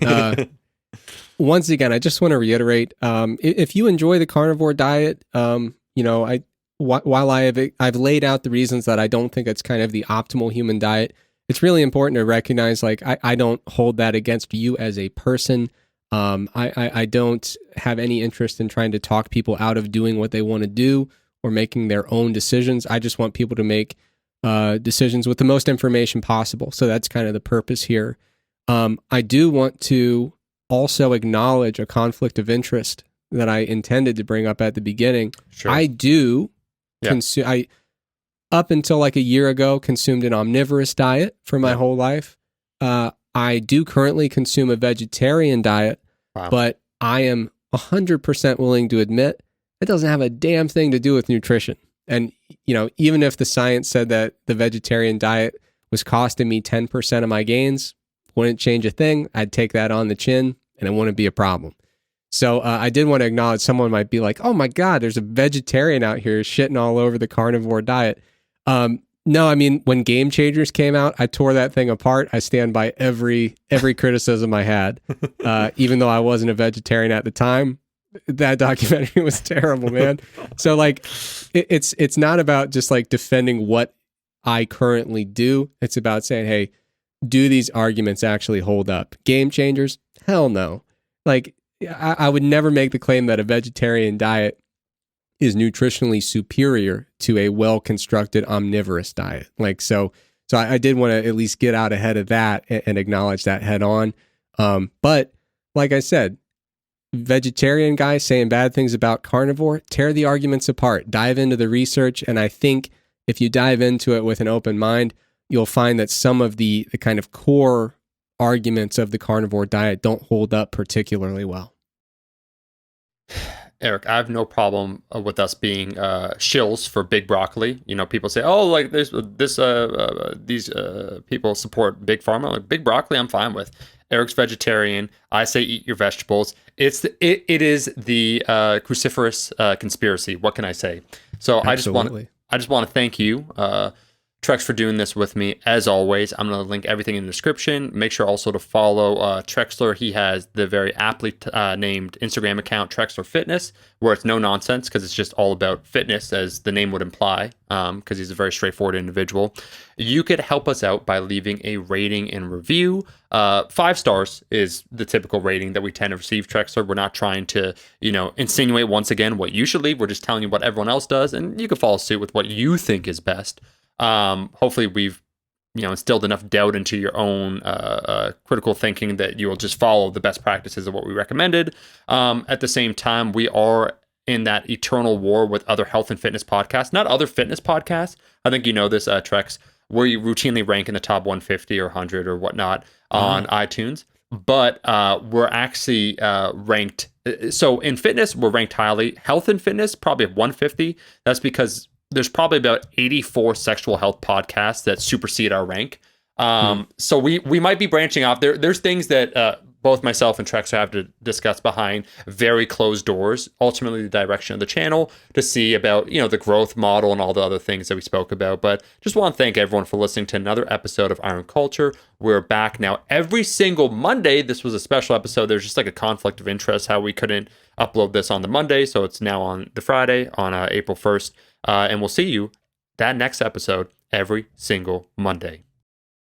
Once again, I just want to reiterate, if you enjoy the carnivore diet, while I've laid out the reasons that I don't think it's kind of the optimal human diet, it's really important to recognize, like, I don't hold that against you as a person. I don't have any interest in trying to talk people out of doing what they want to do or making their own decisions. I just want people to make decisions with the most information possible. So that's kind of the purpose here. I do want to also acknowledge a conflict of interest that I intended to bring up at the beginning. Sure. I do consume. I up until like a year ago consumed an omnivorous diet for my whole life. I do currently consume a vegetarian diet, but I am 100% willing to admit it doesn't have a damn thing to do with nutrition. And even if the science said that the vegetarian diet was costing me 10% of my gains, wouldn't change a thing. I'd take that on the chin and it wouldn't be a problem. So I did want to acknowledge someone might be like, oh my God, there's a vegetarian out here shitting all over the carnivore diet. No, I mean, when Game Changers came out, I tore that thing apart. I stand by every criticism I had, even though I wasn't a vegetarian at the time. That documentary was terrible, man. So like, it's not about just like defending what I currently do. It's about saying, hey, do these arguments actually hold up? Game Changers? Hell no. Like, I would never make the claim that a vegetarian diet is nutritionally superior to a well-constructed omnivorous diet. Like, so I did want to at least get out ahead of that and acknowledge that head on. But like I said, vegetarian guys saying bad things about carnivore, tear the arguments apart, dive into the research. And I think if you dive into it with an open mind, you'll find that some of the kind of core arguments of the carnivore diet don't hold up particularly well. Eric, I have no problem with us being shills for big broccoli. People say, "Oh, like these people support big pharma." Like, big broccoli, I'm fine with. Eric's vegetarian. I say eat your vegetables. It is the cruciferous conspiracy. What can I say? So Absolutely. I just want to thank you, Trex, for doing this with me. As always, I'm going to link everything in the description. Make sure also to follow Trexler. He has the very aptly named Instagram account, Trexler Fitness, where it's no nonsense because it's just all about fitness, as the name would imply, because he's a very straightforward individual. You could help us out by leaving a rating and review. 5 stars is the typical rating that we tend to receive, Trexler. We're not trying to, insinuate once again what you should leave. We're just telling you what everyone else does, and you can follow suit with what you think is best. Hopefully we've instilled enough doubt into your own critical thinking that you will just follow the best practices of what we recommended. At the same time, we are in that eternal war with other health and fitness podcasts, not other fitness podcasts. I think you know this, Trex, where you routinely rank in the top 150 or 100 or whatnot on iTunes. But we're actually ranked. So in fitness, we're ranked highly. Health and fitness, probably at 150. That's because there's probably about 84 sexual health podcasts that supersede our rank. So we might be branching off. There's things that both myself and Trexler have to discuss behind very closed doors, ultimately the direction of the channel, to see about, the growth model and all the other things that we spoke about. But just want to thank everyone for listening to another episode of Iron Culture. We're back now every single Monday. This was a special episode. There's just like a conflict of interest how we couldn't upload this on the Monday. So it's now on the Friday on April 1st. And we'll see you that next episode every single Monday.